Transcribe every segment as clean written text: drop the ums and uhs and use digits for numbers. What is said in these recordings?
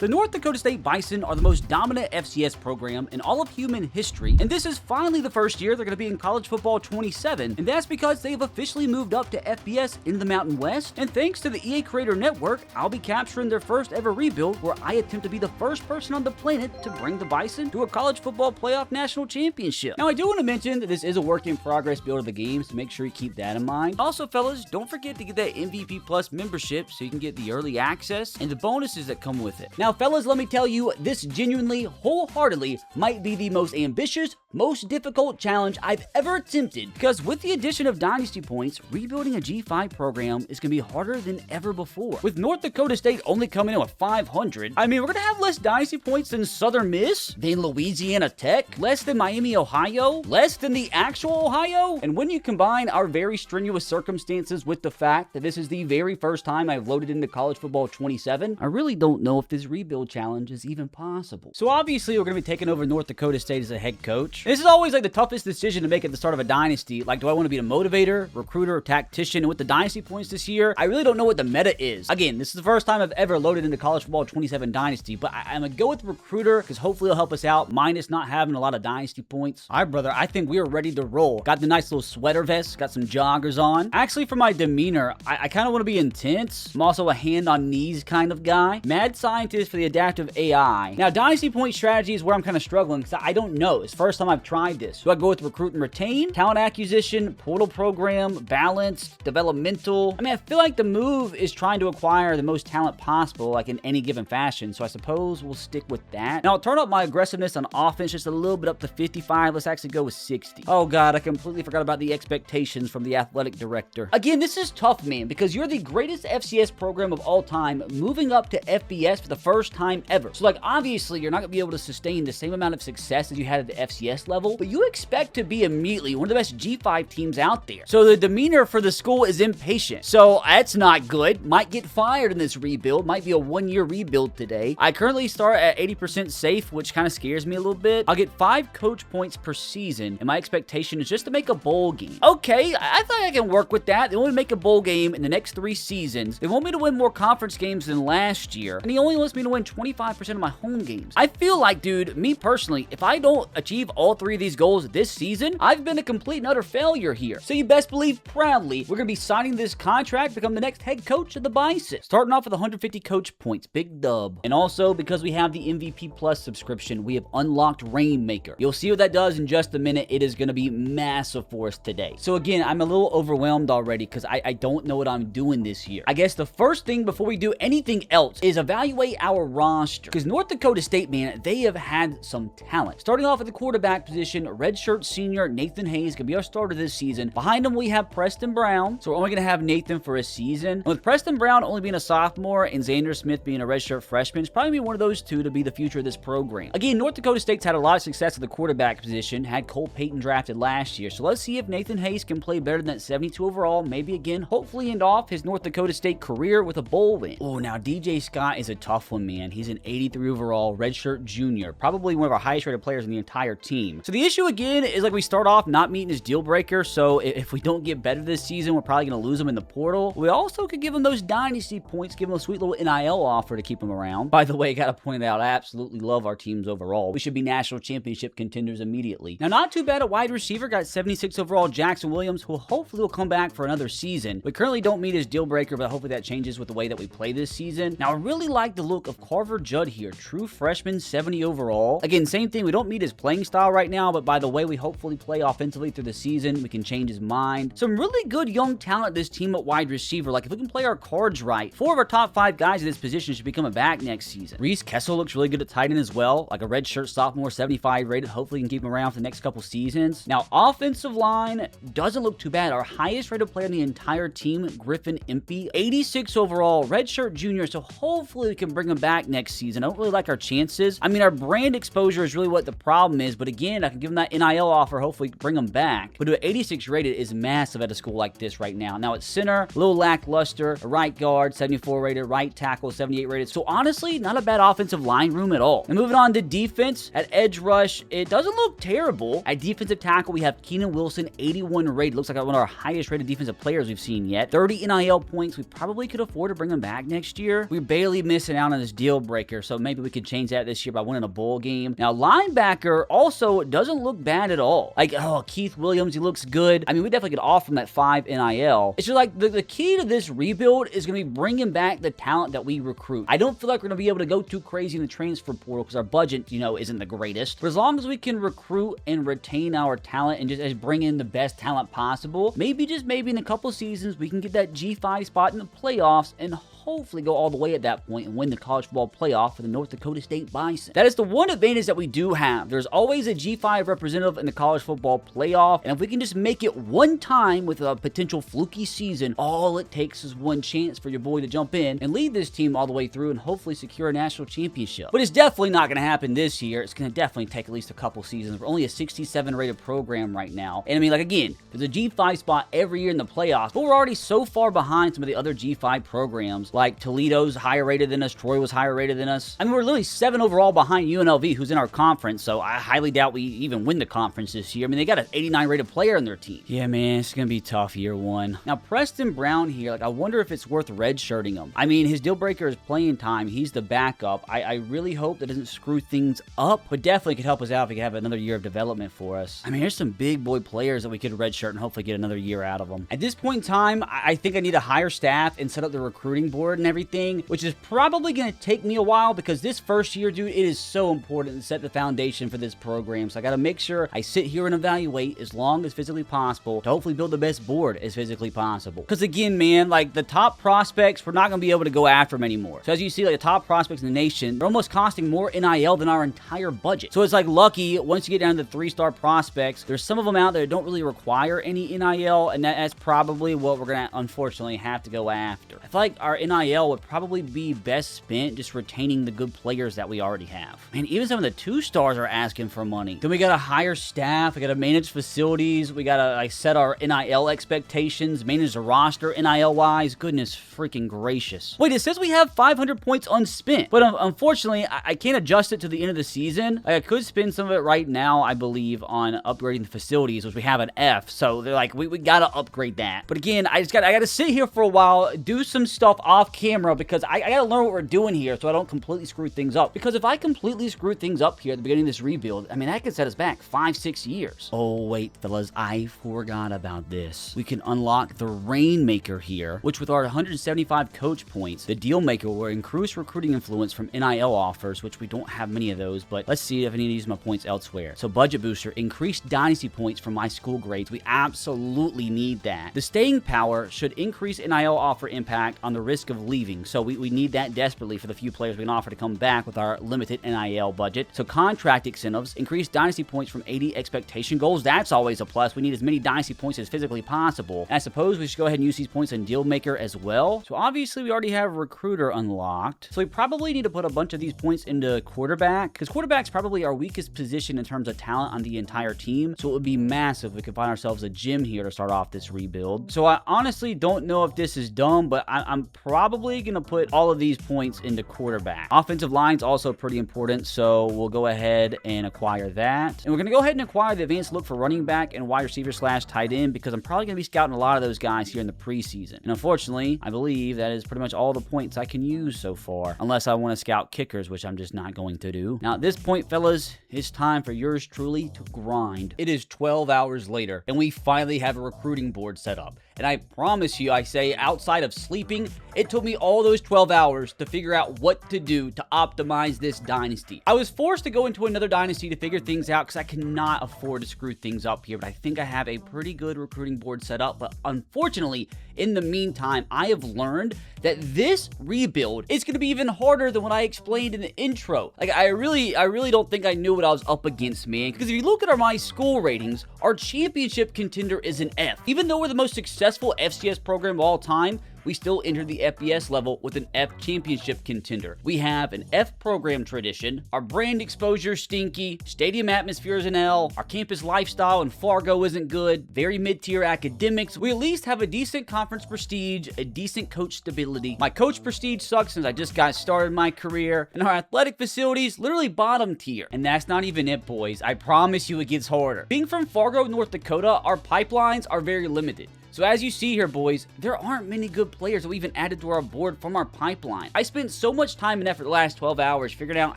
The North Dakota State Bison are the most dominant FCS program in all of human history, and this is finally the first year they're going to be in College Football 27, and that's because they have officially moved up to FBS into the Mountain West, and thanks to the EA Creator Network, I'll be capturing their first ever rebuild where I attempt to be the first person on the planet to bring the Bison to a College Football Playoff National Championship. Now, I do want to mention that this is a work in progress build of the game, so make sure you keep that in mind. Also, fellas, don't forget to get that MVP Plus membership so you can get the early access and the bonuses that come with it. Now, fellas, let me tell you, this genuinely, wholeheartedly might be the most ambitious, most difficult challenge I've ever attempted, because with the addition of Dynasty points, rebuilding a G5 program is going to be harder than ever before. With North Dakota State only coming in with 500, I mean, we're going to have less Dynasty points than Southern Miss, than Louisiana Tech, less than Miami, Ohio, less than the actual Ohio, and when you combine our very strenuous circumstances with the fact that this is the very first time I've loaded into College Football 27, I really don't know if this rebuild challenge is even possible. So obviously, we're going to be taking over North Dakota State as a head coach. This is always like the toughest decision to make at the start of a dynasty. Like, do I want to be a motivator, recruiter, or tactician? And with the Dynasty points this year, I really don't know what the meta is. Again, this is the first time I've ever loaded into College Football 27 Dynasty, but I'm going to go with recruiter because hopefully it'll help us out, minus not having a lot of Dynasty points. All right, brother, I think we are ready to roll. Got the nice little sweater vest, got some joggers on. Actually, for my demeanor, I kind of want to be intense. I'm also a hand on knees kind of guy. Mad scientist for the adaptive AI. Now, Dynasty point strategy is where I'm kind of struggling because I don't know. It's the first time I've tried this. Do I go with recruit and retain, talent acquisition, portal program, balanced, developmental? I mean, I feel like the move is trying to acquire the most talent possible, like in any given fashion, so I suppose we'll stick with that. Now, I'll turn up my aggressiveness on offense just a little bit up to 55. Let's actually go with 60. Oh god, I completely forgot about the expectations from the athletic director. Again, this is tough, man, because you're the greatest FCS program of all time, moving up to FBS for the first time ever. So, like, obviously, you're not going to be able to sustain the same amount of success as you had at the FCS level, but you expect to be immediately one of the best G5 teams out there. So the demeanor for the school is impatient. So that's not good. Might get fired in this rebuild. Might be a one-year rebuild today. I currently start at 80% safe, which kind of scares me a little bit. I'll get 5 coach points per season, and my expectation is just to make a bowl game. Okay, I thought I can work with that. They want to make a bowl game in the next 3 seasons. They want me to win more conference games than last year, and he only wants me to win 25% of my home games. I feel like, dude, me personally, if I don't achieve all 3 of these goals this season, I've been a complete and utter failure here. So you best believe proudly we're going to be signing this contract, become the next head coach of the Bison. Starting off with 150 coach points, big dub. And also, because we have the MVP Plus subscription, we have unlocked Rainmaker. You'll see what that does in just a minute. It is going to be massive for us today. So again, I'm a little overwhelmed already because I don't know what I'm doing this year. I guess the first thing before we do anything else is evaluate our roster, because North Dakota State, man, they have had some talent. Starting off at the quarterback position, redshirt senior Nathan Hayes could be our starter this season. Behind him, we have Preston Brown, so we're only going to have Nathan for a season. And with Preston Brown only being a sophomore and Xander Smith being a redshirt freshman, it's probably going to be one of those two to be the future of this program. Again, North Dakota State's had a lot of success at the quarterback position, had Cole Payton drafted last year, so let's see if Nathan Hayes can play better than that 72 overall, maybe again, hopefully end off his North Dakota State career with a bowl win. Oh, now DJ Scott is a tough one, man. He's an 83 overall redshirt junior, probably one of our highest rated players in the entire team. So the issue again is, like, we start off not meeting his deal breaker, so if we don't get better this season, we're probably going to lose him in the portal. We also could give him those Dynasty points, give him a sweet little NIL offer to keep him around. By the way, I got to point out, I absolutely love our teams overall. We should be national championship contenders immediately. Now, not too bad at wide receiver, got 76 overall Jackson Williams, who hopefully will come back for another season. We currently don't meet his deal breaker, but hopefully that changes with the way that we play this season. Now, I really like the look of Carver Judd here, true freshman, 70 overall. Again, same thing, we don't meet his playing style right now, but by the way we hopefully play offensively through the season, we can change his mind. Some really good young talent this team at wide receiver. Like, if we can play our cards right, 4 of our top 5 guys in this position should be coming back next season. Reese Kessel looks really good at tight end as well, like a redshirt sophomore, 75 rated. Hopefully can keep him around for the next couple seasons. Now, offensive line doesn't look too bad. Our highest rated player in the entire team, Griffin Impey, 86 overall, redshirt junior, so hopefully we can bring him back next season. I don't really like our chances. I mean, our brand exposure is really what the problem is, but again, I can give him that NIL offer, hopefully bring him back. But to 86 rated is massive at a school like this right now. Now, at center, a little lackluster, a right guard, 74 rated, right tackle, 78 rated. So honestly, not a bad offensive line room at all. And moving on to defense, at edge rush, it doesn't look terrible. At defensive tackle, we have Keenan Wilson, 81 rated. Looks like one of our highest rated defensive players we've seen yet. 30 NIL points. We probably could afford to bring him back next year. We're barely missing out on his this deal breaker, so maybe we could change that this year by winning a bowl game. Now, linebacker also doesn't look bad at all. Like, oh, Keith Williams, he looks good. I mean, we definitely could offer him that 5 NIL. It's just like the key to this rebuild is going to be bringing back the talent that we recruit. I don't feel like we're going to be able to go too crazy in the transfer portal because our budget, isn't the greatest. But as long as we can recruit and retain our talent and just bring in the best talent possible, maybe in a couple seasons, we can get that G5 spot in the playoffs and hopefully go all the way at that point and win the college football playoff for the North Dakota State Bison. That is the one advantage that we do have. There's always a G5 representative in the college football playoff, and if we can just make it one time with a potential fluky season, all it takes is one chance for your boy to jump in and lead this team all the way through and hopefully secure a national championship. But it's definitely not going to happen this year. It's going to definitely take at least a couple seasons. We're only a 67 rated program right now. And I mean, like, again, there's a G5 spot every year in the playoffs, but we're already so far behind some of the other G5 programs. Like Toledo's higher rated than us, Troy was higher rated than us. I mean, we're literally 7 overall behind UNLV, who's in our conference, so I highly doubt we even win the conference this year. I mean, they got an 89 rated player in their team. Yeah, man, it's gonna be tough year one. Now, Preston Brown here, like, I wonder if it's worth redshirting him. I mean, his deal breaker is playing time. He's the backup. I really hope that doesn't screw things up, but definitely could help us out if he could have another year of development for us. I mean, there's some big boy players that we could redshirt and hopefully get another year out of them. At this point in time, I think I need to hire staff and set up the recruiting board and everything, which is probably going to take me a while because this first year, dude, it is so important to set the foundation for this program. So I got to make sure I sit here and evaluate as long as physically possible to hopefully build the best board as physically possible. Because again, man, like, the top prospects, we're not going to be able to go after them anymore. So as you see, like, the top prospects in the nation, they're almost costing more NIL than our entire budget. So it's like lucky once you get down to the 3-star prospects, there's some of them out there that don't really require any NIL, and that's probably what we're going to unfortunately have to go after. I feel like our NIL would probably be best spent just retaining the good players that we already have. Man, even some of the 2-stars are asking for money. Then we gotta hire staff, we gotta manage facilities, we gotta, like, set our NIL expectations, manage the roster NIL-wise. Goodness freaking gracious. Wait, it says we have 500 points unspent, but unfortunately, I can't adjust it to the end of the season. Like, I could spend some of it right now, I believe, on upgrading the facilities, which we have an F, so they're like, we gotta upgrade that. But again, I gotta sit here for a while, do some stuff off camera, because I gotta learn what we're doing here so I don't completely screw things up. Because if I completely screw things up here at the beginning of this rebuild, I mean, that could set us back 5-6 years. Oh, wait, fellas, I forgot about this. We can unlock the Rainmaker here, which with our 175 coach points, the Deal Maker will increase recruiting influence from NIL offers, which we don't have many of those, but let's see if I need to use my points elsewhere. So Budget Booster, increased Dynasty points from my school grades. We absolutely need that. The Staying Power should increase NIL offer impact on the risk of leaving, so we need that desperately for the few players we can offer to come back with our limited NIL budget. So contract incentives, increase Dynasty points from 80 expectation goals. That's always a plus. We need as many Dynasty points as physically possible. And I suppose we should go ahead and use these points on Deal Maker as well. So obviously we already have Recruiter unlocked. So we probably need to put a bunch of these points into quarterback, because quarterback's probably our weakest position in terms of talent on the entire team. So it would be massive if we could find ourselves a gym here to start off this rebuild. So I honestly don't know if this is dumb, but I'm probably going to put all of these points into quarterback. Offensive line's also pretty important, so we'll go ahead and acquire that. And we're going to go ahead and acquire the advanced look for running back and wide receiver / tight end, because I'm probably going to be scouting a lot of those guys here in the preseason. And unfortunately, I believe that is pretty much all the points I can use so far, unless I want to scout kickers, which I'm just not going to do. Now, at this point, fellas, it's time for yours truly to grind. It is 12 hours later, and we finally have a recruiting board set up. And I promise you, I say, outside of sleeping, it took me all those 12 hours to figure out what to do to optimize this dynasty. I was forced to go into another dynasty to figure things out because I cannot afford to screw things up here, but I think I have a pretty good recruiting board set up. But unfortunately, in the meantime, I have learned that this rebuild is going to be even harder than what I explained in the intro. Like, I really don't think I knew what I was up against, man. Because if you look at my school ratings, our championship contender is an F. Even though we're the most successful FCS program of all time, we still entered the FBS level with an F championship contender. We have an F program tradition, our brand exposure stinky, stadium atmosphere is an L, our campus lifestyle in Fargo isn't good, very mid-tier academics. We at least have a decent conference prestige, a decent coach stability. My coach prestige sucks since I just got started my career, and our athletic facilities literally bottom tier. And that's not even it, boys. I promise you it gets harder. Being from Fargo, North Dakota, our pipelines are very limited. So as you see here, boys, there aren't many good players that we even added to our board from our pipeline. I spent so much time and effort the last 12 hours figuring out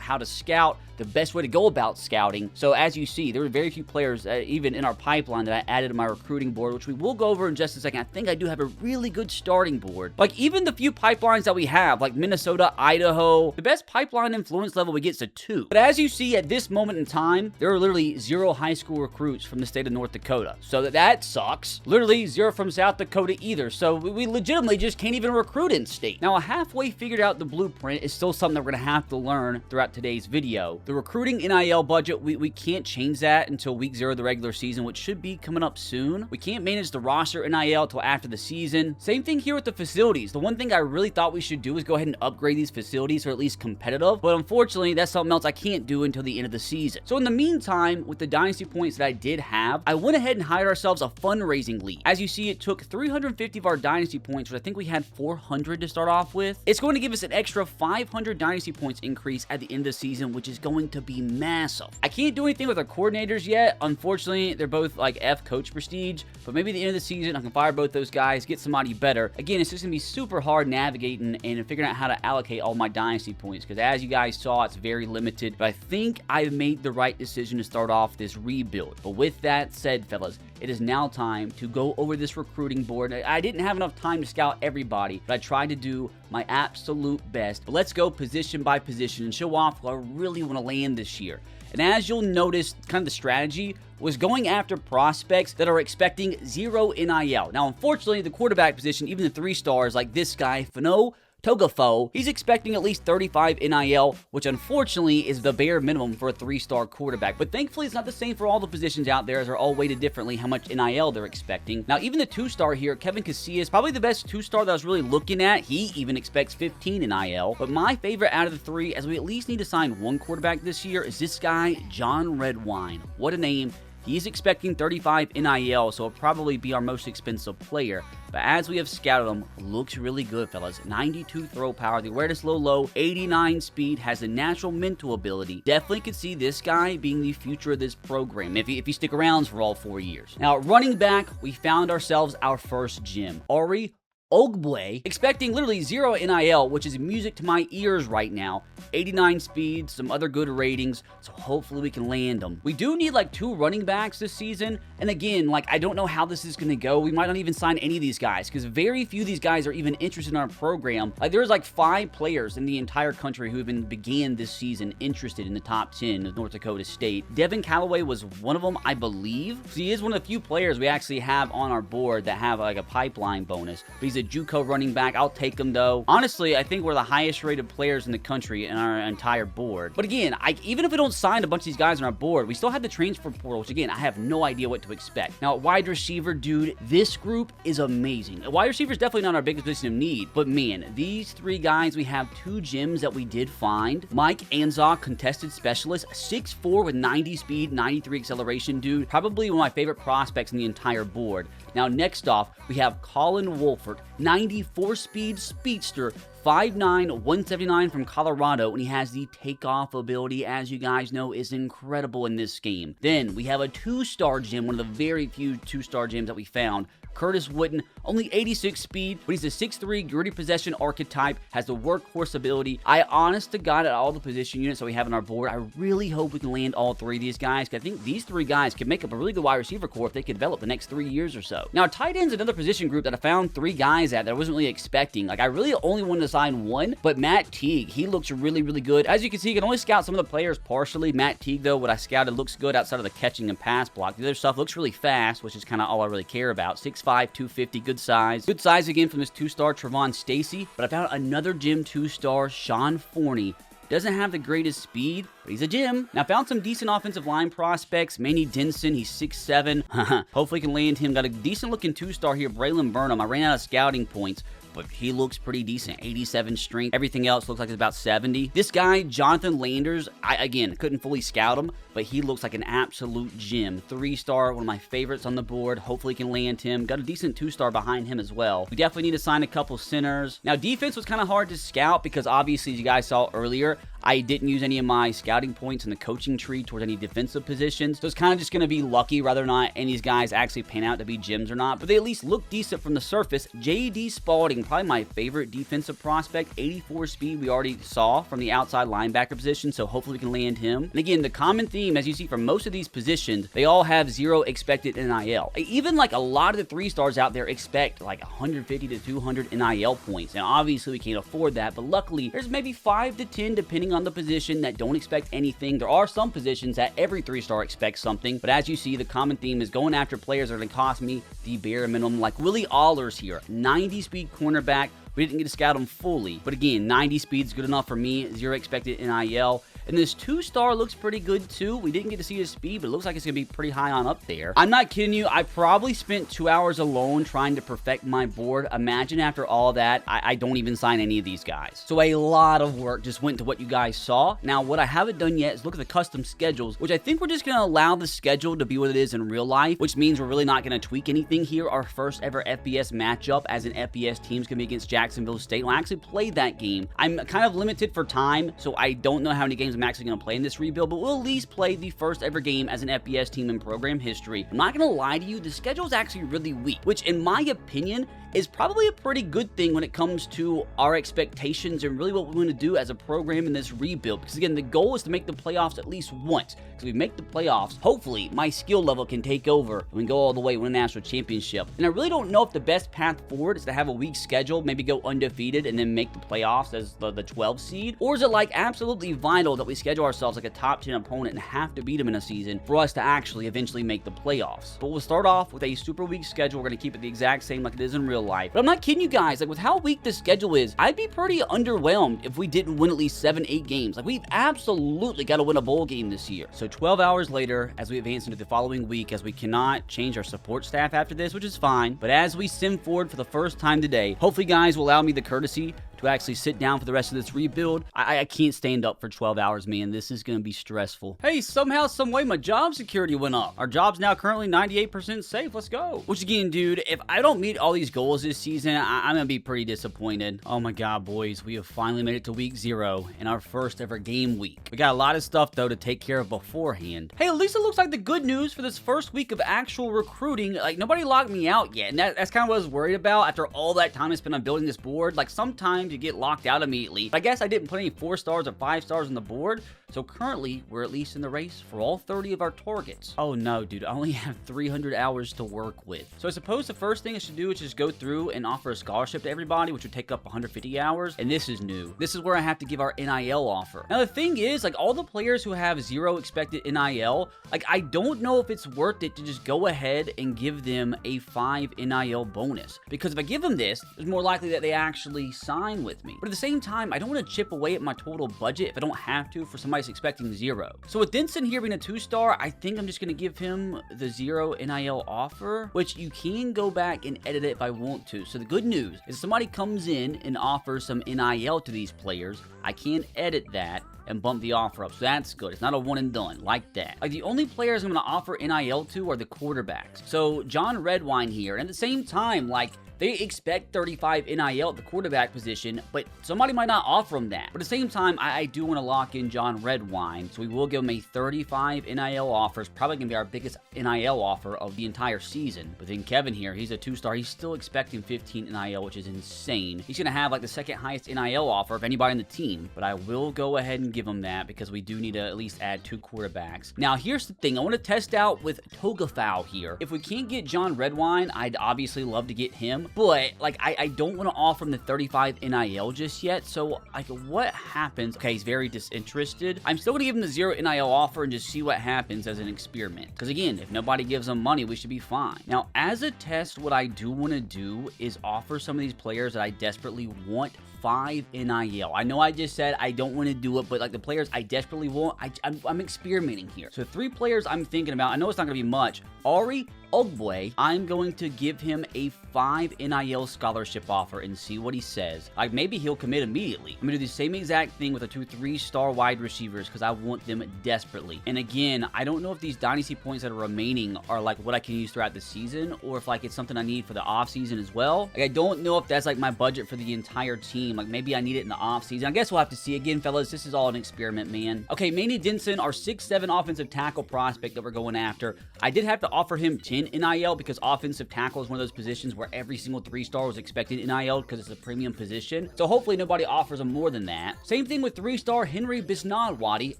how to scout, the best way to go about scouting. So as you see, there were very few players even in our pipeline that I added to my recruiting board, which we will go over in just a second. I think I do have a really good starting board. Like even the few pipelines that we have, like Minnesota, Idaho, the best pipeline influence level we get is a 2. But as you see at this moment in time, there are literally 0 high school recruits from the state of North Dakota. So that sucks. Literally 0 from South Dakota either. So we legitimately just can't even recruit in state. Now, I halfway figured out the blueprint is still something that we're going to have to learn throughout today's video. The recruiting NIL budget, we can't change that until week 0 of the regular season, which should be coming up soon. We can't manage the roster NIL until after the season. Same thing here with the facilities. The one thing I really thought we should do is go ahead and upgrade these facilities, or at least competitive. But unfortunately, that's something else I can't do until the end of the season. So in the meantime, with the Dynasty points that I did have, I went ahead and hired ourselves a fundraising league. As you see, it took 350 of our Dynasty points, which I think we had 400 to start off with. It's going to give us an extra 500 Dynasty points increase at the end of the season, which is going to be massive. I can't do anything with our coordinators yet. Unfortunately, they're both like F coach prestige, but maybe at the end of the season, I can fire both those guys, get somebody better. Again, it's just gonna be super hard navigating and figuring out how to allocate all my Dynasty points, because as you guys saw, it's very limited, but I think I've made the right decision to start off this rebuild. But with that said, fellas, it is now time to go over this recruiting board. I didn't have enough time to scout everybody, but I tried to do my absolute best. But let's go position by position and show off who I really want to land this year. And as you'll notice, kind of the strategy was going after prospects that are expecting 0 NIL. Now, unfortunately, the quarterback position, even the 3 stars like this guy, Fano Togafo, he's expecting at least 35 NIL, which unfortunately is the bare minimum for a 3-star quarterback. But thankfully, it's not the same for all the positions out there, as they're all weighted differently how much NIL they're expecting. Now, even the 2-star here, Kevin Casillas, probably the best 2-star that I was really looking at. He even expects 15 NIL. But my favorite out of the 3, as we at least need to sign 1 quarterback this year, is this guy, John Redwine. What a name. He's expecting 35 NIL, so it'll probably be our most expensive player. But as we have scouted him, looks really good, fellas. 92 throw power, the awareness low, 89 speed, has a natural mental ability. Definitely could see this guy being the future of this program if he stick around for all 4 years. Now, running back, we found ourselves our first gem. Ari Ogbwe, expecting literally 0 NIL, which is music to my ears right now. 89 speed, some other good ratings, so hopefully we can land them. We do need like 2 running backs this season, and again, like I don't know how this is going to go. We might not even sign any of these guys, because very few of these guys are even interested in our program. Like there's like 5 players in the entire country who even began this season interested in the top 10 of North Dakota State. Devin Callaway was one of them, I believe. So he is one of the few players we actually have on our board that have like a pipeline bonus, but he's a JUCO running back. I'll take him though. Honestly, I think we're the highest rated players in the country in our entire board. But again, even if we don't sign a bunch of these guys on our board, we still have the transfer portal, which again, I have no idea what to expect. Now, wide receiver, dude, this group is amazing. Wide receiver is definitely not our biggest position of need, but man, these 3 guys, we have 2 gems that we did find. Mike Anzog, contested specialist, 6'4" with 90 speed, 93 acceleration, dude. Probably one of my favorite prospects in the entire board. Now, next off, we have Colin Wolford, 94 speed speedster, 5'9", 179 from Colorado, and he has the takeoff ability, as you guys know, is incredible in this game. Then we have a 2-star gem, one of the very few 2-star gems that we found. Curtis Wooden, only 86 speed, but he's a 6'3", gritty possession archetype, has the workhorse ability. I honest to God, at all the position units that we have on our board, I really hope we can land all 3 of these guys, because I think these 3 guys could make up a really good wide receiver core if they could develop the next 3 years or so. Now, tight end's another position group that I found 3 guys at that I wasn't really expecting. Like, I really only wanted to sign 1, but Matt Teague, he looks really, really good. As you can see, you can only scout some of the players partially. Matt Teague, though, what I scouted looks good outside of the catching and pass block. The other stuff looks really fast, which is kind of all I really care about. 6'5", 250, good size. Good size again from this 2-star Trevon Stacy, but I found another gym 2-star, Sean Forney. Doesn't have the greatest speed, but he's a gem. Now, found some decent offensive line prospects. Manny Denson, he's 6'7". Hopefully can land him. Got a decent looking 2-star here, Braylon Burnham. I ran out of scouting points. but he looks pretty decent. 87 strength. Everything else looks like it's about 70. This guy, Jonathan Landers, again, couldn't fully scout him, but he looks like an absolute gem. 3-star, one of my favorites on the board. Hopefully can land him. Got a decent 2-star behind him as well. We definitely need to sign a couple centers. Now, defense was kind of hard to scout because obviously, as you guys saw earlier, I didn't use any of my scouting points in the coaching tree towards any defensive positions. So it's kind of just going to be lucky whether or not any of these guys actually pan out to be gems or not. But they at least look decent from the surface. J.D. Spalding, probably my favorite defensive prospect. 84 speed we already saw from the outside linebacker position. So hopefully we can land him. And again, the common theme, as you see from most of these positions, they all have 0 expected NIL. Even like a lot of the 3-stars out there expect like 150 to 200 NIL points. And obviously we can't afford that. But luckily, there's maybe 5 to 10 depending on the position that don't expect anything. There are some positions that every 3-star expects something, but as you see, the common theme is going after players that are going to cost me the bare minimum, like Willie Allers here, 90 speed cornerback. We didn't get to scout him fully, but again, 90 speed is good enough for me. 0 expected NIL. And this 2-star looks pretty good too. We didn't get to see his speed, but it looks like it's going to be pretty high on up there. I'm not kidding you. I probably spent 2 hours alone trying to perfect my board. Imagine after all that, I don't even sign any of these guys. So a lot of work just went to what you guys saw. Now, what I haven't done yet is look at the custom schedules, which I think we're just going to allow the schedule to be what it is in real life, which means we're really not going to tweak anything here. Our first ever FBS matchup as an FBS team is going to be against Jacksonville State. Well, I actually played that game. I'm kind of limited for time, so I don't know how many games I'm actually going to play in this rebuild, but we'll at least play the first ever game as an FBS team in program history. I'm not going to lie to you, the schedule is actually really weak, which in my opinion is probably a pretty good thing when it comes to our expectations and really what we want to do as a program in this rebuild. Because again, the goal is to make the playoffs at least once. Because if we make the playoffs, hopefully my skill level can take over and we can go all the way, win a national championship. And I really don't know if the best path forward is to have a weak schedule, maybe go undefeated and then make the playoffs as the 12 seed, or is it like absolutely vital that we schedule ourselves like a top 10 opponent and have to beat them in a season for us to actually eventually make the playoffs? But we'll start off with a super weak schedule. We're going to keep it the exact same like it is in real life. But I'm not kidding you guys, like with how weak the schedule is, I'd be pretty underwhelmed if we didn't win at least 7-8 games. Like we've absolutely got to win a bowl game this year. So 12 hours later, as we advance into the following week, as we cannot change our support staff after this, which is fine, but as we sim forward for the first time today, hopefully guys will allow me the courtesy to actually sit down for the rest of this rebuild. I can't stand up for 12 hours, man. This is going to be stressful. Hey, somehow, some way, my job security went up. Our job's now currently 98% safe. Let's go. Which again, dude, if I don't meet all these goals this season, I'm going to be pretty disappointed. Oh my God, boys. We have finally made it to week 0 in our first ever game week. We got a lot of stuff, though, to take care of beforehand. Hey, at least it looks like the good news for this first week of actual recruiting. Like, nobody locked me out yet. And that's kind of what I was worried about after all that time I spent on building this board. Like, sometimes you get locked out immediately. I guess I didn't put any 4-stars or 5-stars on the board, so currently we're at least in the race for all 30 of our targets. Oh no, dude, I only have 300 hours to work with. So I suppose the first thing I should do is just go through and offer a scholarship to everybody, which would take up 150 hours, and this is new. This is where I have to give our NIL offer. Now the thing is, like all the players who have 0 expected NIL, like I don't know if it's worth it to just go ahead and give them a 5 NIL bonus, because if I give them this, it's more likely that they actually sign with me. But at the same time, I don't want to chip away at my total budget if I don't have to for somebody expecting 0. So with Denson here being a 2-star, I think I'm just going to give him the 0 NIL offer, which you can go back and edit it if I want to. So the good news is if somebody comes in and offers some NIL to these players, I can edit that and bump the offer up. So that's good. It's not a one and done like that. Like the only players I'm going to offer NIL to are the quarterbacks. So John Redwine here, and at the same time, like they expect 35 NIL at the quarterback position, but somebody might not offer him that. But at the same time, I do want to lock in John Redwine, so we will give him a 35 NIL offer. It's probably going to be our biggest NIL offer of the entire season. But then Kevin here, he's a 2-star. He's still expecting 15 NIL, which is insane. He's going to have like the second highest NIL offer of anybody on the team, but I will go ahead and give him that because we do need to at least add 2 quarterbacks. Now, here's the thing. I want to test out with Togafau here. If we can't get John Redwine, I'd obviously love to get him. But, like, I don't want to offer him the 35 NIL just yet, so, like, what happens? Okay, he's very disinterested. I'm still going to give him the 0 NIL offer and just see what happens as an experiment. Because, again, if nobody gives him money, we should be fine. Now, as a test, what I do want to do is offer some of these players that I desperately want 5 NIL. I know I just said I don't want to do it, but like the players I desperately want, I'm experimenting here. So 3 players I'm thinking about. I know it's not going to be much. Ari Ogboy, I'm going to give him a 5 NIL scholarship offer and see what he says. Like, maybe he'll commit immediately. I'm going to do the same exact thing with the 2 3-star wide receivers because I want them desperately. And again, I don't know if these dynasty points that are remaining are like what I can use throughout the season or if like it's something I need for the offseason as well. Like, I don't know if that's like my budget for the entire team. Like, maybe I need it in the offseason. I guess we'll have to see. Again, fellas, this is all an experiment, man. Okay, Manny Denson, our 6'7" offensive tackle prospect that we're going after. I did have to offer him 10 NIL because offensive tackle is one of those positions where every single 3-star was expected NIL because it's a premium position. So hopefully nobody offers him more than that. Same thing with 3-star Henry Bisnadwadi,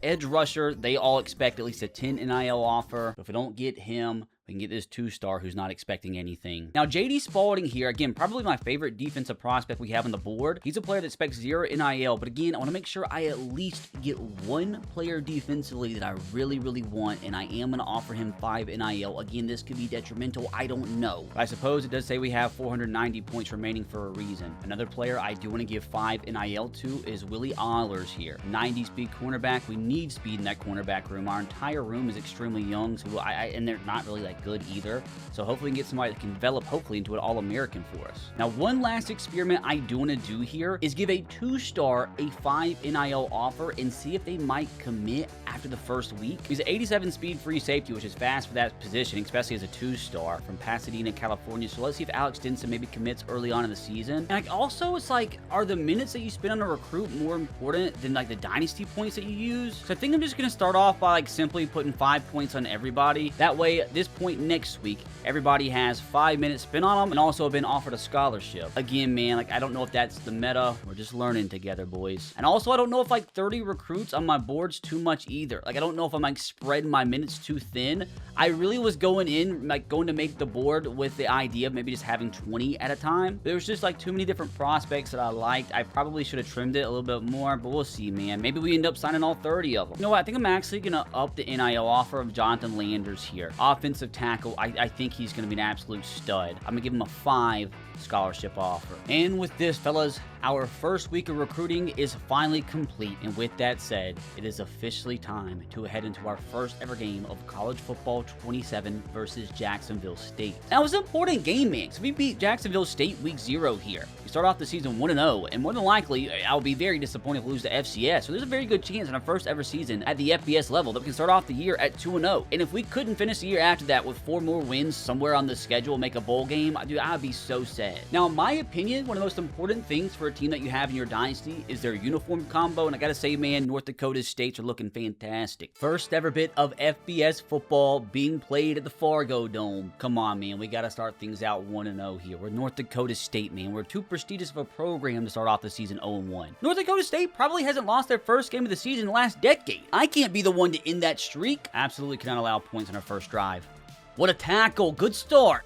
edge rusher. They all expect at least a 10 NIL offer. But if we don't get him, we can get this 2-star who's not expecting anything. Now, J.D. Spalding here, again, probably my favorite defensive prospect we have on the board. He's a player that expects 0 NIL, but again, I want to make sure I at least get 1 player defensively that I really, really want, and I am going to offer him 5 NIL. Again, this could be detrimental. I don't know. But I suppose it does say we have 490 points remaining for a reason. Another player I do want to give 5 NIL to is Willie Ehlers here. 90-speed cornerback. We need speed in that cornerback room. Our entire room is extremely young, so and they're not really like good either. So hopefully we can get somebody that can develop hopefully into an All-American for us. Now, one last experiment I do want to do here is give a 2-star a 5 NIL offer and see if they might commit after the first week. He's an 87 speed free safety, which is fast for that position, especially as a 2-star from Pasadena, California. So let's see if Alex Denson maybe commits early on in the season. And like also, it's like, are the minutes that you spend on a recruit more important than like the dynasty points that you use? So I think I'm just going to start off by like simply putting 5 points on everybody. That way, at this point next week, everybody has 5 minutes spent on them and also been offered a scholarship. Again, man, like I don't know if that's the meta. We're just learning together, boys. And also, I don't know if like 30 recruits on my board's too much either. Like I don't know if I'm like spreading my minutes too thin. I really was going to make the board with the idea of maybe just having 20 at a time. There was just like too many different prospects that I liked. I probably should have trimmed it a little bit more, but we'll see, man. Maybe we end up signing all 30 of them. You know what? I think I'm actually going to up the NIL offer of Jonathan Landers here. Offensive tackle. I think he's going to be an absolute stud. I'm going to give him a 5 scholarship offer. And with this, fellas, our first week of recruiting is finally complete. And with that said, it is officially time to head into our first ever game of College Football 27 versus Jacksonville State. Now, it's an important game, man. So we beat Jacksonville State week 0 here. We start off the season 1-0, and more than likely, I'll be very disappointed if we lose to FCS. So there's a very good chance in our first ever season at the FBS level that we can start off the year at 2-0. And if we couldn't finish the year after that with 4 more wins somewhere on the schedule, make a bowl game, dude, I'd be so sad. Now, in my opinion, one of the most important things for a team that you have in your dynasty is their uniform combo, and I gotta say, man, North Dakota States are looking fantastic. First ever bit of FBS football being played at the Fargo Dome. Come on, man, we gotta start things out 1-0 here. We're North Dakota State, man. We're too prestigious of a program to start off the season 0-1. North Dakota State probably hasn't lost their first game of the season in the last decade. I can't be the one to end that streak. Absolutely cannot allow points on our first drive. What a tackle. Good start.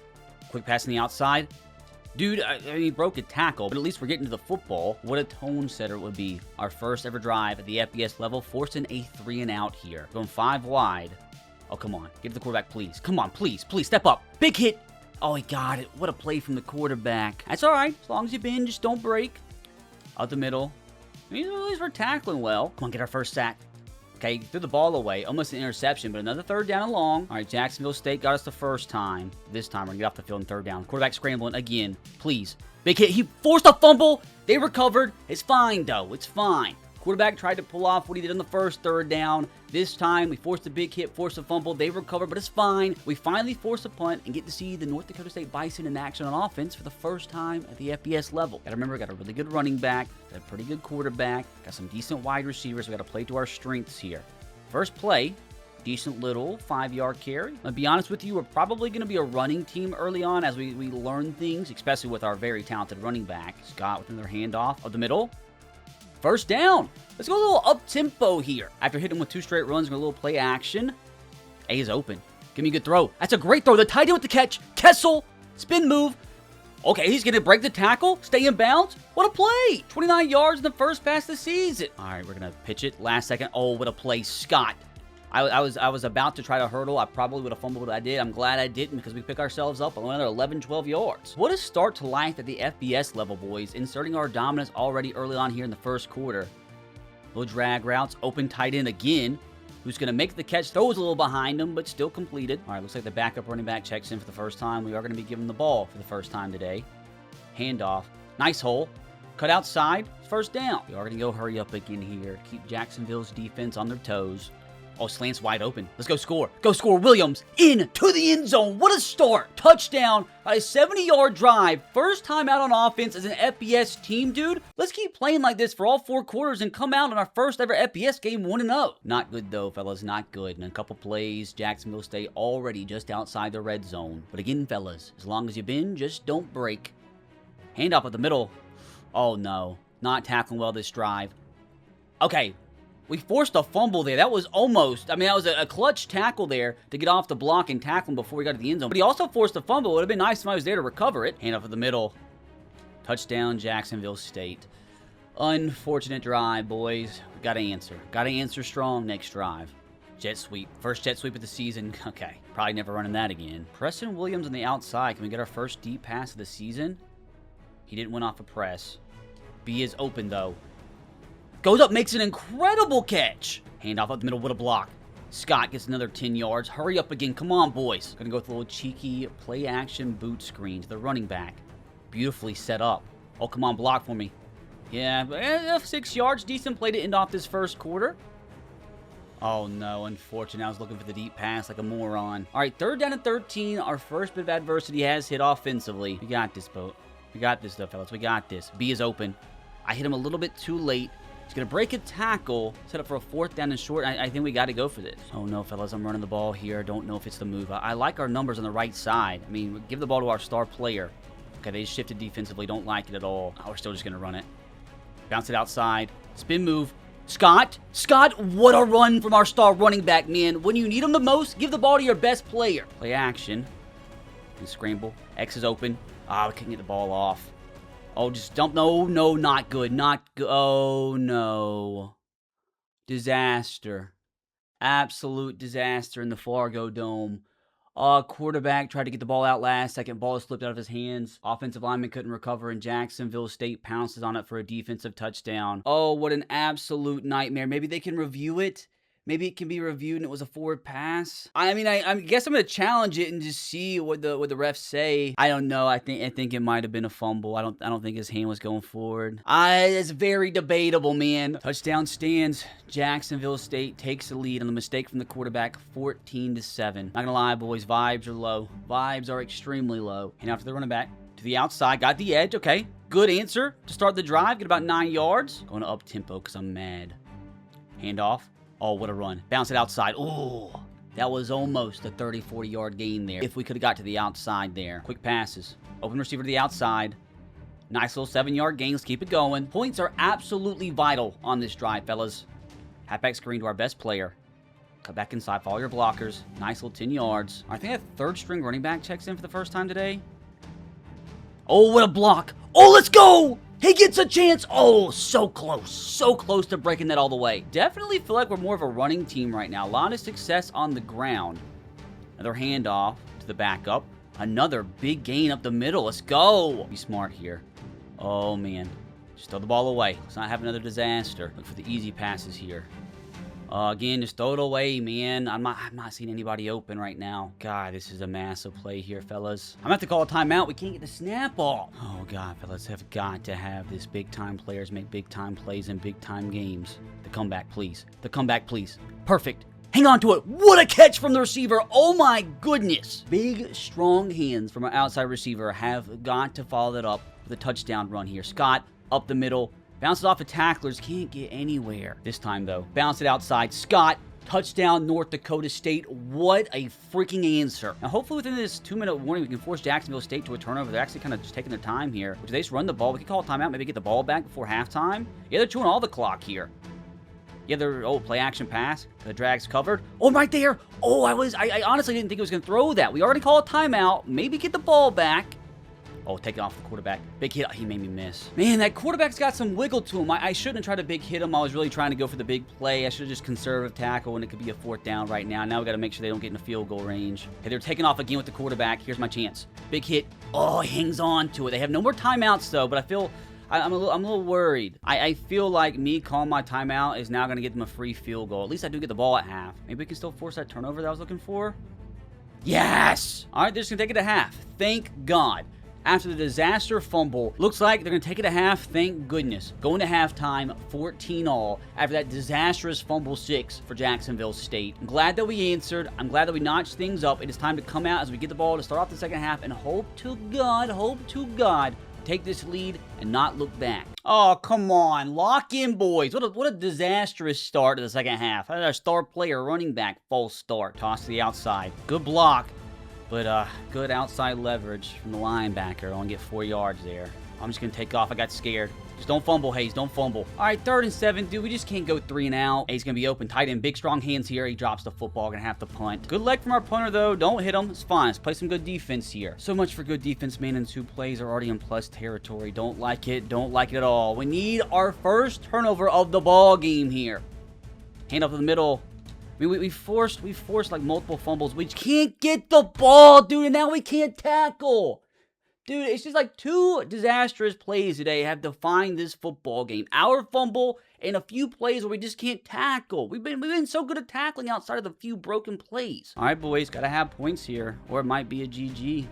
Quick pass on the outside. Dude, I mean, he broke a tackle, but at least we're getting to the football. What a tone setter it would be. Our first ever drive at the FBS level, forcing a 3-and-out here. Going 5 wide. Oh, come on. Give the quarterback, please. Come on, please. Please, step up. Big hit. Oh, he got it. What a play from the quarterback. That's all right. As long as you bend, just don't break. Out the middle. I mean, at least we're tackling well. Come on, get our first sack. Okay, threw the ball away. Almost an interception, but another 3rd down and long. All right, Jacksonville State got us the first time. This time, we're going to get off the field in 3rd down. Quarterback scrambling again. Please. Big hit. He forced a fumble. They recovered. It's fine, though. It's fine. Quarterback tried to pull off what he did on the first 3rd down. This time, we forced a big hit, forced a fumble. They recovered, but it's fine. We finally forced a punt and get to see the North Dakota State Bison in action on offense for the first time at the FBS level. Gotta remember, got a really good running back, got a pretty good quarterback, got some decent wide receivers. We gotta play to our strengths here. First play, decent little 5-yard carry. I'll be honest with you, we're probably going to be a running team early on as we learn things, especially with our very talented running back. Scott with another handoff of the middle. First down. Let's go a little up-tempo here. After hitting him with 2 straight runs, we're going to a little play action. A is open. Give me a good throw. That's a great throw. The tight end with the catch. Kessel. Spin move. Okay, he's going to break the tackle. Stay in bounds. What a play. 29 yards in the first pass of the season. All right, we're going to pitch it. Last second. Oh, what a play. Scott. I was about to try to hurdle. I probably would have fumbled. I did. I'm glad I didn't because we pick ourselves up on another 11, 12 yards. What a start to life at the FBS level, boys. Inserting our dominance already early on here in the first quarter. Little drag routes. Open tight end again. Who's going to make the catch. Throws a little behind him, but still completed. All right, looks like the backup running back checks in for the first time. We are going to be giving the ball for the first time today. Handoff. Nice hole. Cut outside. First down. We are going to go hurry up again here. Keep Jacksonville's defense on their toes. Oh, slant's wide open. Let's go score. Go score. Williams in to the end zone. What a start. Touchdown on a 70-yard drive. First time out on offense as an FBS team, dude. Let's keep playing like this for all 4 quarters and come out in our first ever FBS game 1-0. Not good, though, fellas. Not good. In a couple plays, Jacksonville State already just outside the red zone. But again, fellas, as long as you bend, just don't break. Handoff at the middle. Oh, no. Not tackling well this drive. Okay. We forced a fumble there. That was almost, that was a clutch tackle there to get off the block and tackle him before we got to the end zone. But he also forced a fumble. It would have been nice if I was there to recover it. Hand off at the middle. Touchdown, Jacksonville State. Unfortunate drive, boys. Got to answer. Got to answer strong next drive. Jet sweep. First jet sweep of the season. Okay. Probably never running that again. Preston Williams on the outside. Can we get our first deep pass of the season? He didn't win off a press. B is open, though. Goes up, makes an incredible catch. Handoff up the middle with a block. Scott gets another 10 yards. Hurry up again. Come on, boys. Gonna go with a little cheeky play-action boot screen to the running back. Beautifully set up. Oh, come on, block for me. Yeah, 6 yards. Decent play to end off this first quarter. Oh, no. Unfortunate. I was looking for the deep pass like a moron. All right, 3rd down and 13. Our first bit of adversity has hit offensively. We got this, boat. We got this, though, fellas. We got this. B is open. I hit him a little bit too late. He's going to break a tackle, set up for a 4th down and short. I think we got to go for this. Oh, no, fellas. I'm running the ball here. Don't know if it's the move. I like our numbers on the right side. Give the ball to our star player. Okay, they just shifted defensively. Don't like it at all. Oh, we're still just going to run it. Bounce it outside. Spin move. Scott, what a run from our star running back, man. When you need him the most, give the ball to your best player. Play action. And scramble. X is open. We couldn't get the ball off. Oh, just dump. No, not good. Not good. Oh, no. Disaster. Absolute disaster in the Fargo Dome. Quarterback tried to get the ball out last second. Ball slipped out of his hands. Offensive lineman couldn't recover, and Jacksonville State pounces on it for a defensive touchdown. Oh, what an absolute nightmare. Maybe they can review it. Maybe it can be reviewed and it was a forward pass. I guess I'm going to challenge it and just see what the refs say. I don't know. I think it might have been a fumble. I don't think his hand was going forward. It's very debatable, man. Touchdown stands. Jacksonville State takes the lead on the mistake from the quarterback, 14-7. Not going to lie, boys. Vibes are low. Vibes are extremely low. And after the running back to the outside, got the edge. Okay. Good answer to start the drive. Get about 9 yards. Going to up tempo because I'm mad. Handoff. Oh, what a run. Bounce it outside. Oh, that was almost a 30, 40-yard gain there. If we could have got to the outside there. Quick passes. Open receiver to the outside. Nice little 7-yard gain. Let's keep it going. Points are absolutely vital on this drive, fellas. Halfback screen to our best player. Cut back inside. Follow your blockers. Nice little 10 yards. I think that 3rd-string running back checks in for the first time today. Oh, what a block. Oh, let's go. He gets a chance. Oh, so close. So close to breaking that all the way. Definitely feel like we're more of a running team right now. A lot of success on the ground. Another handoff to the backup. Another big gain up the middle. Let's go. Be smart here. Oh, man. Just throw the ball away. Let's not have another disaster. Look for the easy passes here. Again, just throw it away, man. I'm not seeing anybody open right now. God, this is a massive play here, fellas. I'm going to have to call a timeout. We can't get the snap off. Oh, God, fellas, have got to have this big-time players make big-time plays in big-time games. The comeback, please. The comeback, please. Perfect. Hang on to it. What a catch from the receiver. Oh, my goodness. Big, strong hands from our outside receiver have got to follow that up with a touchdown run here. Scott, up the middle. Bounces off of tacklers. Can't get anywhere. This time, though. Bounce it outside. Scott. Touchdown, North Dakota State. What a freaking answer. Now, hopefully within this 2-minute warning, we can force Jacksonville State to a turnover. They're actually kind of just taking their time here. If they just run the ball, we can call a timeout, maybe get the ball back before halftime. Yeah, they're chewing all the clock here. Yeah, they're, play action pass. The drag's covered. Oh, right there. Oh, I honestly didn't think it was going to throw that. We already called a timeout. Maybe get the ball back. Oh, take it off the quarterback. Big hit. He made me miss. Man, that quarterback's got some wiggle to him. I shouldn't have tried to big hit him. I was really trying to go for the big play. I should have just conservative tackle, and it could be a 4th down right now. Now we got to make sure they don't get in the field goal range. Okay, they're taking off again with the quarterback. Here's my chance. Big hit. Oh, he hangs on to it. They have no more timeouts, though, but I feel... I'm a little worried. I feel like me calling my timeout is now going to get them a free field goal. At least I do get the ball at half. Maybe we can still force that turnover that I was looking for. Yes! All right, they're just going to take it to half. Thank God. After the disaster fumble, looks like they're going to take it to half. Thank goodness. Going to halftime, 14-all. After that disastrous fumble 6 for Jacksonville State. I'm glad that we answered. I'm glad that we notched things up. It is time to come out as we get the ball to start off the second half and hope to God, take this lead and not look back. Oh, come on. Lock in, boys. What a disastrous start to the second half. Our star player, running back, false start. Toss to the outside. Good block, but good outside leverage from the linebacker. Only get 4 yards there. I'm just going to take off. I got scared. Just don't fumble, Hayes. Don't fumble. All right, 3rd and 7. Dude, we just can't go 3 and out. Hayes going to be open. Tight end. Big, strong hands here. He drops the football. Going to have to punt. Good leg from our punter, though. Don't hit him. It's fine. Let's play some good defense here. So much for good defense, man. And 2 plays are already in plus territory. Don't like it. Don't like it at all. We need our first turnover of the ball game here. Hand up to the middle. I mean, we forced like multiple fumbles. We just can't get the ball, dude. And now we can't tackle. Dude, it's just like 2 disastrous plays today have defined this football game. Our fumble and a few plays where we just can't tackle. We've been so good at tackling outside of the few broken plays. All right, boys, got to have points here, or it might be a GG.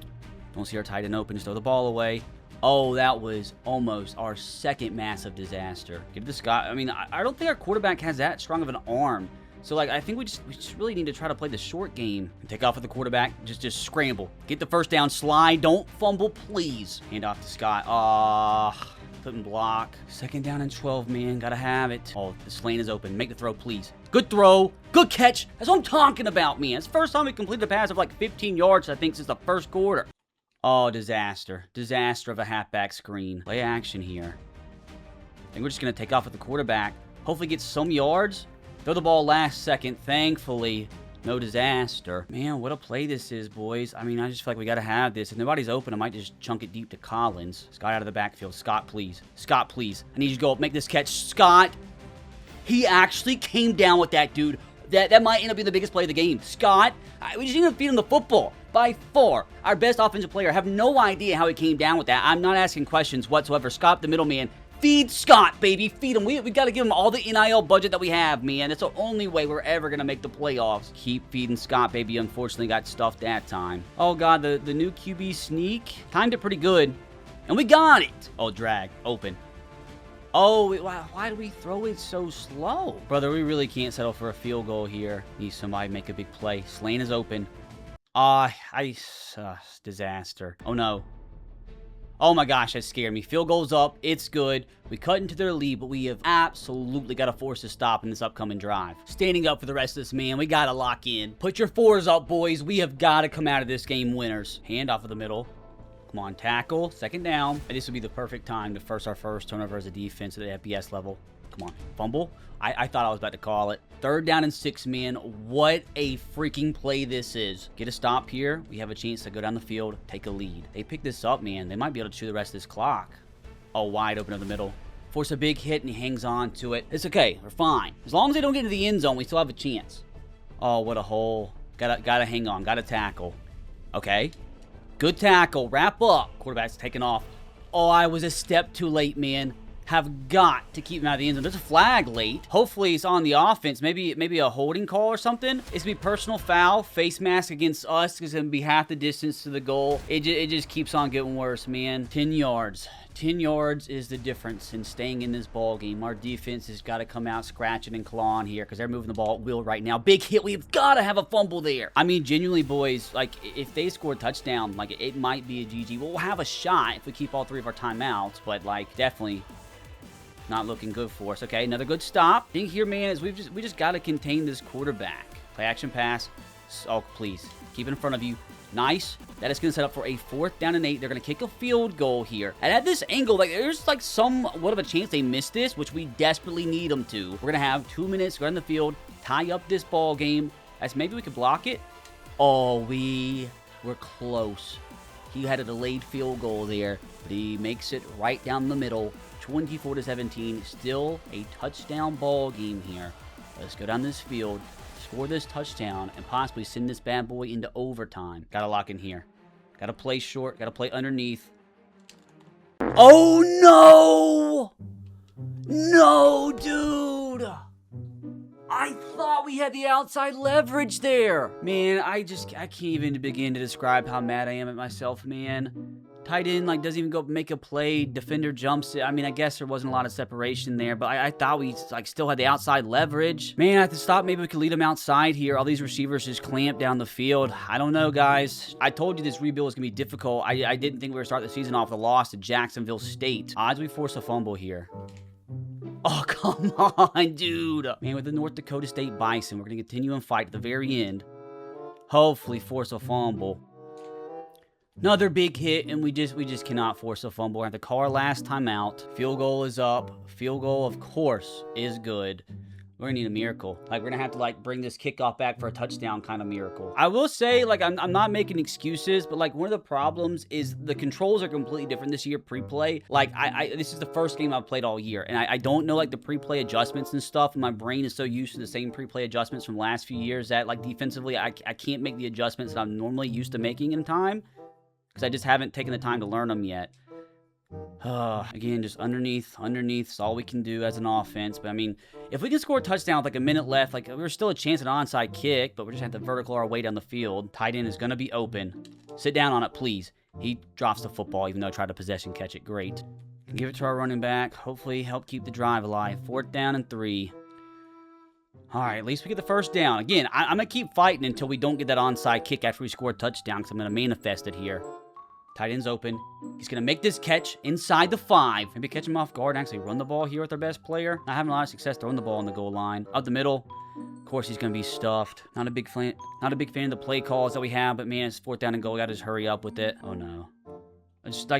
Don't see our tight end open. Just throw the ball away. Oh, that was almost our second massive disaster. Give this guy, I mean, I don't think our quarterback has that strong of an arm. So, like, I think we just really need to try to play the short game. Take off with the quarterback. Just scramble. Get the first down. Slide. Don't fumble, please. Hand off to Scott. Couldn't block. 2nd down and 12, man. Gotta have it. Oh, this lane is open. Make the throw, please. Good throw. Good catch. That's what I'm talking about, man. It's the first time we completed a pass of like 15 yards, I think, since the first quarter. Oh, disaster. Disaster of a halfback screen. Play action here. I think we're just going to take off with the quarterback. Hopefully get some yards. Throw the ball last second. Thankfully, no disaster. Man, what a play this is, boys. I mean, I just feel like we got to have this. If nobody's open, I might just chunk it deep to Collins. Scott out of the backfield. Scott, please. Scott, please. I need you to go up. Make this catch. Scott. He actually came down with that, dude. That might end up being the biggest play of the game. Scott, we just need to feed him the football. By far, our best offensive player. I have no idea how he came down with that. I'm not asking questions whatsoever. Scott, the middleman. Feed Scott, baby. Feed him. We got to give him all the NIL budget that we have, man. That's the only way we're ever going to make the playoffs. Keep feeding Scott, baby. Unfortunately, got stuffed that time. Oh, God. The new QB sneak. Timed it pretty good. And we got it. Oh, drag. Open. Oh, why do we throw it so slow? Brother, we really can't settle for a field goal here. Need somebody to make a big play. Slane is open. Disaster. Oh, no. Oh my gosh, that scared me. Field goal's up. It's good. We cut into their lead, but we have absolutely got to force a stop in this upcoming drive. Standing up for the rest of this, man. We got to lock in. Put your 4s up, boys. We have got to come out of this game winners. Hand off of the middle. Come on, tackle. 2nd down. And this would be the perfect time to force our first turnover as a defense at the FBS level. Come on. Fumble. I thought I was about to call it. 3rd down and 6, man. What a freaking play this is. Get a stop here. We have a chance to go down the field, take a lead. They pick this up, man. They might be able to chew the rest of this clock. Oh, wide open in the middle. Force a big hit, and he hangs on to it. It's okay. We're fine. As long as they don't get into the end zone, we still have a chance. Oh, what a hole. Gotta hang on. Gotta tackle. Okay. Good tackle. Wrap up. Quarterback's taking off. Oh, I was a step too late, man. Have got to keep him out of the end zone. There's a flag late. Hopefully it's on the offense. Maybe a holding call or something. It's going to be personal foul. Face mask against us is going to be half the distance to the goal. It just keeps on getting worse, man. 10 yards. 10 yards is the difference in staying in this ball game. Our defense has got to come out scratching and clawing here because they're moving the ball at will right now. Big hit. We've got to have a fumble there. I mean, genuinely, boys, like, if they score a touchdown, like, it might be a GG. We'll have a shot if we keep all 3 of our timeouts, but, like, definitely not looking good for us. Okay, another good stop. Thing here, man, is we just got to contain this quarterback. Play action pass. Oh, please. Keep it in front of you. Nice. That is going to set up for a 4th down and 8. They're going to kick a field goal here. And at this angle, like, there's like somewhat of a chance they miss this, which we desperately need them to. We're going to have 2 minutes, go on the field, tie up this ball game. As maybe we could block it. Oh, we were close. He had a delayed field goal there, but he makes it right down the middle. 24-17, still a touchdown ball game here. Let's go down this field, score this touchdown, and possibly send this bad boy into overtime. Gotta lock in here. Gotta play short, gotta play underneath. Oh no! No, dude! I thought we had the outside leverage there. Man, I can't even begin to describe how mad I am at myself, man. Tight end, like, doesn't even go make a play. Defender jumps it. I mean, I guess there wasn't a lot of separation there, but I thought we, like, still had the outside leverage. Man, I have to stop. Maybe we could lead them outside here. All these receivers just clamp down the field. I don't know, guys. I told you this rebuild was going to be difficult. I didn't think we were going to start the season off with a loss to Jacksonville State. Odds we force a fumble here. Oh, come on, dude. Man, with the North Dakota State Bison, we're going to continue and fight at the very end. Hopefully force a fumble. Another big hit, and we just cannot force a fumble. We have to call our last timeout. Field goal is up. Field goal, of course, is good. We're going to need a miracle. Like, we're going to have to, like, bring this kickoff back for a touchdown kind of miracle. I will say, like, I'm not making excuses, but, like, one of the problems is the controls are completely different this year pre-play. Like, this is the first game I've played all year, and I don't know, like, the pre-play adjustments and stuff, and my brain is so used to the same pre-play adjustments from the last few years that, like, defensively, I can't make the adjustments that I'm normally used to making in time, because I just haven't taken the time to learn them yet. Again, just underneath is all we can do as an offense. But I mean, if we can score a touchdown with like a minute left, like there's still a chance at an onside kick, but we're just going to have to vertical our way down the field. Tight end is going to be open. Sit down on it, please. He drops the football, even though I tried to possession catch it. Great. Give it to our running back. Hopefully help keep the drive alive. 4th down and 3. All right, at least we get the first down. Again, I'm going to keep fighting until we don't get that onside kick after we score a touchdown, because I'm going to manifest it here. Tight end's open. He's going to make this catch inside the 5. Maybe catch him off guard and actually run the ball here with our best player. Not having a lot of success throwing the ball on the goal line. Up the middle. Of course, he's going to be stuffed. Not a big fan of the play calls that we have, but man, it's 4th down and goal. We got to just hurry up with it. Oh, no.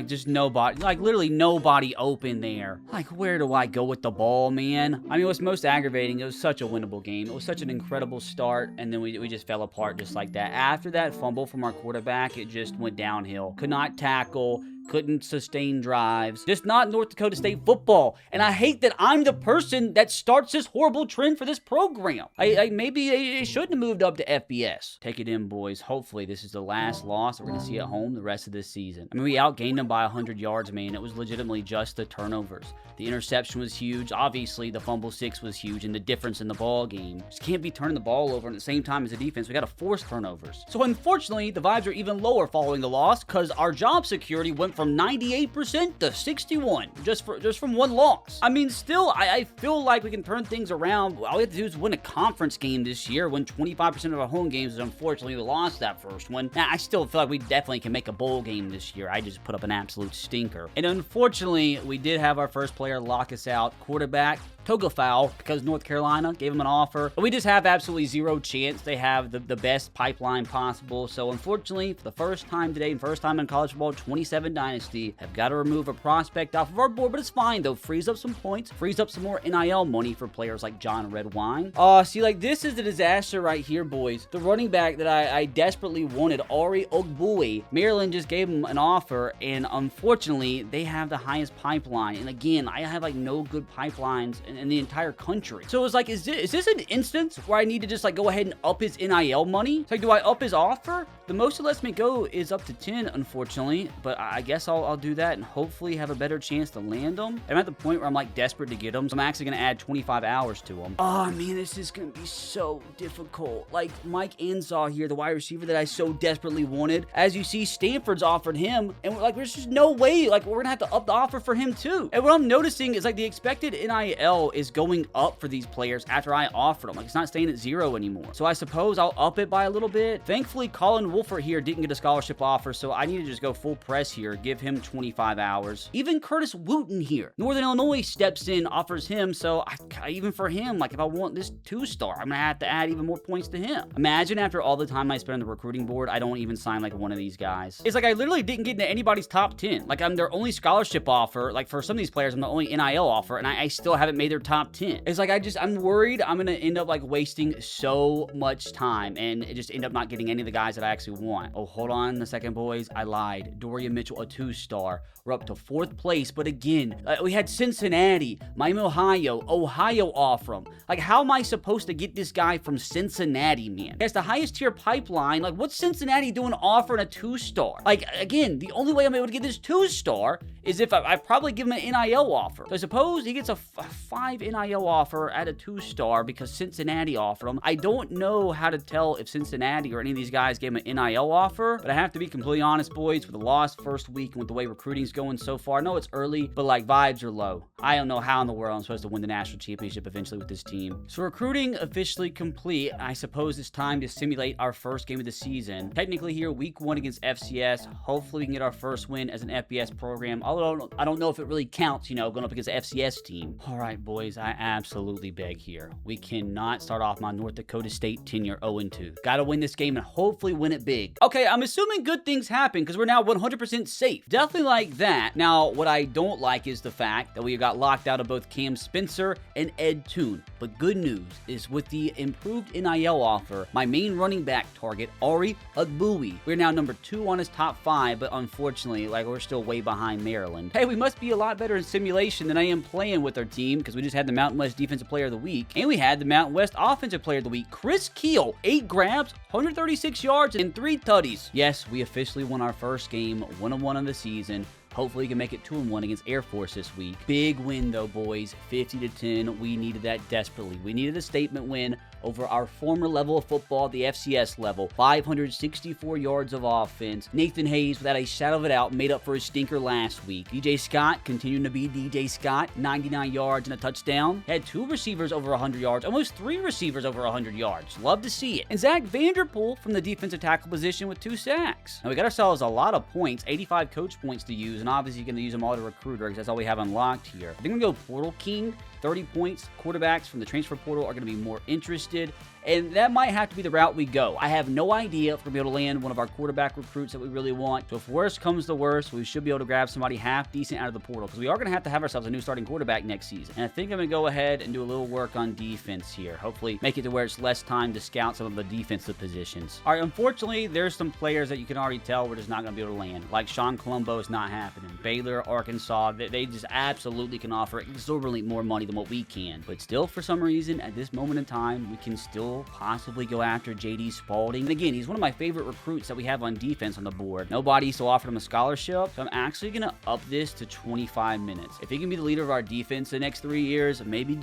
Just nobody, like literally nobody open there. Like, where do I go with the ball, man? I mean, what's most aggravating, it was such a winnable game. It was such an incredible start, and then we just fell apart just like that. After that fumble from our quarterback, it just went downhill. Could not tackle, couldn't sustain drives. Just not North Dakota State football. And I hate that I'm the person that starts this horrible trend for this program. Maybe they shouldn't have moved up to FBS. Take it in, boys. Hopefully this is the last loss we're going to see at home the rest of this season. I mean, we outgained them by 100 yards, man. It was legitimately just the turnovers. The interception was huge. Obviously, the fumble 6 was huge, and the difference in the ball game. Just can't be turning the ball over, and at the same time as the defense, we got to force turnovers. So unfortunately, the vibes are even lower following the loss, because our job security went from 98% to 61 just from one loss. I mean, still, I feel like we can turn things around. All we have to do is win a conference game this year, win 25% of our home games, and unfortunately we lost that first one. Now, I still feel like we definitely can make a bowl game this year. I just put up an absolute stinker. And unfortunately, we did have our first player lock us out. Quarterback, Toga foul, because North Carolina gave him an offer. But we just have absolutely zero chance. They have the best pipeline possible. So unfortunately, for the first time today and first time in college football 27 Dynasty, have got to remove a prospect off of our board. But it's fine, though. Frees up some points, frees up some more NIL money for players like John Redwine. See, like, this is the disaster right here, boys. The running back that I desperately wanted, Ari Ogbue, Maryland just gave him an offer, and unfortunately, they have the highest pipeline. And again, I have, like, no good pipelines in the entire country. So it's like, is this an instance where I need to just like go ahead and up his NIL money? It's like, do I up his offer? The most it lets me go is up to 10, unfortunately, but I guess I'll do that and hopefully have a better chance to land him. I'm at the point where I'm like desperate to get him, so I'm actually going to add 25 hours to him. Oh man, this is going to be so difficult. Like Mike Ansaw here, the wide receiver that I so desperately wanted. As you see, Stanford's offered him, and like there's just no way, like we're going to have to up the offer for him too. And what I'm noticing is like the expected NIL is going up for these players after I offered them. Like, it's not staying at 0 anymore. So I suppose I'll up it by a little bit. Thankfully, Colin Wolfert here didn't get a scholarship offer, so I need to just go full press here, give him 25 hours. Even Curtis Wooten here, Northern Illinois steps in, offers him, so even for him, like if I want this 2-star, I'm gonna have to add even more points to him. Imagine after all the time I spent on the recruiting board, I don't even sign like one of these guys. It's like I literally didn't get into anybody's top 10. Like I'm their only scholarship offer. Like for some of these players, I'm the only NIL offer, and I still haven't made their top 10. It's like I'm worried I'm gonna end up like wasting so much time and just end up not getting any of the guys that I actually actually want. Oh, hold on a second, boys. I lied. Dorian Mitchell, a 2-star. We're up to 4th place, but again, we had Cincinnati, Miami, Ohio offer him. Like, how am I supposed to get this guy from Cincinnati, man? He has the highest tier pipeline. Like, what's Cincinnati doing offering a 2-star? Like, again, the only way I'm able to get this 2-star is if I probably give him an NIL offer. So I suppose he gets a 5 NIL offer at a 2-star because Cincinnati offered him. I don't know how to tell if Cincinnati or any of these guys gave him an NIL offer, but I have to be completely honest, boys, with the lost first week and with the way recruiting's going so far. I know it's early, but like vibes are low. I don't know how in the world I'm supposed to win the national championship eventually with this team. So recruiting officially complete. I suppose it's time to simulate our first game of the season. Technically here, week 1 against FCS. Hopefully we can get our first win as an FBS program. Although I don't know if it really counts, going up against the FCS team. All right, boys, I absolutely beg here. We cannot start off my North Dakota State tenure 0-2. Gotta win this game and hopefully win it big. Okay, I'm assuming good things happen because we're now 100% safe. Definitely like that. Now, what I don't like is the fact that we got locked out of both Cam Spencer and Ed Toon. But good news is with the improved NIL offer, my main running back target, Ari Agboui, we're now number 2 on his top 5, but unfortunately, we're still way behind Maryland. Hey, we must be a lot better in simulation than I am playing with our team because we just had the Mountain West Defensive Player of the Week, and we had the Mountain West Offensive Player of the Week, Chris Keel, 8 grabs, 136 yards, and 3 tutties. Yes, we officially won our first game, 1-1 of the season. Hopefully we can make it 2-1 against Air Force this week. Big win though, boys. 50-10. We needed that desperately. We needed a statement win over our former level of football, the FCS level. 564 yards of offense. Nathan Hayes, without a shadow of a doubt, made up for his stinker last week. DJ Scott continuing to be DJ Scott. 99 yards and a touchdown. Had 2 receivers over 100 yards. Almost 3 receivers over 100 yards. Love to see it. And Zach Vanderpool from the defensive tackle position with 2 sacks. Now we got ourselves a lot of points. 85 coach points to use. And obviously going to use them all to recruiter because that's all we have unlocked here. I think I'm going to go Portal King. 30 points. Quarterbacks from the transfer portal are going to be more interested. And that might have to be the route we go. I have no idea if we're going to be able to land one of our quarterback recruits that we really want. So if worst comes to worst, we should be able to grab somebody half decent out of the portal because we are going to have ourselves a new starting quarterback next season. And I think I'm going to go ahead and do a little work on defense here. Hopefully make it to where it's less time to scout some of the defensive positions. All right, unfortunately, there's some players that you can already tell we're just not going to be able to land. Like Sean Colombo is not happening. Baylor, Arkansas, they just absolutely can offer exorbitantly more money than what we can. But still, for some reason, at this moment in time, we can still possibly go after J.D. Spalding. And again, he's one of my favorite recruits that we have on defense on the board. Nobody still offered him a scholarship, so I'm actually going to up this to 25 minutes. If he can be the leader of our defense the next 3 years, maybe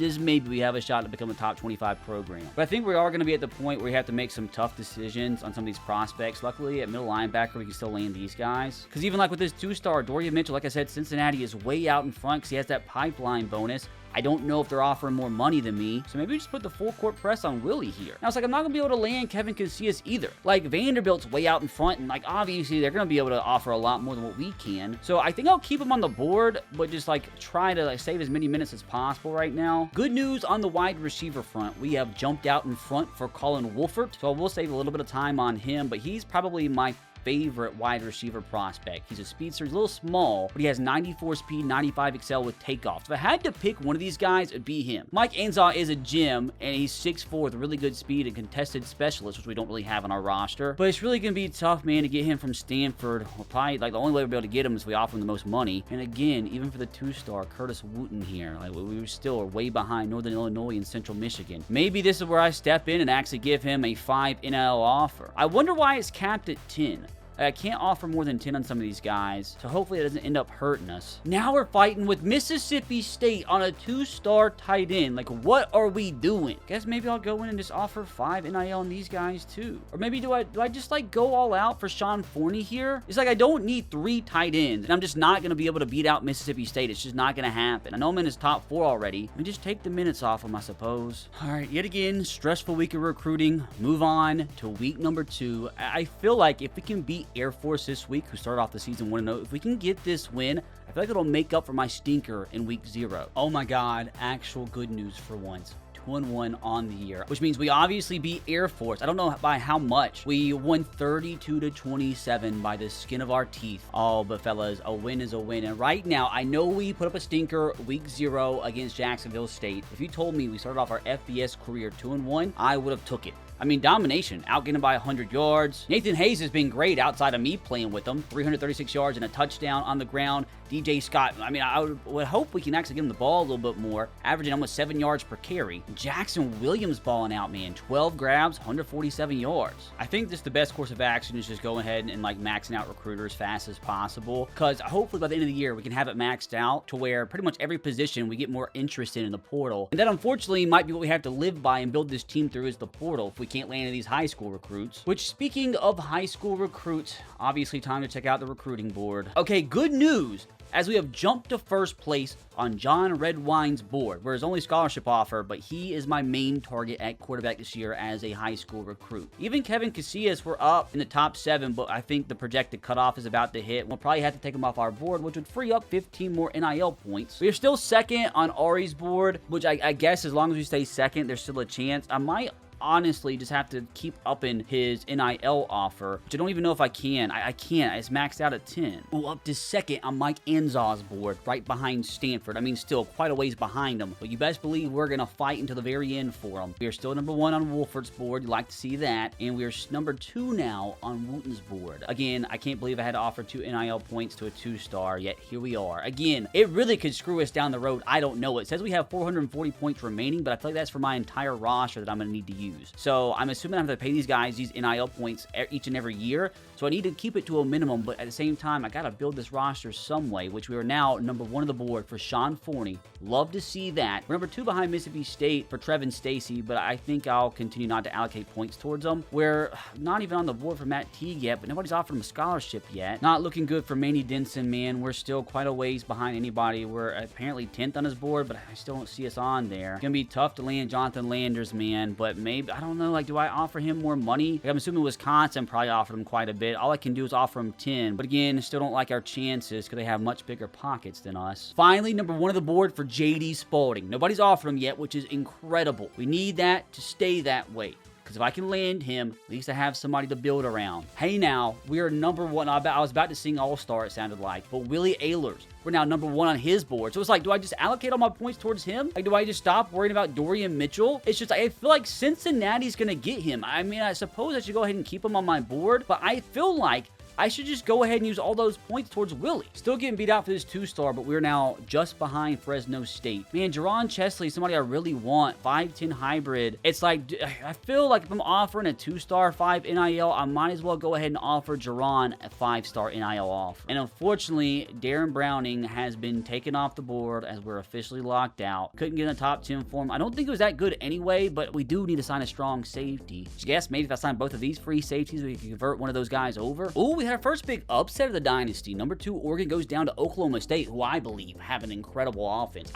we have a shot to become a top 25 program. But I think we are going to be at the point where we have to make some tough decisions on some of these prospects. Luckily, at middle linebacker, we can still land these guys. Because even like with this 2-star, Dorian Mitchell, like I said, Cincinnati is way out in front because he has that pipeline bonus. I don't know if they're offering more money than me, so maybe we just put the full court press on Willie here. Now, it's like I'm not going to be able to land Kevin Casillas either. Like, Vanderbilt's way out in front, and, obviously, they're going to be able to offer a lot more than what we can. So I think I'll keep him on the board, but just, try to, save as many minutes as possible right now. Good news on the wide receiver front. We have jumped out in front for Colin Wolfert, so we'll save a little bit of time on him, but he's probably my favorite wide receiver prospect. He's a speedster. He's a little small, but he has 94 speed, 95 excel with takeoff. So if I had to pick one of these guys, it'd be him. Mike Anzaw is a gem, and he's 6'4" with really good speed and contested specialist, which we don't really have on our roster. But it's really going to be tough, man, to get him from Stanford. We'll probably, the only way we'll be able to get him is if we offer him the most money. And again, even for the 2-star, Curtis Wooten here, we were still way behind Northern Illinois and Central Michigan. Maybe this is where I step in and actually give him a 5 NIL offer. I wonder why it's capped at 10. I can't offer more than 10 on some of these guys, so hopefully it doesn't end up hurting us. Now we're fighting with Mississippi State on a 2-star tight end. What are we doing? Guess maybe I'll go in and just offer 5 NIL on these guys too. Or maybe do I just go all out for Sean Forney here? It's I don't need 3 tight ends, and I'm just not going to be able to beat out Mississippi State. It's just not going to happen. I know I'm in his top 4 already. Let me just take the minutes off him, I suppose. All right, yet again, stressful week of recruiting. Move on to week number 2. I feel like if we can beat Air Force this week, who started off the season 1-0, if we can get this win, I feel like it'll make up for my stinker in week 0. Oh my God, actual good news for once. 2-1 on the year, which means we obviously beat Air Force. I don't know by how much. We won 32-27 by the skin of our teeth. Oh, but fellas, a win is a win. And right now, I know we put up a stinker week 0 against Jacksonville State. If you told me we started off our FBS career 2-1, I would have took it. I mean, domination, outgetting by 100 yards. Nathan Hayes has been great outside of me playing with him. 336 yards and a touchdown on the ground. DJ Scott, I mean, I would hope we can actually give him the ball a little bit more, averaging almost 7 yards per carry. Jackson Williams balling out, man. 12 grabs, 147 yards. I think this the best course of action is just go ahead and like maxing out recruiter as fast as possible, because hopefully by the end of the year we can have it maxed out to where pretty much every position we get more interest in the portal. And that unfortunately might be what we have to live by and build this team through is the portal if we can't land any of these high school recruits. Which, speaking of high school recruits, obviously time to check out the recruiting board. Okay, good news, as we have jumped to first place on John Redwine's board. We're his only scholarship offer, but he is my main target at quarterback this year as a high school recruit. Even Kevin Casillas were up in the top 7, but I think the projected cutoff is about to hit. We'll probably have to take him off our board, which would free up 15 more NIL points. We are still second on Ari's board, which I guess as long as we stay second, there's still a chance. I might honestly just have to keep upping his NIL offer, which I don't even know if I can. I can't. It's maxed out at 10. Well, up to second on Mike Anzaw's board, right behind Stanford. I mean, still quite a ways behind him, but you best believe we're going to fight until the very end for him. We are still number 1 on Wolfert's board. You like to see that. And we are number 2 now on Wooten's board. Again, I can't believe I had to offer 2 NIL points to a 2-star, yet here we are. Again, it really could screw us down the road. I don't know. It says we have 440 points remaining, but I feel like that's for my entire roster that I'm going to need to use. So I'm assuming I have to pay these guys these NIL points each and every year. So I need to keep it to a minimum, but at the same time, I got to build this roster some way, which we are now number 1 on the board for Sean Forney. Love to see that. We're number 2 behind Mississippi State for Trevin Stacy, but I think I'll continue not to allocate points towards them. We're not even on the board for Matt Teague yet, but nobody's offered him a scholarship yet. Not looking good for Manny Denson, man. We're still quite a ways behind anybody. We're apparently 10th on his board, but I still don't see us on there. It's going to be tough to land Jonathan Landers, man, but maybe, I don't know, like, do I offer him more money? Like, I'm assuming Wisconsin probably offered him quite a bit. All I can do is offer him 10, but again, still don't like our chances because they have much bigger pockets than us. Finally, number 1 on the board for JD Spalding. Nobody's offered him yet, which is incredible. We need that to stay that way, because if I can land him, at least I have somebody to build around. Hey now, we are number 1. I was about to sing All-Star, it sounded like, but Willie Ehlers, we're now number 1 on his board. So it's like, do I just allocate all my points towards him? Like, do I just stop worrying about Dorian Mitchell? It's just, I feel like Cincinnati's going to get him. I mean, I suppose I should go ahead and keep him on my board, but I feel like I should just go ahead and use all those points towards Willie. Still getting beat out for this 2-star, but we're now just behind Fresno State. Man, Jerron Chesley, somebody I really want. 5'10 hybrid. It's like, I feel like if I'm offering a 2-star 5 NIL, I might as well go ahead and offer Jerron a 5-star NIL offer. And unfortunately, Darren Browning has been taken off the board as we're officially locked out. Couldn't get in the top 10 for him. I don't think it was that good anyway, but we do need to sign a strong safety. So I guess maybe if I sign both of these free safeties, we can convert one of those guys over. Ooh, we had our first big upset of the Dynasty. Number 2, Oregon goes down to Oklahoma State, who I believe have an incredible offense.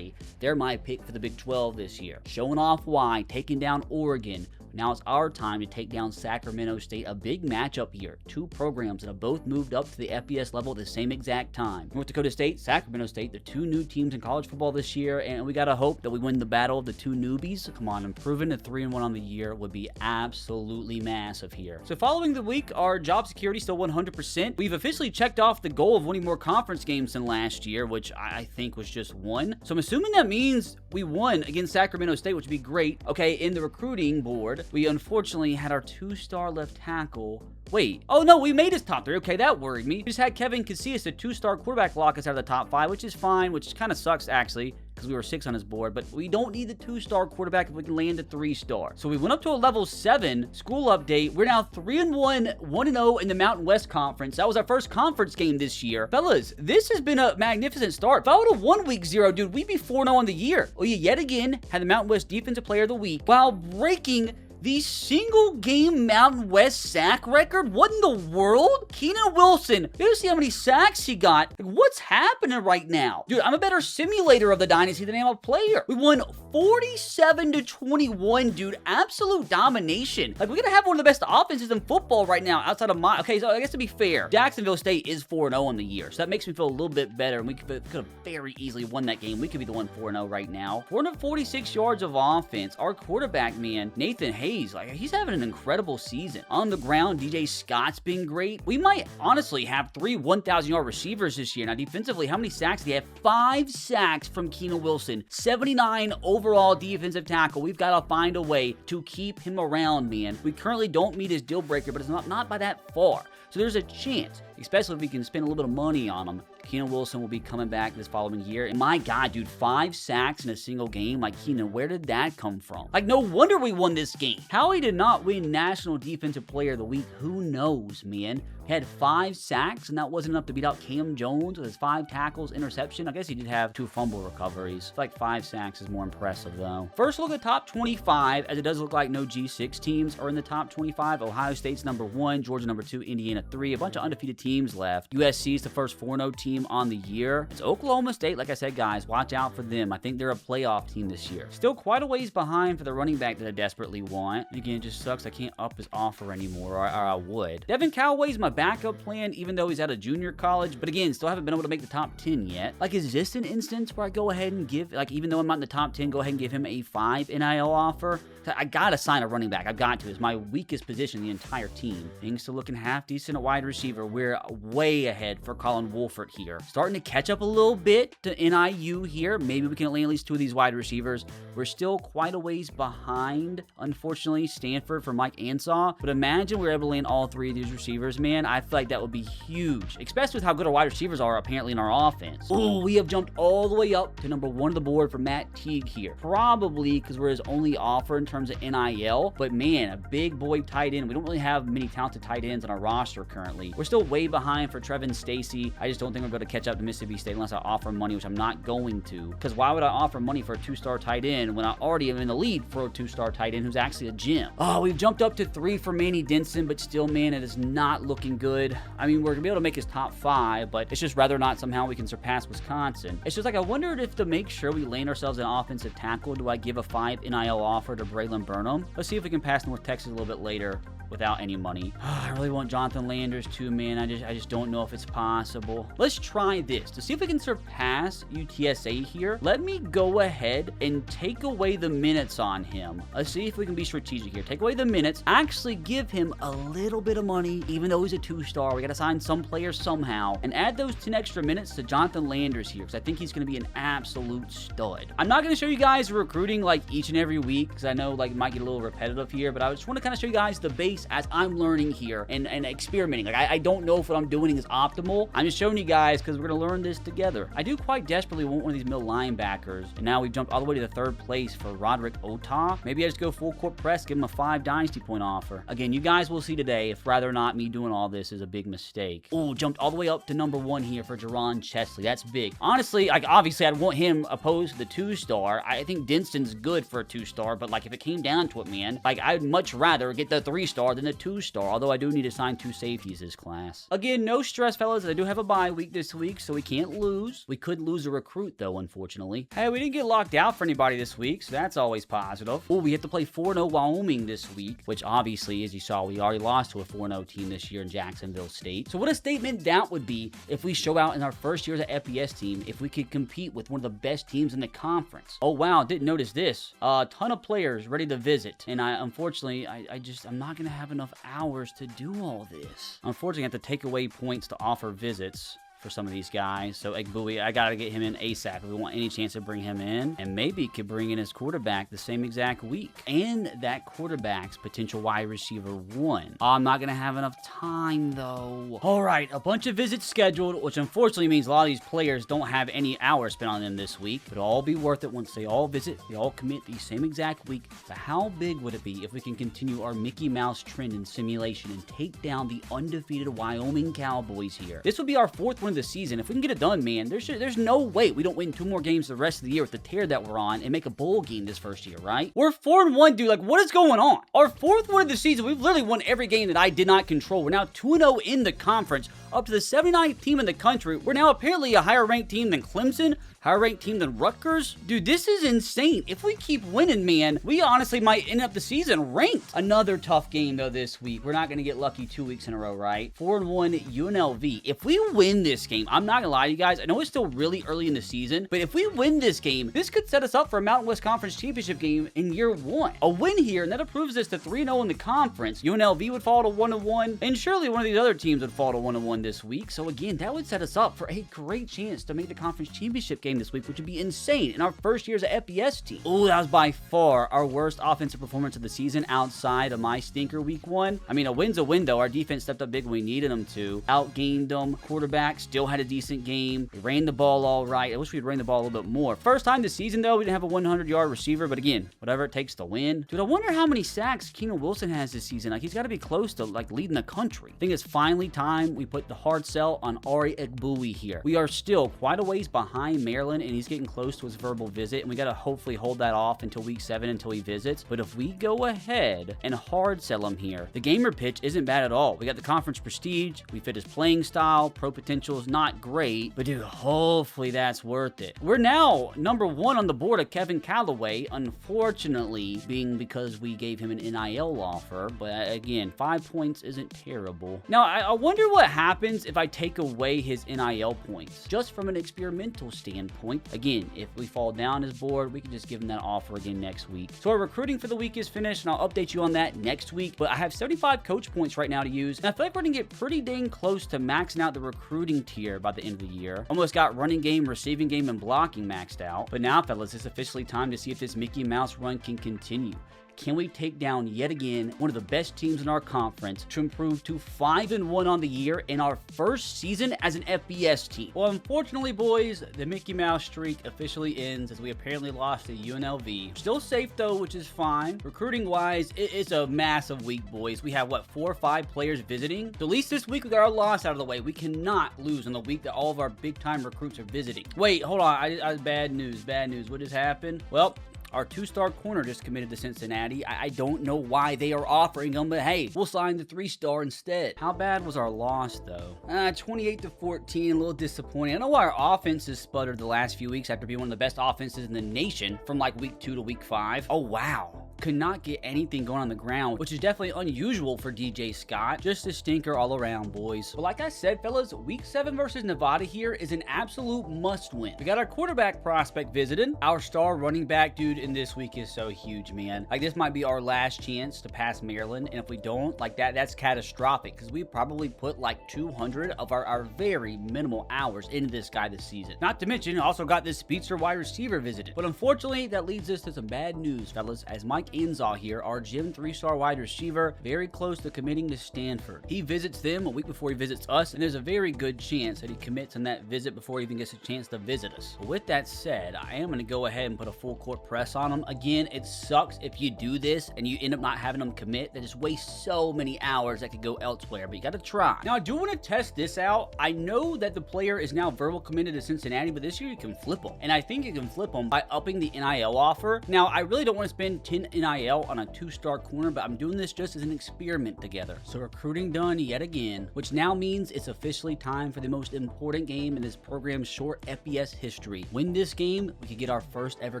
They're my pick for the Big 12 this year. Showing off why, taking down Oregon. Now it's our time to take down Sacramento State, a big matchup here. 2 programs that have both moved up to the FBS level at the same exact time. North Dakota State, Sacramento State, the 2 new teams in college football this year, and we gotta hope that we win the battle of the 2 newbies. Come on, improving to 3-1 on the year would be absolutely massive here. So following the week, our job security still 100%. We've officially checked off the goal of winning more conference games than last year, which I think was just 1. So I'm assuming that means we won against Sacramento State, which would be great. Okay, in the recruiting board, we unfortunately had our 2-star left tackle. Wait. Oh, no, we made his top 3. Okay, that worried me. We just had Kevin Casillas, the 2-star quarterback, lock us out of the top 5, which is fine, which kind of sucks, actually, because we were 6 on his board, but we don't need the 2-star quarterback if we can land a 3-star. So we went up to a level 7 school update. We're now 3-1, 1-0 in the Mountain West Conference. That was our first conference game this year. Fellas, this has been a magnificent start. If I would have won week 0, dude, we'd be 4-0 on the year. We yet again had the Mountain West Defensive Player of the Week while breaking the single-game Mountain West sack record? What in the world? Keenan Wilson. You see how many sacks he got? Like, what's happening right now? Dude, I'm a better simulator of the Dynasty than I am a player. We won 47-21, dude. Absolute domination. Like, we're going to have one of the best offenses in football right now outside of my... Okay, so I guess to be fair, Jacksonville State is 4-0 on the year, so that makes me feel a little bit better, and we could have very easily won that game. We could be the one 4-0 right now. 446 yards of offense. Our quarterback, man, Nathan Hayes, ways. Like, he's having an incredible season. On the ground, DJ Scott's been great. We might honestly have 3 1,000-yard receivers this year. Now, defensively, how many sacks did he have? 5 sacks from Keenan Wilson. 79 overall defensive tackle. We've got to find a way to keep him around, man. We currently don't meet his deal breaker, but it's not by that far. So there's a chance, especially if we can spend a little bit of money on him. Keenan Wilson will be coming back this following year. And my God, dude, 5 sacks in a single game. Like, Keenan, where did that come from? Like, no wonder we won this game. How he did not win National Defensive Player of the Week, who knows, man? He had 5 sacks, and that wasn't enough to beat out Cam Jones with his 5 tackles, interception. I guess he did have 2 fumble recoveries. I feel like 5 sacks is more impressive, though. First look at the top 25, as it does look like no G6 teams are in the top 25. Ohio State's number 1, Georgia number 2, Indiana 3. A bunch of undefeated teams left. USC is the first 4-0 team on the year. It's Oklahoma State. Like I said, guys, watch out for them. I think they're a playoff team this year. Still quite a ways behind for the running back that I desperately want. Again, it just sucks I can't up his offer anymore, or I would. Devin Callaway's my backup plan, even though he's at a junior college, but again, still haven't been able to make the top 10 yet. Like, is this an instance where I go ahead and give, like, even though I'm not in the top 10, go ahead and give him a 5 NIL offer? I gotta sign a running back. I've got to. It's my weakest position in the entire team. Things still looking half decent at wide receiver. We're way ahead for Colin Wolford here. Starting to catch up a little bit to NIU here. Maybe we can land at least 2 of these wide receivers. We're still quite a ways behind, unfortunately, Stanford for Mike Ansah. But imagine we're able to land all 3 of these receivers, man. I feel like that would be huge, especially with how good our wide receivers are apparently in our offense. Oh, we have jumped all the way up to number 1 on the board for Matt Teague here. Probably because we're his only offer in terms of NIL, but man, a big boy tight end. We don't really have many talented tight ends on our roster currently. We're still way behind for Trevin Stacy. I just don't think we're going to catch up to Mississippi State unless I offer money, which I'm not going to. Because why would I offer money for a 2-star tight end when I already am in the lead for a 2-star tight end who's actually a gem? Oh, we've jumped up to 3 for Manny Denson, but still, man, it is not looking good. I mean, we're going to be able to make his top 5, but it's just rather not somehow we can surpass Wisconsin. It's just like, I wondered if to make sure we land ourselves an offensive tackle, do I give a 5 NIL offer to Braylon Burnham? Let's see if we can pass North Texas a little bit later without any money. I really want Jonathan Landers too, man. I just don't know if it's possible. Let's try this to see if we can surpass UTSA here. Let me go ahead and take away the minutes on him. Let's see if we can be strategic here. Take away the minutes. Actually give him a little bit of money, even though he's a 2-star. We got to sign some players somehow. And add those 10 extra minutes to Jonathan Landers here, because I think he's going to be an absolute stud. I'm not going to show you guys recruiting like each and every week, because I know like it might get a little repetitive here, but I just want to kind of show you guys the base as I'm learning here and experimenting. Like, I don't know if what I'm doing is optimal. I'm just showing you guys because we're going to learn this together. I do quite desperately want one of these middle linebackers, and now we've jumped all the way to the 3rd place for Roderick Otah. Maybe I just go full court press, give him a 5 Dynasty point offer. Again, you guys will see today if rather not me doing all this is a big mistake. Oh, jumped all the way up to number 1 here for Jerron Chesley. That's big. Honestly, like, obviously I'd want him opposed to the 2-star. I think Denston's good for a 2-star, but like if it came down to it, man, like I'd much rather get the 3-star than the 2-star, although I do need to sign 2 safeties this class. Again, no stress, fellas. I do have a bye week this week, so we can't lose. We could lose a recruit, though, unfortunately. Hey, we didn't get locked out for anybody this week, so that's always positive. Oh, we have to play 4-0 Wyoming this week, which obviously, as you saw, we already lost to a 4-0 team this year in Jacksonville State. So what a statement that would be if we show out in our first year as an FBS team, if we could compete with one of the best teams in the conference. Oh, wow, didn't notice this. A ton of players ready to visit, and unfortunately, I'm not going to have enough hours to do all this. Unfortunately, I have to take away points to offer visits for some of these guys. So Egbui, I got to get him in ASAP if we want any chance to bring him in. And maybe could bring in his quarterback the same exact week. And that quarterback's potential wide receiver 1. Oh, I'm not going to have enough time, though. All right, a bunch of visits scheduled, which unfortunately means a lot of these players don't have any hours spent on them this week. But it'll all be worth it once they all visit. They all commit the same exact week. But how big would it be if we can continue our Mickey Mouse trend in simulation and take down the undefeated Wyoming Cowboys here? This would be our 4th win of the season. If we can get it done, man, there's no way we don't win 2 more games the rest of the year with the tear that we're on and make a bowl game this first year, right? We're 4-1, dude. Like, what is going on? Our 4th win of the season, we've literally won every game that I did not control. We're now 2-0 in the conference, up to the 79th team in the country. We're now apparently a higher ranked team than Clemson, higher ranked team than Rutgers. Dude, this is insane. If we keep winning, man, we honestly might end up the season ranked. Another tough game, though, this week. We're not going to get lucky 2 weeks in a row, right? 4-1 UNLV. If we win this this game. I'm not gonna lie to you guys. I know it's still really early in the season, but if we win this game, this could set us up for a Mountain West Conference Championship game in year 1. A win here, and that approves us to 3-0 in the conference. UNLV would fall to 1-1, and surely one of these other teams would fall to 1-1 this week. So again, that would set us up for a great chance to make the conference championship game this week, which would be insane in our first year as an FBS team. Oh, that was by far our worst offensive performance of the season outside of my stinker week 1. I mean, a win's a win though. Our defense stepped up big when we needed them to. Outgained them. Quarterback still had a decent game. We ran the ball all right. I wish we'd ran the ball a little bit more. First time this season though, we didn't have a 100-yard receiver, but again, whatever it takes to win. Dude, I wonder how many sacks Keenan Wilson has this season. Like, he's got to be close to like leading the country. I think it's finally time we put the hard sell on Ari Egbui here. We are still quite a ways behind Maryland, and he's getting close to his verbal visit, and we got to hopefully hold that off until week 7 until he visits. But if we go ahead and hard sell him here, the gamer pitch isn't bad at all. We got the conference prestige, we fit his playing style, pro potential is not great, but dude, hopefully that's worth it. We're now number 1 on the board of Kevin Callaway, unfortunately being because we gave him an NIL offer, but again, 5 points isn't terrible. Now, I wonder what happens if I take away his NIL points, just from an experimental standpoint. Again, if we fall down his board, we can just give him that offer again next week. So our recruiting for the week is finished, and I'll update you on that next week, but I have 75 coach points right now to use, and I feel like we're gonna get pretty dang close to maxing out the recruiting tier by the end of the year. Almost got running game, receiving game, and blocking maxed out. But now, fellas, it's officially time to see if this Mickey Mouse run can continue. Can we take down yet again one of the best teams in our conference to improve to 5-1 on the year in our first season as an FBS team? Well, unfortunately, boys, the Mickey Mouse streak officially ends as we apparently lost to UNLV. Still safe though, which is fine. Recruiting wise, it's a massive week, boys. We have what, 4 or 5 players visiting? So at least this week we got our loss out of the way. We cannot lose on the week that all of our big time recruits are visiting. Wait, hold on. I bad news. What just happened? Well, our 2-star corner just committed to Cincinnati. I don't know why they are offering him, but hey, we'll sign the 3-star instead. How bad was our loss, though? 28-14, a little disappointing. I know why our offense has sputtered the last few weeks after being one of the best offenses in the nation from like week 2 to week 5. Oh, wow. Could not get anything going on the ground, which is definitely unusual for DJ Scott. Just a stinker all around, boys. But like I said, fellas, week 7 versus Nevada here is an absolute must win. We got our quarterback prospect visiting. Our star running back dude in this week is so huge, man. Like, this might be our last chance to pass Maryland, and if we don't, like, that's catastrophic, because we probably put like 200 of our very minimal hours into this guy this season. Not to mention, also got this speedster wide receiver visiting. But unfortunately, that leads us to some bad news, fellas, as Mike Enzaw here, our gym 3-star wide receiver, very close to committing to Stanford. He visits them a week before he visits us, and there's a very good chance that he commits on that visit before he even gets a chance to visit us. But with that said, I am going to go ahead and put a full court press on him. Again, it sucks if you do this and you end up not having him commit. That just wastes so many hours that could go elsewhere, but you got to try. Now, I do want to test this out. I know that the player is now verbal committed to Cincinnati, but this year you can flip him, and I think you can flip him by upping the NIL offer. Now, I really don't want to spend 10 NIL on a 2-star corner, but I'm doing this just as an experiment together. So recruiting done yet again, which now means it's officially time for the most important game in this program's short FBS history. Win this game, we could get our first ever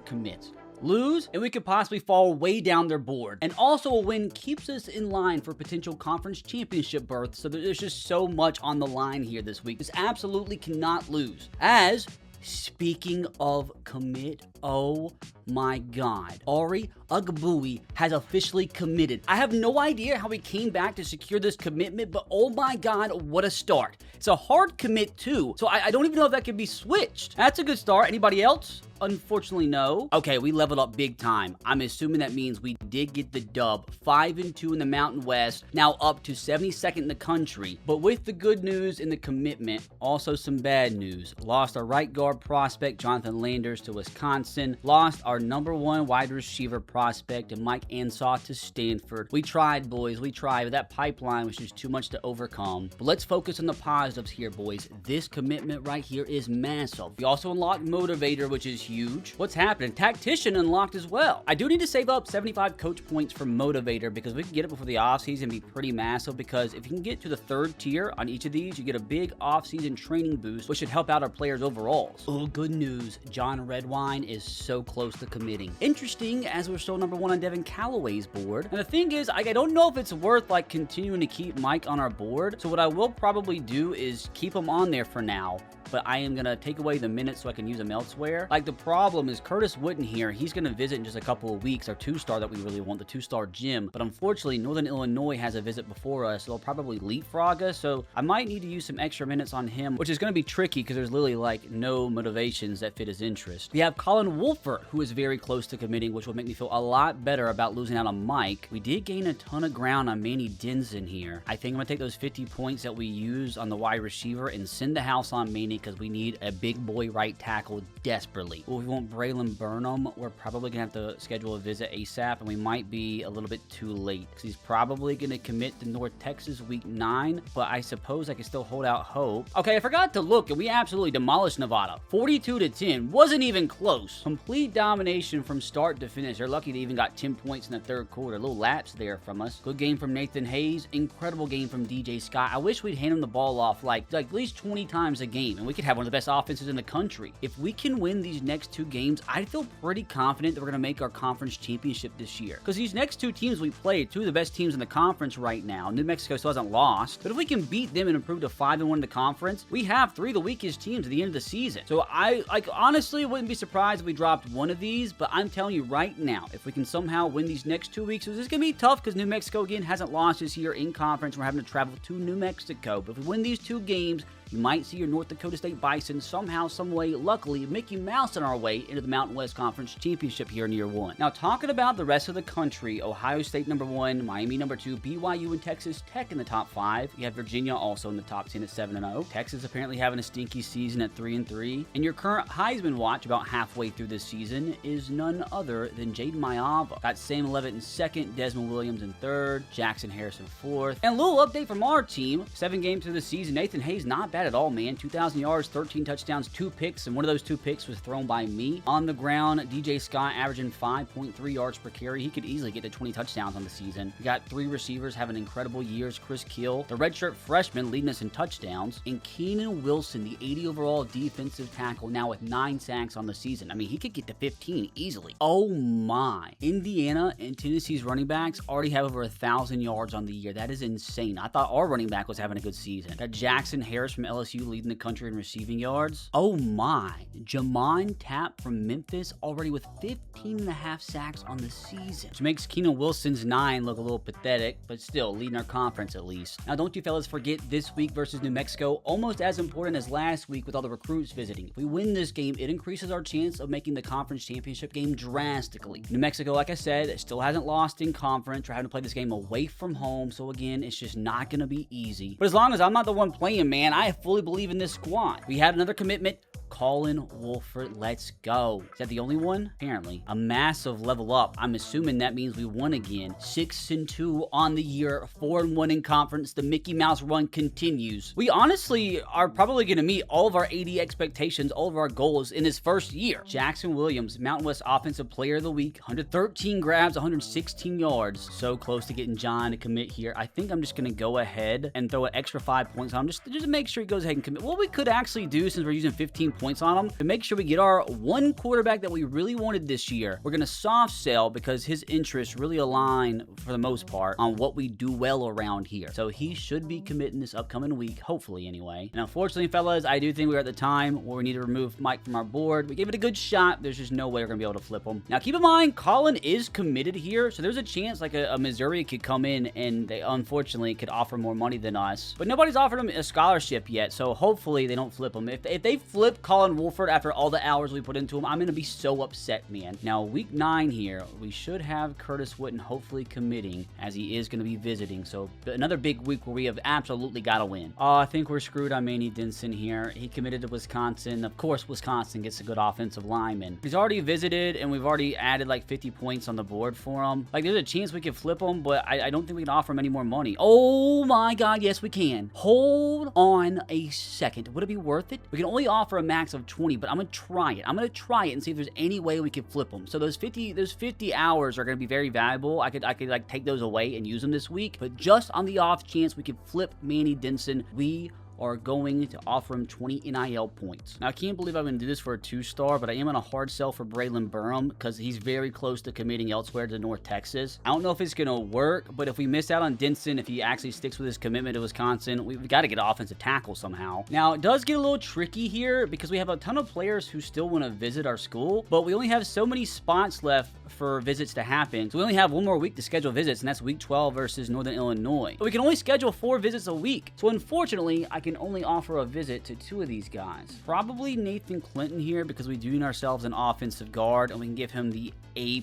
commit. Lose, and we could possibly fall way down their board. And also a win keeps us in line for potential conference championship berths, so there's just so much on the line here this week. This absolutely cannot lose. As speaking of commit, oh my God, Ari Egbui has officially committed. I have no idea how he came back to secure this commitment, but oh my God, what a start. It's a hard commit too, so I don't even know if that can be switched. That's a good start. Anybody else? Unfortunately, no. Okay, we leveled up big time. I'm assuming that means we did get the dub. 5-2 in the Mountain West, now up to 72nd in the country. But with the good news and the commitment, also some bad news. Lost our right guard prospect, Jonathan Landers, to Wisconsin. Lost our #1 wide receiver prospect, and Mike Enzaw, to Stanford. We tried, boys. We tried, but that pipeline was just too much to overcome. But let's focus on the positives here, boys. This commitment right here is massive. We also unlocked Motivator, which is huge. huge. What's happening? Tactician unlocked as well. I do need to save up 75 coach points for Motivator because we can get it before the offseason and be pretty massive, because if you can get to the 3rd tier on each of these, you get a big offseason training boost, which should help out our players' overalls. Oh, good news. John Redwine is so close to committing. Interesting, as we're still number 1 on Devin Calloway's board. And the thing is, I don't know if it's worth like continuing to keep Mike on our board. So what I will probably do is keep him on there for now, but I am going to take away the minutes so I can use them elsewhere. Like, the problem is Curtis Wooden here, he's going to visit in just a couple of weeks, our 2-star that we really want, the 2-star gym. But unfortunately, Northern Illinois has a visit before us, so they'll probably leapfrog us. So I might need to use some extra minutes on him, which is going to be tricky because there's literally like no motivations that fit his interest. We have Colin Wolfert, who is very close to committing, which will make me feel a lot better about losing out on Mike. We did gain a ton of ground on Manny Denson here. I think I'm going to take those 50 points that we use on the wide receiver and send the house on Manny, because we need a big boy right tackle desperately. Well, if we want Braylon Burnham, we're probably going to have to schedule a visit ASAP, and we might be a little bit too late because he's probably going to commit to North Texas week 9, but I suppose I can still hold out hope. Okay, I forgot to look, and we absolutely demolished Nevada. 42-10. Wasn't even close. Complete domination from start to finish. They're lucky they even got 10 points in the 3rd quarter. A little lapse there from us. Good game from Nathan Hayes. Incredible game from DJ Scott. I wish we'd hand him the ball off like at least 20 times a game, and we could have one of the best offenses in the country. If we can win these next 2 games, I feel pretty confident that we're going to make our conference championship this year. Because these next 2 teams we played, 2 of the best teams in the conference right now. New Mexico still hasn't lost, but if we can beat them and improve to 5-1 in the conference, we have 3 of the weakest teams at the end of the season. So I honestly wouldn't be surprised if we dropped one of these, but I'm telling you right now, if we can somehow win these next 2 weeks, this is going to be tough because New Mexico again hasn't lost this year in conference. We're having to travel to New Mexico, but if we win these 2 games, you might see your North Dakota State Bison somehow, someway, luckily, Mickey Mouse on our way into the Mountain West Conference Championship here in year 1. Now, talking about the rest of the country, Ohio State number 1, Miami number 2, BYU and Texas Tech in the top 5. You have Virginia also in the top 10 at 7-0. Texas apparently having a stinky season at 3-3. And your current Heisman watch about halfway through this season is none other than Jaden Mayava. Got Sam Levitt in 2nd, Desmond Williams in 3rd, Jackson Harrison 4th. And a little update from our team. 7 games through the season, Nathan Hayes not bad at all, man. 2,000 yards, 13 touchdowns, 2 picks, and one of those 2 picks was thrown by me. On the ground, DJ Scott averaging 5.3 yards per carry. He could easily get to 20 touchdowns on the season. We got 3 receivers having incredible years. Chris Kill, the redshirt freshman, leading us in touchdowns, and Keenan Wilson, the 80 overall defensive tackle, now with 9 sacks on the season. I mean, he could get to 15 easily. Oh my. Indiana and Tennessee's running backs already have over 1,000 yards on the year. That is insane. I thought our running back was having a good season. Got Jackson Harris from LSU leading the country in receiving yards. Oh my. Jamon Tapp from Memphis already with 15.5 sacks on the season, which makes Keenan Wilson's 9 look a little pathetic, but still leading our conference at least. Now, don't you fellas forget this week versus New Mexico, almost as important as last week with all the recruits visiting. If we win this game, it increases our chance of making the conference championship game drastically. New Mexico, like I said, still hasn't lost in conference. We're having to play this game away from home, so again, it's just not going to be easy. But as long as I'm not the one playing, man, I fully believe in this squad. We had another commitment. Colin Wolfert, let's go. Is that the only one? Apparently. A massive level up. I'm assuming that means we won again. 6-2 on the year, 4-1 in conference. The Mickey Mouse run continues. We honestly are probably going to meet all of our 80 expectations, all of our goals in his first year. Jackson Williams, Mountain West Offensive Player of the Week, 113 grabs, 116 yards. So close to getting John to commit here. I think I'm just going to go ahead and throw an extra 5 points on him just to make sure he goes ahead and commit. What we could actually do, since we're using 15 points on him, to make sure we get our one quarterback that we really wanted this year, we're going to soft sell because his interests really align for the most part on what we do well around here. So he should be committing this upcoming week, hopefully anyway. And unfortunately, fellas, I do think we're at the time where we need to remove Mike from our board. We gave it a good shot. There's just no way we're going to be able to flip him. Now, keep in mind, Colin is committed here, so there's a chance like a Missouri could come in and they unfortunately could offer more money than us. But nobody's offered him a scholarship yet, so hopefully they don't flip him. If they flip Colin Wolfert after all the hours we put into him, I'm going to be so upset, man. Now, week 9 here, we should have Curtis Witten hopefully committing as he is going to be visiting. So another big week where we have absolutely got to win. Oh, I think we're screwed on Manny Denson here. He committed to Wisconsin. Of course, Wisconsin gets a good offensive lineman. He's already visited, and we've already added like 50 points on the board for him. Like, there's a chance we could flip him, but I don't think we can offer him any more money. Oh my God, yes, we can. Hold on a second. Would it be worth it? We can only offer a max of 20, but I'm going to try it. I'm going to try it and see if there's any way we can flip them. So those 50 hours are going to be very valuable. I could like take those away and use them this week, but just on the off chance we could flip Manny Denson, we are going to offer him 20 NIL points. Now, I can't believe I'm going to do this for a 2-star, but I am on a hard sell for Braylon Burham because he's very close to committing elsewhere to North Texas. I don't know if it's going to work, but if we miss out on Denson, if he actually sticks with his commitment to Wisconsin, we've got to get an offensive tackle somehow. Now, it does get a little tricky here because we have a ton of players who still want to visit our school, but we only have so many spots left for visits to happen. So we only have one more week to schedule visits, and that's week 12 versus Northern Illinois. But we can only schedule 4 visits a week. So unfortunately, I can only offer a visit to 2 of these guys. Probably Nathan Clinton here because we do ourselves an offensive guard and we can give him the A+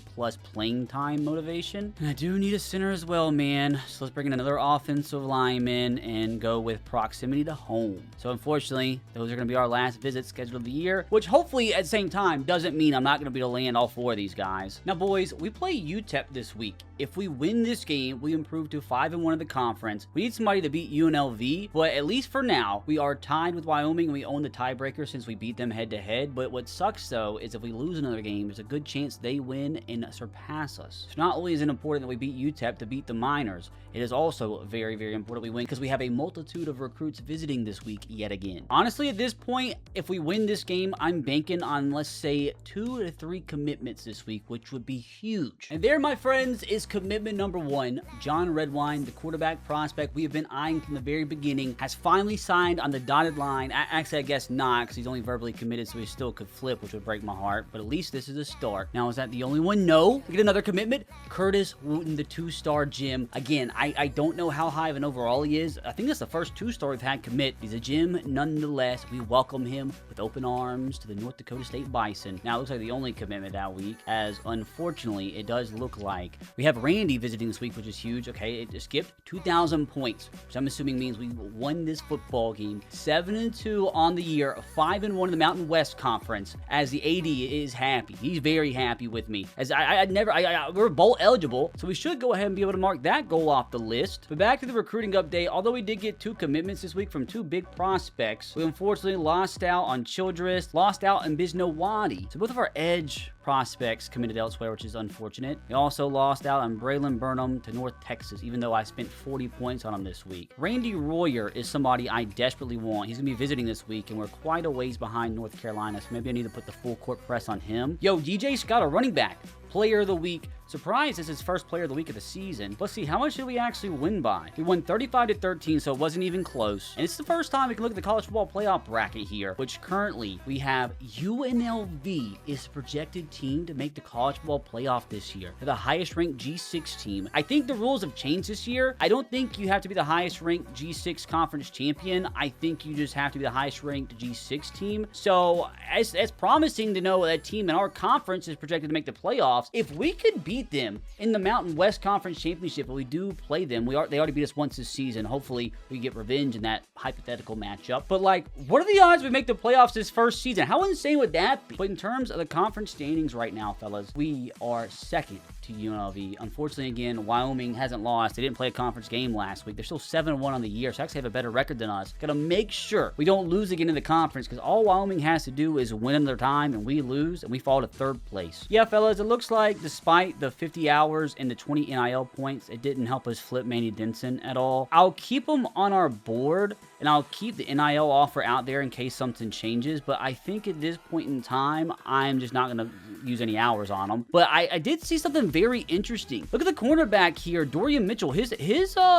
playing time motivation. And I do need a center as well, man. So let's bring in another offensive lineman and go with proximity to home. So unfortunately, those are going to be our last visits scheduled of the year, which hopefully at the same time doesn't mean I'm not going to be able to land all 4 of these guys. Now, boys, we play UTEP this week. If we win this game, we improve to 5-1 in the conference. We need somebody to beat UNLV, but at least for now, we are tied with Wyoming and we own the tiebreaker since we beat them head-to-head. But what sucks, though, is if we lose another game, there's a good chance they win and surpass us. So not only is it important that we beat UTEP to beat the Miners, it is also very, very important we win because we have a multitude of recruits visiting this week yet again. Honestly, at this point, if we win this game, I'm banking on, let's say, 2 to 3 commitments this week, which would be huge. And there, my friends, is commitment number 1. John Redwine, the quarterback prospect we have been eyeing from the very beginning, has finally signed on the dotted line. Actually, I guess not, because he's only verbally committed, so he still could flip, which would break my heart, but at least this is a start. Now, is that the only one? No. We get another commitment. Curtis Wooten, the 2-star Jim. Again, I don't know how high of an overall he is. I think that's the first 2-star we've had commit. He's a Jim nonetheless. We welcome him with open arms to the North Dakota State Bison. Now, it looks like the only commitment that week, as unfortunately, it does look like we have Randy visiting this week, which is huge. Okay, it just skipped 2,000 points, which I'm assuming means we won this football game. 7-2 on the year, 5-1 in the Mountain West Conference, as the AD is happy. He's very happy with me, as we're bowl eligible, so we should go ahead and be able to mark that goal off the list. But back to the recruiting update, although we did get 2 commitments this week from 2 big prospects, we unfortunately lost out on Childress, lost out on Bisnowadi. So both of our edge prospects committed elsewhere, which is unfortunate. We also lost out on Braylon Burnham to North Texas, even though I spent 40 points on him this week. Randy Royer is somebody I desperately want. He's going to be visiting this week, and we're quite a ways behind North Carolina, so maybe I need to put the full court press on him. Yo, DJ Scott, a running back. Player of the week. Surprised it's his first player of the week of the season. Let's see, how much did we actually win by? We won 35-13, so it wasn't even close. And it's the first time we can look at the college football playoff bracket here, which currently we have UNLV is the projected team to make the college football playoff this year. They're the highest ranked G6 team. I think the rules have changed this year. I don't think you have to be the highest ranked G6 conference champion. I think you just have to be the highest ranked G6 team. So it's promising to know that team in our conference is projected to make the playoffs. If we could beat them in the Mountain West Conference Championship, but we do play them. They already beat us once this season. Hopefully, we get revenge in that hypothetical matchup. But, like, what are the odds we make the playoffs this first season? How insane would that be? But in terms of the conference standings right now, fellas, we are second to UNLV. Unfortunately, again, Wyoming hasn't lost. They didn't play a conference game last week. They're still 7-1 on the year, so actually have a better record than us. Got to make sure we don't lose again in the conference, because all Wyoming has to do is win another time, and we lose, and we fall to 3rd place. Yeah, fellas, it looks like despite the 50 hours and the 20 NIL points, it didn't help us flip Manny Denson at all. I'll keep him on our board, and I'll keep the NIL offer out there in case something changes, but I think at this point in time, I'm just not going to use any hours on him. But I did see something very interesting. Look at the cornerback here, Dorian Mitchell. His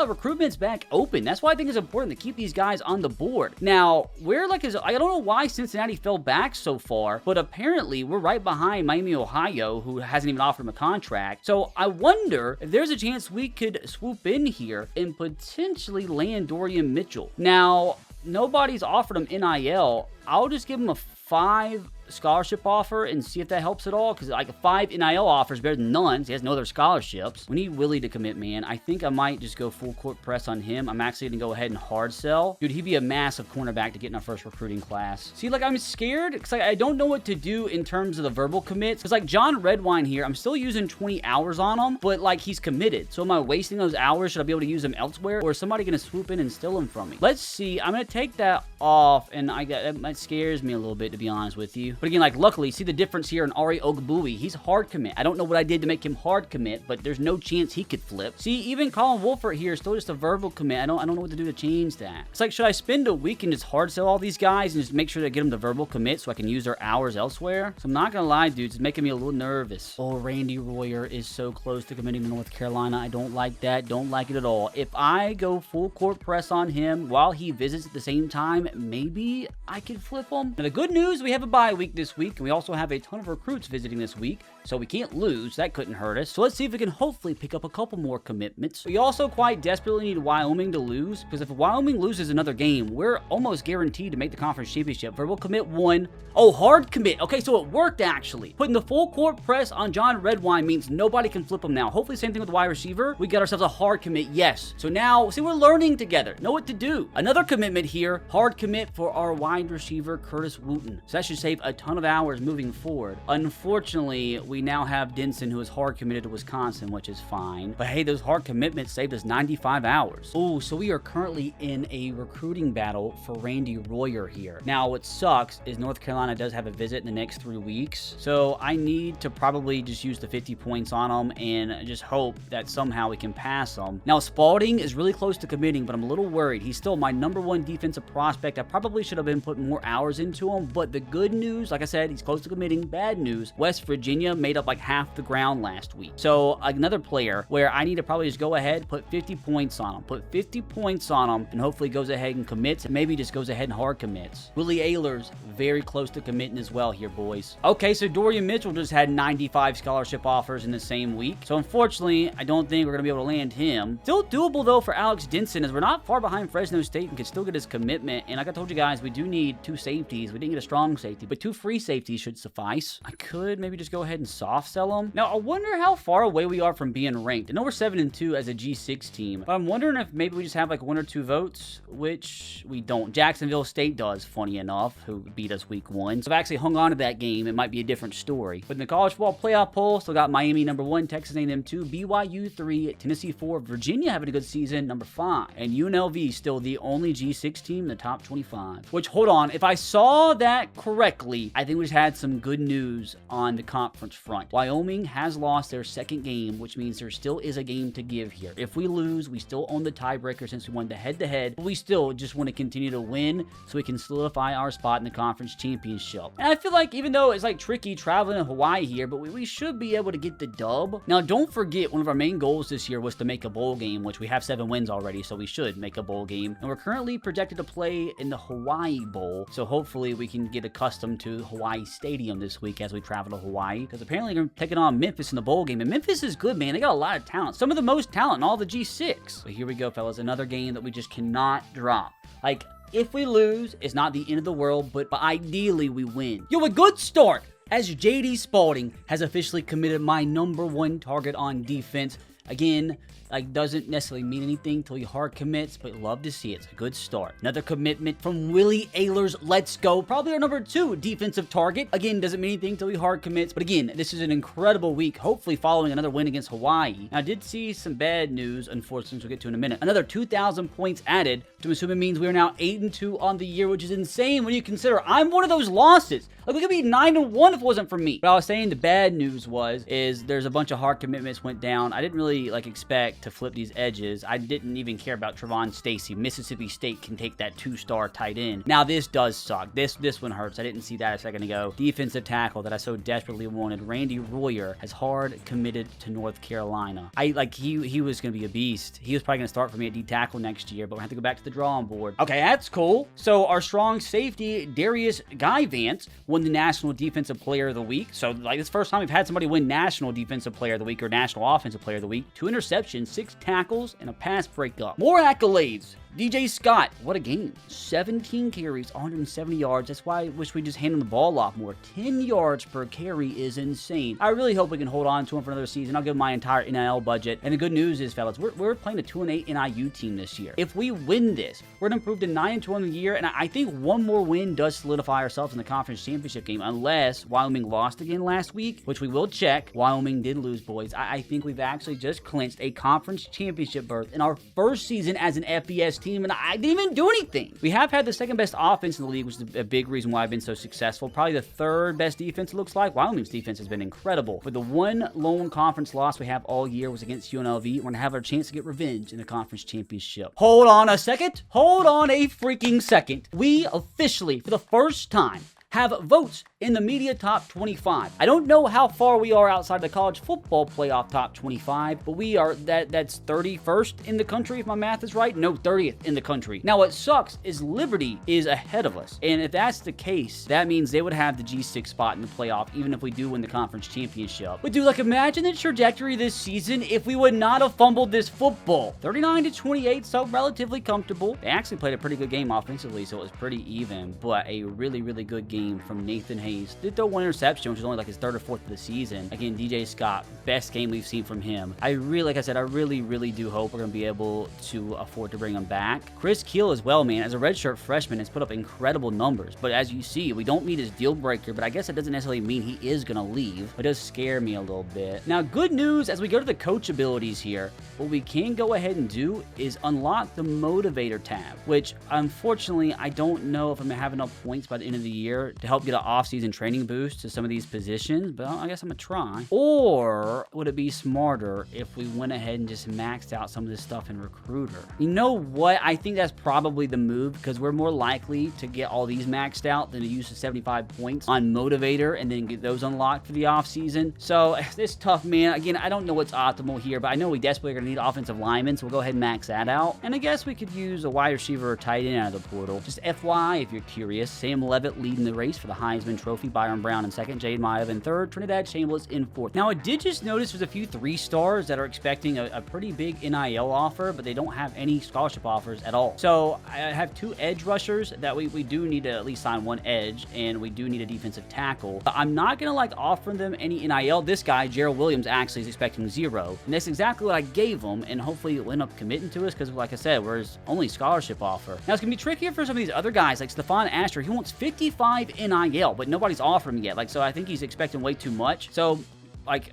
recruitment's back open. That's why I think it's important to keep these guys on the board. Now, I don't know why Cincinnati fell back so far, but apparently we're right behind Miami, Ohio, who hasn't even offered him a contract. So I wonder if there's a chance we could swoop in here and potentially land Dorian Mitchell. Now, nobody's offered him NIL. I'll just give him a 5 scholarship offer and see if that helps at all, because like 5 NIL offers better than none. So he has no other scholarships. We need Willie to commit, man. I think I might just go full court press on him. I'm actually going to go ahead and hard sell. Dude, he'd be a massive cornerback to get in our first recruiting class. See, like, I'm scared because I don't know what to do in terms of the verbal commits. Because, like, John Redwine here, I'm still using 20 hours on him, but, like, he's committed. So am I wasting those hours? Should I be able to use him elsewhere? Or is somebody going to swoop in and steal him from me? Let's see. I'm going to take that off, and that scares me a little bit, to be honest with you. But again, like, luckily, see the difference here in Ari Ogbui. He's hard commit. I don't know what I did to make him hard commit, but there's no chance he could flip. See, even Colin Wolfert here is still just a verbal commit. I don't know what to do to change that. It's like, should I spend a week and just hard sell all these guys and just make sure to get them the verbal commit so I can use their hours elsewhere? So I'm not gonna lie, dudes, it's making me a little nervous. Oh, Randy Royer is so close to committing to North Carolina. I don't like that. Don't like it at all. If I go full court press on him while he visits at the same time, maybe I could flip him. Now, the good news, we have a bye week this week, and we also have a ton of recruits visiting this week, so we can't lose. That couldn't hurt us. So let's see if we can hopefully pick up a couple more commitments. We also quite desperately need Wyoming to lose, because if Wyoming loses another game, we're almost guaranteed to make the conference championship. Verbal commit 1. Oh, hard commit. Okay, so it worked, actually. Putting the full court press on John Redwine means nobody can flip him now. Hopefully, same thing with the wide receiver. We got ourselves a hard commit, yes. So now, see, we're learning together. Know what to do. Another commitment here, hard commit for our wide receiver, Curtis Wooten. So that should save a ton of hours moving forward. Unfortunately, we now have Denson, who is hard committed to Wisconsin, which is fine. But hey, those hard commitments saved us 95 hours. Oh, so we are currently in a recruiting battle for Randy Royer here. Now, what sucks is North Carolina does have a visit in the next 3 weeks. So I need to probably just use the 50 points on them and just hope that somehow we can pass them. Now, Spalding is really close to committing, but I'm a little worried. He's still my #1 defensive prospect. I probably should have been putting more hours into him, but the good news, like I said, he's close to committing. Bad news, West Virginia made up like half the ground last week. So another player where I need to probably just go ahead, put 50 points on him. Put 50 points on him, and hopefully goes ahead and commits, and maybe just goes ahead and hard commits. Willie Ehlers, very close to committing as well here, boys. Okay, so Dorian Mitchell just had 95 scholarship offers in the same week. So unfortunately, I don't think we're going to be able to land him. Still doable, though, for Alex Denson, as we're not far behind Fresno State and can still get his commitment. And like I told you guys, we do need 2 safeties. We didn't get a strong safety, but 2 free safeties should suffice. I could maybe just go ahead and soft sell him. Now, I wonder how far away we are from being ranked. I know we're 7-2 as a G6 team, but I'm wondering if maybe we just have like 1 or 2 votes, which we don't. Jacksonville State does, funny enough, who beat us week 1. So if I actually hung on to that game, it might be a different story. But in the college football playoff poll, still got Miami #1, Texas A&M 2, BYU 3, Tennessee 4, Virginia having a good season, #5. And UNLV still the only G6 team in the top 25. Which, hold on, if I saw that correctly, I think we just had some good news on the conference front. Wyoming has lost their 2nd game, which means there still is a game to give here. If we lose, we still own the tiebreaker since we won the head-to-head, but we still just want to continue to win so we can solidify our spot in the conference championship. And I feel like even though it's like tricky traveling to Hawaii here, but we should be able to get the dub. Now, don't forget, one of our main goals this year was to make a bowl game, which we have 7 wins already, so we should make a bowl game. And we're currently projected to play in the Hawaii Bowl, so hopefully we can get accustomed to Hawaii Stadium this week as we travel to Hawaii, because apparently they're taking on Memphis in the bowl game, and Memphis is good, man. They got a lot of talent, some of the most talent in all the G6. But here we go, fellas, another game that we just cannot drop. Like, if we lose, it's not the end of the world, but ideally we win. Yo, a good start, as JD Spalding has officially committed my #1 target on defense. Again, like, doesn't necessarily mean anything until he hard commits, but love to see it. It's a good start. Another commitment from Willie Ehlers. Let's go. Probably our #2 defensive target. Again, doesn't mean anything until he hard commits, but again, this is an incredible week, hopefully following another win against Hawaii. Now, I did see some bad news, unfortunately, which we'll get to in a minute. Another 2,000 points added, which I'm assuming means we are now 8-2 on the year, which is insane when you consider I'm one of those losses. Like, we could be 9-1 if it wasn't for me. But I was saying the bad news is there's a bunch of hard commitments went down. I didn't really, like, expect to flip these edges. I didn't even care about Trevon Stacy. Mississippi State can take that 2-star tight end. Now, this does suck. This one hurts. I didn't see that a second ago. Defensive tackle that I so desperately wanted, Randy Royer, has hard committed to North Carolina. He was going to be a beast. He was probably going to start for me at D-tackle next year, but we have to go back to the drawing board. Okay, that's cool. So our strong safety, Darius Guy Vance, won the National Defensive Player of the Week. So, like, this is the first time we've had somebody win National Defensive Player of the Week or National Offensive Player of the Week. 2 interceptions, 6 tackles, and a pass breakup. More accolades DJ Scott, what a game. 17 carries, 170 yards. That's why I wish we just hand him the ball off more. 10 yards per carry is insane. I really hope we can hold on to him for another season. I'll give him my entire NIL budget. And the good news is, fellas, we're playing a 2-8 NIU team this year. If we win this, we're going to improve to 9-2 on the year. And I think one more win does solidify ourselves in the conference championship game, unless Wyoming lost again last week, which we will check. Wyoming did lose, boys. I think we've actually just clinched a conference championship berth in our first season as an FBS team, and I didn't even do anything. We have had the second best offense in the league, which is a big reason why I've been so successful. Probably the third best defense, it looks like. Wyoming's defense has been incredible. But the one lone conference loss we have all year was against UNLV. We're going to have our chance to get revenge in the conference championship. Hold on a second. Hold on a freaking second. We officially, for the first time, have votes in the media top 25. I don't know how far we are outside the college football playoff top 25, but we are, that's 31st in the country, if my math is right. No, 30th in the country. Now, what sucks is Liberty is ahead of us. And if that's the case, that means they would have the G6 spot in the playoff, even if we do win the conference championship. But dude, like, imagine the trajectory this season if we would not have fumbled this football. 39-28, so relatively comfortable. They actually played a pretty good game offensively, so it was pretty even, but a really, really good game from Nathan Hayes. Did throw one interception, which is only like his third or fourth of the season. Again, DJ Scott, best game we've seen from him. Like I said, I really do hope we're going to be able to afford to bring him back. Chris Keel as well, man. As a redshirt freshman, has put up incredible numbers. But as you see, we don't meet his deal breaker, but I guess it doesn't necessarily mean he is going to leave. It does scare me a little bit. Now, good news, as we go to the coach abilities here, what we can go ahead and do is unlock the motivator tab, which unfortunately, I don't know if I'm going to have enough points by the end of the year to help get an off-season training boost to some of these positions, but I guess I'm gonna try. Or would it be smarter if we went ahead and just maxed out some of this stuff in recruiter? You know what? I think that's probably the move, because we're more likely to get all these maxed out than to use the 75 points on motivator and then get those unlocked for the off-season. So it's tough, man. Again, I don't know what's optimal here, but I know we desperately are gonna need offensive linemen, so we'll go ahead and max that out. And I guess we could use a wide receiver or tight end out of the portal. Just FYI, if you're curious, Sam Levitt leading the race for the Heisman Trophy, Byron Brown in second, Jade Maiev in third, Trinidad Chambliss in fourth. Now, I did just notice there's a few 3-stars that are expecting a pretty big NIL offer, but they don't have any scholarship offers at all. So I have 2 edge rushers that we do need to at least sign one edge, and we do need a defensive tackle. But I'm not going to offer them any NIL. This guy, Gerald Williams, actually is expecting 0. And that's exactly what I gave him, and hopefully he'll end up committing to us, because like I said, we're his only scholarship offer. Now, it's going to be trickier for some of these other guys, like Stephon Asher. He wants 55 NIL, but nobody's offering him yet. So I think he's expecting way too much. So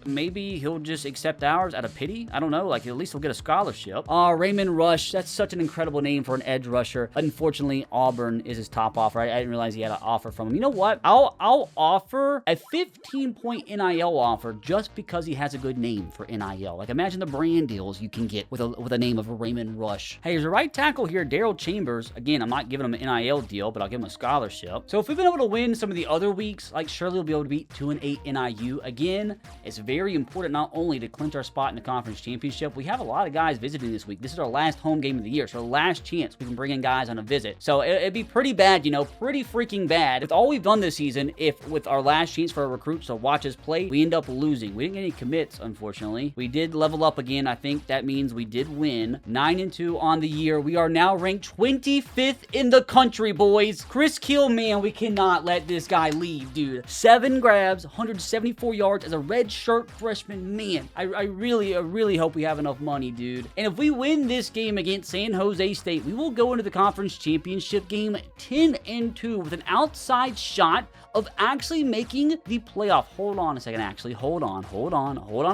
maybe he'll just accept ours out of pity. I don't know. At least he'll get a scholarship. Raymond Rush. That's such an incredible name for an edge rusher. Unfortunately, Auburn is his top offer. I didn't realize he had an offer from him. You know what? I'll offer a 15-point NIL offer just because he has a good name for NIL. Imagine the brand deals you can get with a name of a Raymond Rush. Hey, there's a right tackle here, Daryl Chambers. Again, I'm not giving him an NIL deal, but I'll give him a scholarship. So if we've been able to win some of the other weeks, surely we'll be able to beat 2-8 NIU again. It's very important not only to clinch our spot in the conference championship. We have a lot of guys visiting this week. This is our last home game of the year, so the last chance we can bring in guys on a visit. So it'd be pretty bad, pretty freaking bad. With all we've done this season, if with our last chance for our recruits to watch us play, we end up losing. We didn't get any commits, unfortunately. We did level up again. I think that means we did win. 9-2 on the year. We are now ranked 25th in the country, boys. Chris Keel, man, we cannot let this guy leave, dude. 7 grabs, 174 yards as a red shirt freshman. Man, I really hope we have enough money, dude. And if we win this game against San Jose State, we will go into the conference championship game 10-2 with an outside shot of actually making the playoff. Hold on a second, actually. Hold on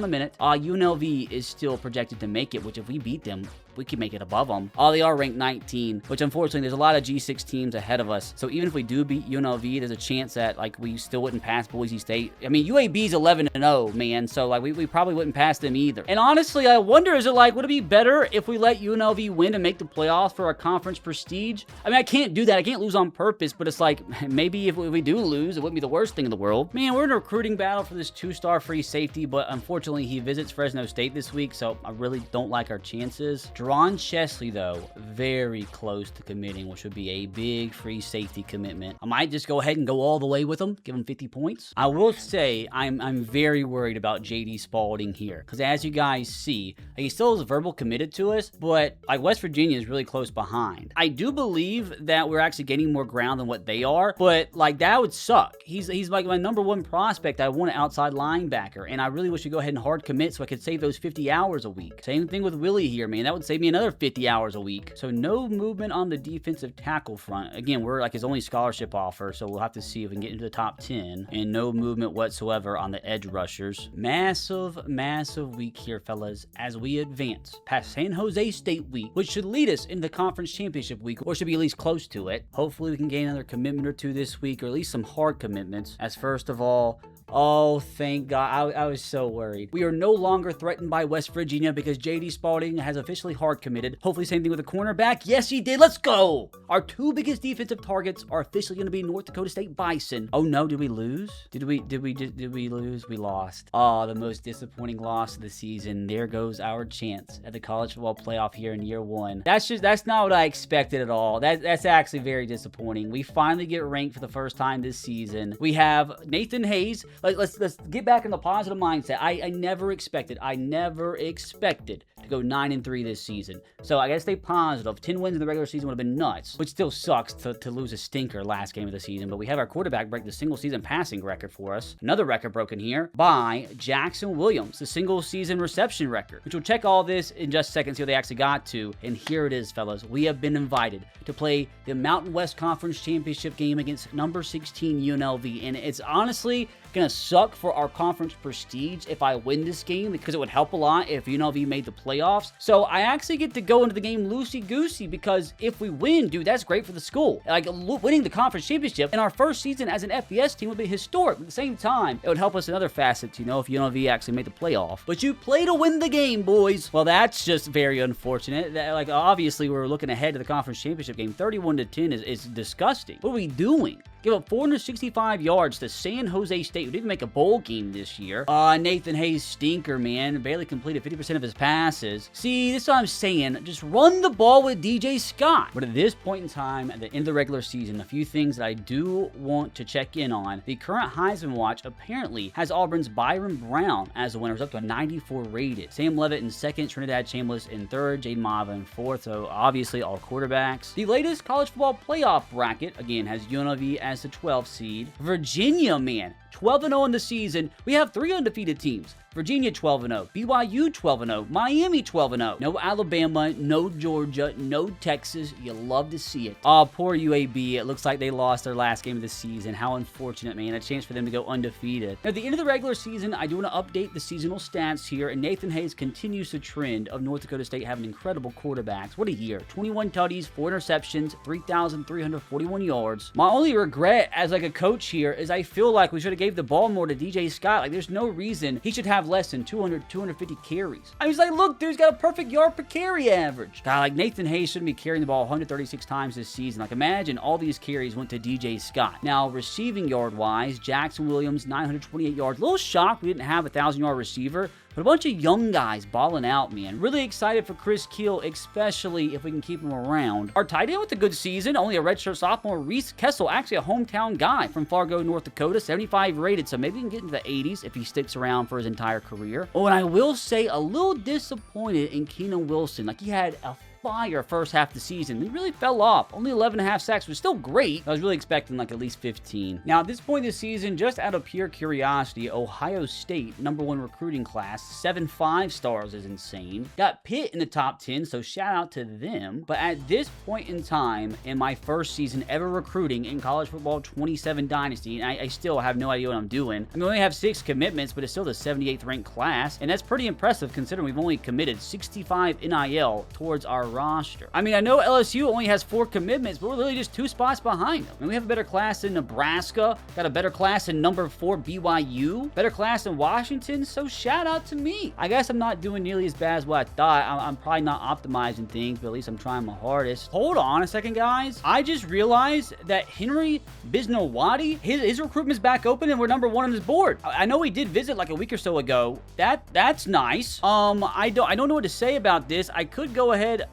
a minute. UNLV is still projected to make it, which if we beat them, we can make it above them. They are ranked 19, which unfortunately there's a lot of G6 teams ahead of us. So even if we do beat UNLV, there's a chance that we still wouldn't pass Boise State. I mean, UAB's 11-0, man. So we probably wouldn't pass them either. And honestly, I wonder, is it would it be better if we let UNLV win and make the playoffs for our conference prestige? I mean, I can't do that. I can't lose on purpose, but it's maybe if we do lose, it wouldn't be the worst thing in the world. Man, we're in a recruiting battle for this 2-star free safety, but unfortunately he visits Fresno State this week, so I really don't like our chances. Teron Chesley, though, very close to committing, which would be a big free safety commitment. I might just go ahead and go all the way with him, give him 50 points. I will say I'm very worried about JD Spalding here, because as you guys see, he still is verbal committed to us, but like West Virginia is really close behind. I do believe that we're actually gaining more ground than what they are, but like that would suck. He's like my number one prospect. I want an outside linebacker, and I really wish we go ahead and hard commit so I could save those 50 hours a week. Same thing with Willie here, man. That would save me another 50 hours a week. So no movement on the defensive tackle front. Again, we're like his only scholarship offer, so we'll have to see if we can get into the top 10, and no movement whatsoever on the edge rushers. Massive week here, fellas, as we advance past San Jose State week, which should lead us into the conference championship week, or should be at least close to it. Hopefully we can gain another commitment or two this week, or at least some hard commitments. As first of all, oh, thank God. I was so worried. We are no longer threatened by West Virginia because JD Spalding has officially hard committed. Hopefully same thing with the cornerback. Yes, he did. Let's go. Our two biggest defensive targets are officially going to be North Dakota State Bison. Oh no, did we lose? Did we lose? We lost. Oh, the most disappointing loss of the season. There goes our chance at the college football playoff here in year one. That's not what I expected at all. That's actually very disappointing. We finally get ranked for the first time this season. We have Nathan Hayes. Let's get back in the positive mindset. I never expected to go 9-3 this season. So I gotta stay positive. 10 wins in the regular season would have been nuts, which still sucks to lose a stinker last game of the season. But we have our quarterback break the single season passing record for us. Another record broken here by Jackson Williams, the single season reception record, which we'll check all this in just a second, see what they actually got to. And here it is, fellas. We have been invited to play the Mountain West Conference Championship game against number 16 UNLV. And it's honestly gonna suck for our conference prestige if I win this game, because it would help a lot if UNLV made the playoffs. So I actually get to go into the game loosey-goosey, because if we win, dude, that's great for the school. Like, winning the conference championship in our first season as an FBS team would be historic. At the same time, it would help us in other facets, if UNLV actually made the playoff. But you play to win the game, boys. Well, that's just very unfortunate. Like, obviously, we're looking ahead to the conference championship game. 31-10 is disgusting. What are we doing? Give up 465 yards to San Jose State. We didn't make a bowl game this year. Nathan Hayes stinker, man. Barely completed 50% of his passes. See, this is what I'm saying. Just run the ball with DJ Scott. But at this point in time, at the end of the regular season, a few things that I do want to check in on. The current Heisman watch apparently has Auburn's Byron Brown as the winner. It's up to a 94 rated. Sam Levitt in second, Trinidad Chambliss in third, Jaden Mava in fourth. So obviously all quarterbacks. The latest college football playoff bracket, again, has UNLV as the 12th seed. Virginia, man, 12-0 in the season. We have 3 undefeated teams. Virginia 12-0, BYU 12-0, Miami 12-0. No Alabama, no Georgia, no Texas. You love to see it. Oh, poor UAB. It looks like they lost their last game of the season. How unfortunate, man. A chance for them to go undefeated. Now, at the end of the regular season, I do want to update the seasonal stats here, and Nathan Hayes continues the trend of North Dakota State having incredible quarterbacks. What a year. 21 tutties, 4 interceptions, 3,341 yards. My only regret as like a coach here is I feel like we should have gave the ball more to DJ Scott. Like, there's no reason he should have less than 250 carries. I was like, look, dude's got a perfect yard per carry average. God, like, Nathan Hayes shouldn't be carrying the ball 136 times this season. Like, imagine all these carries went to DJ Scott. Now, receiving yard wise, Jackson Williams, 928 yards. A little shocked we didn't have a 1,000-yard receiver, but a bunch of young guys balling out, man. Really excited for Chris Keel, especially if we can keep him around. Our tight end with a good season, only a redshirt sophomore, Reese Kessel, actually a hometown guy from Fargo, North Dakota, 75 rated, so maybe we can get into the 80s if he sticks around for his entire career. Oh, and I will say, a little disappointed in Keenan Wilson. Like, he had a fire first half of the season. He really fell off. Only 11.5 sacks, was still great. I was really expecting like at least 15. Now, at this point this season, just out of pure curiosity, Ohio State, #1 recruiting class, 7 5-stars is insane. Got Pitt in the top 10, so shout out to them. But at this point in time, in my first season ever recruiting in college football 27 Dynasty, and I still have no idea what I'm doing. I mean, we only have 6 commitments, but it's still the 78th ranked class, and that's pretty impressive considering we've only committed 65 NIL towards our roster. I mean, I know LSU only has 4 commitments, but we're literally just 2 spots behind them. I mean, we have a better class than Nebraska, got a better class than number 4 BYU, better class than Washington, so shout out to me. I guess I'm not doing nearly as bad as what I thought. I'm probably not optimizing things, but at least I'm trying my hardest. Hold on a second, guys. I just realized that Henry Bisnowati, his recruitment's back open and we're number 1 on his board. I know he did visit like a week or so ago. That's nice. I don't know what to say about this. I could go ahead.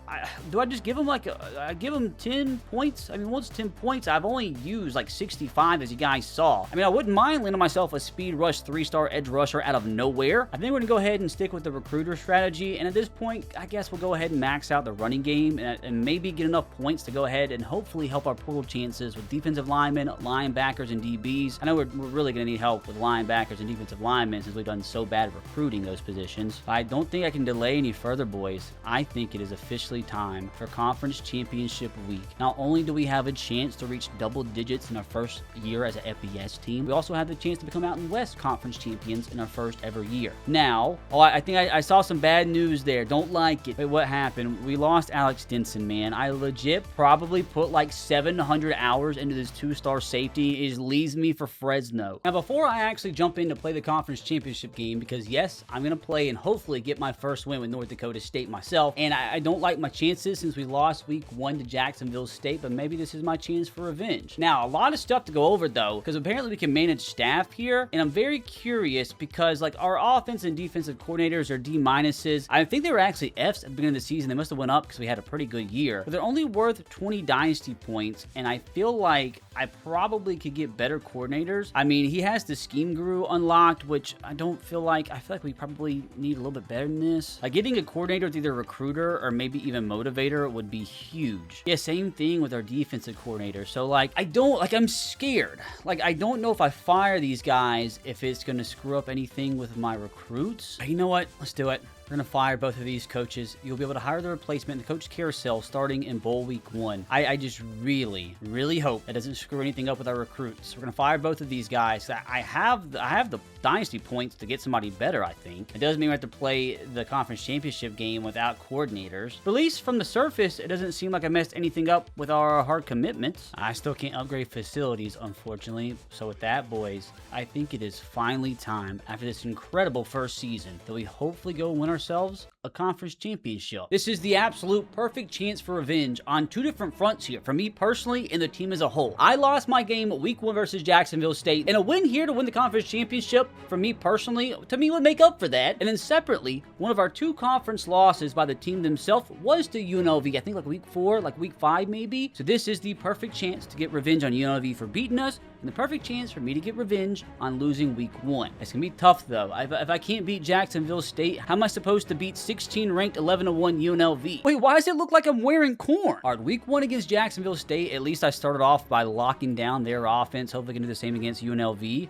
Do I just give him like I give him 10 points? I mean, what's 10 points? I've only used like 65 as you guys saw. I mean, I wouldn't mind landing myself a speed rush 3-star edge rusher out of nowhere. I think we're gonna go ahead and stick with the recruiter strategy. And at this point, I guess we'll go ahead and max out the running game and maybe get enough points to go ahead and hopefully help our portal chances with defensive linemen, linebackers, and DBs. I know we're really gonna need help with linebackers and defensive linemen since we've done so bad at recruiting those positions. But I don't think I can delay any further, boys. I think it is officially time for Conference Championship Week. Not only do we have a chance to reach double digits in our first year as an FBS team, we also have the chance to become Mountain West Conference champions in our first ever year. Now, I think I saw some bad news there. Don't like it. Wait, what happened? We lost Alex Denson, man. I legit probably put like 700 hours into this 2-star safety. It just leaves me for Fresno. Now, before I actually jump in to play the Conference Championship game, because yes, I'm going to play and hopefully get my first win with North Dakota State myself, and I don't like my chances since we lost week 1 to Jacksonville State, but maybe this is my chance for revenge. Now, a lot of stuff to go over though, because apparently we can manage staff here, and I'm very curious because like our offense and defensive coordinators are D-minuses. I think they were actually Fs at the beginning of the season. They must have went up because we had a pretty good year, but they're only worth 20 Dynasty points, and I feel like I probably could get better coordinators. I mean, he has the scheme guru unlocked, which I feel like we probably need a little bit better than this. Like getting a coordinator with either recruiter or maybe even motivator would be huge. Yeah, same thing with our defensive coordinator. So like, I'm scared. Like, I don't know if I fire these guys, if it's going to screw up anything with my recruits. You know what? Let's do it. We're going to fire both of these coaches. You'll be able to hire the replacement in the coach carousel starting in bowl week 1. I just really, really hope that doesn't screw anything up with our recruits. We're going to fire both of these guys. I have the Dynasty points to get somebody better, I think. It does mean we have to play the conference championship game without coordinators. But at least from the surface, it doesn't seem like I messed anything up with our hard commitments. I still can't upgrade facilities, unfortunately. So with that, boys, I think it is finally time, after this incredible first season, that we hopefully go win ourselves a conference championship. This is the absolute perfect chance for revenge on 2 different fronts here, for me personally and the team as a whole. I lost my game week 1 versus Jacksonville State, and a win here to win the conference championship, for me personally, to me would make up for that. And then separately, one of our 2 conference losses by the team themselves was to UNLV, I think like week 4, like week 5 maybe. So this is the perfect chance to get revenge on UNLV for beating us, and the perfect chance for me to get revenge on losing week 1. It's gonna be tough though. If I can't beat Jacksonville State, how am I supposed to beat 16 ranked 11-1 UNLV? Wait, why does it look like I'm wearing corn? All right, week 1 against Jacksonville State, at least I started off by locking down their offense. Hopefully I can do the same against UNLV.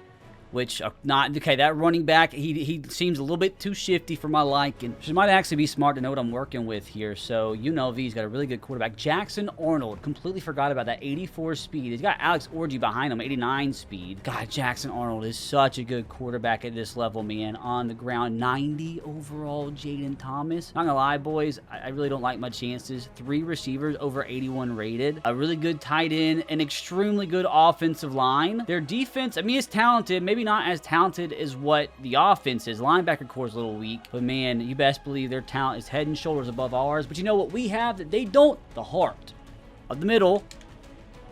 Which not okay. That running back, he seems a little bit too shifty for my liking. She might actually be smart to know what I'm working with here. So UNLV's got a really good quarterback, Jackson Arnold. Completely forgot about that 84 speed. He's got Alex Orji behind him, 89 speed. God, Jackson Arnold is such a good quarterback at this level, man. On the ground, 90 overall. Jaden Thomas. Not gonna lie, boys, I really don't like my chances. 3 receivers over 81 rated. A really good tight end, an extremely good offensive line. Their defense, I mean, it's talented. Maybe not as talented as what the offense is. Linebacker core is a little weak, but man, you best believe their talent is head and shoulders above ours. But you know what we have that they don't? The heart of the middle.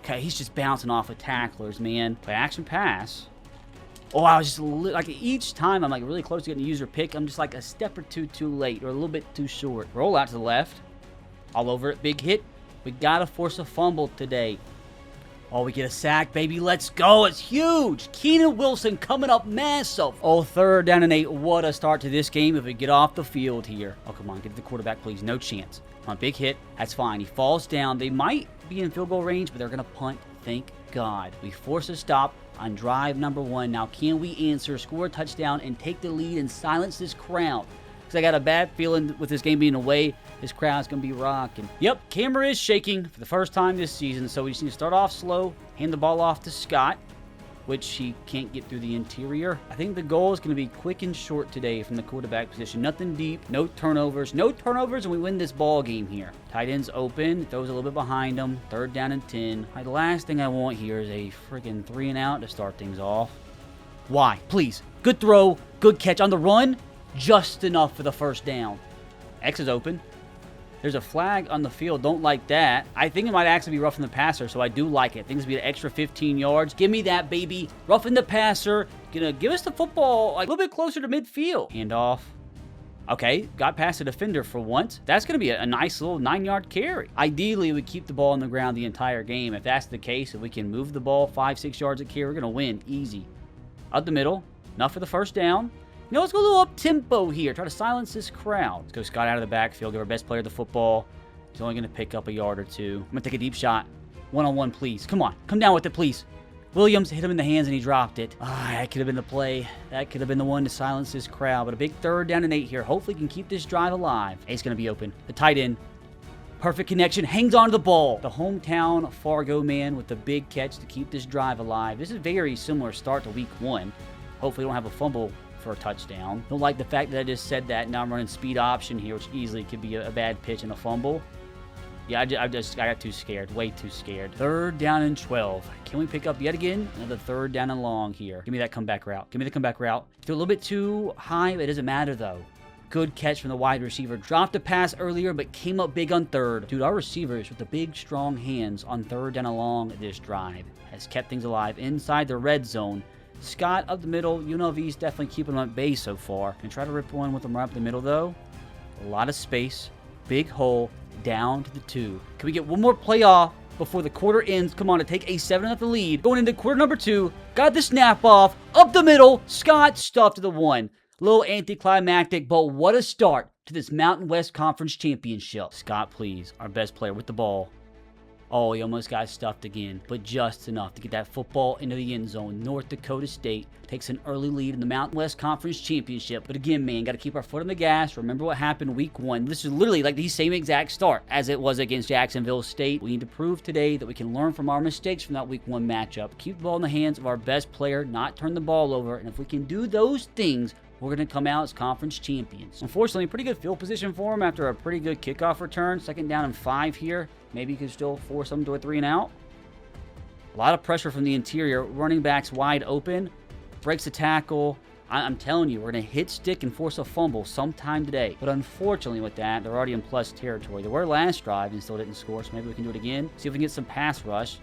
Okay, he's just bouncing off of tacklers, man. Play action pass. Oh, I was just like each time I'm like really close to getting a user pick, I'm just like a step or two too late or a little bit too short. Roll out to the left. All over it. Big hit. We gotta force a fumble today. Oh, we get a sack, baby. Let's go. It's huge. Keenan Wilson coming up massive. Oh, 3rd down and 8. What a start to this game if we get off the field here. Oh, come on. Get to the quarterback, please. No chance. Come on, big hit. That's fine. He falls down. They might be in field goal range, but they're going to punt. Thank God. We force a stop on drive number 1. Now, can we answer, score a touchdown, and take the lead and silence this crowd? Because I got a bad feeling with this game being away, this crowd's going to be rocking. Yep, camera is shaking for the first time this season, so we just need to start off slow, hand the ball off to Scott. which he can't get through the interior. I think the goal is going to be quick and short today from the quarterback position. Nothing deep, no turnovers, and we win this ball game here. Tight end's open, throws a little bit behind him. 3rd down and 10. All right, the last thing I want here is a freaking 3 and out to start things off. Why? Please. Good throw, good catch on the run, just enough for the 1st down. X is open. There's a flag on the field. Don't like that. I think it might actually be roughing the passer, so I do like it. I think it's going to be an extra 15 yards. Give me that, baby. Roughing the passer. Going to give us the football like a little bit closer to midfield. Handoff. Okay, got past the defender for once. That's going to be a nice little 9-yard carry. Ideally, we keep the ball on the ground the entire game. If that's the case, if we can move the ball 5-6 yards a carry, we're going to win easy. Up the middle. Enough for the 1st down. You know, let's go a little up-tempo here. Try to silence this crowd. Let's go Scott out of the backfield. Give our best player the football. He's only going to pick up a yard or 2. I'm going to take a deep shot. 1-on-1, please. Come on. Come down with it, please. Williams hit him in the hands and he dropped it. That could have been the play. That could have been the one to silence this crowd. But a big 3rd down and 8 here. Hopefully can keep this drive alive. A's going to be open. The tight end. Perfect connection. Hangs on to the ball. The hometown Fargo man with the big catch to keep this drive alive. This is a very similar start to week 1. Hopefully we don't have a fumble for a touchdown. Don't like the fact that I just said that. Now I'm running speed option here, which easily could be a bad pitch and a fumble. Yeah, I got too scared. Way too scared. 3rd down and 12. Can we pick up yet again? Another 3rd down and long here. Give me that comeback route. Give me the comeback route. Threw a little bit too high, but it doesn't matter though. Good catch from the wide receiver. Dropped a pass earlier, but came up big on 3rd. Dude, our receivers with the big, strong hands on 3rd down and long this drive has kept things alive inside the red zone. Scott up the middle. UNLV's definitely keeping them at bay so far. Gonna try to rip one with them right up the middle, though. A lot of space. Big hole. Down to the 2. Can we get one more play off before the quarter ends? Come on, to take a 7-0 lead. Going into quarter number 2. Got the snap off. Up the middle. Scott stuffed to the 1. Little anticlimactic, but what a start to this Mountain West Conference Championship. Scott, please. Our best player with the ball. Oh, he almost got stuffed again, but just enough to get that football into the end zone. North Dakota State takes an early lead in the Mountain West Conference Championship. But again, man, got to keep our foot on the gas. Remember what happened week 1. This is literally like the same exact start as it was against Jacksonville State. We need to prove today that we can learn from our mistakes from that week 1 matchup. Keep the ball in the hands of our best player, not turn the ball over. And if we can do those things, we're going to come out as conference champions. Unfortunately, pretty good field position for him after a pretty good kickoff return. 2nd down and 5 here. Maybe you can still force them to a 3 and out. A lot of pressure from the interior. Running backs wide open. Breaks the tackle. I'm telling you, we're going to hit stick and force a fumble sometime today. But unfortunately with that, they're already in plus territory. They were last drive and still didn't score, so maybe we can do it again. See if we can get some pass rush.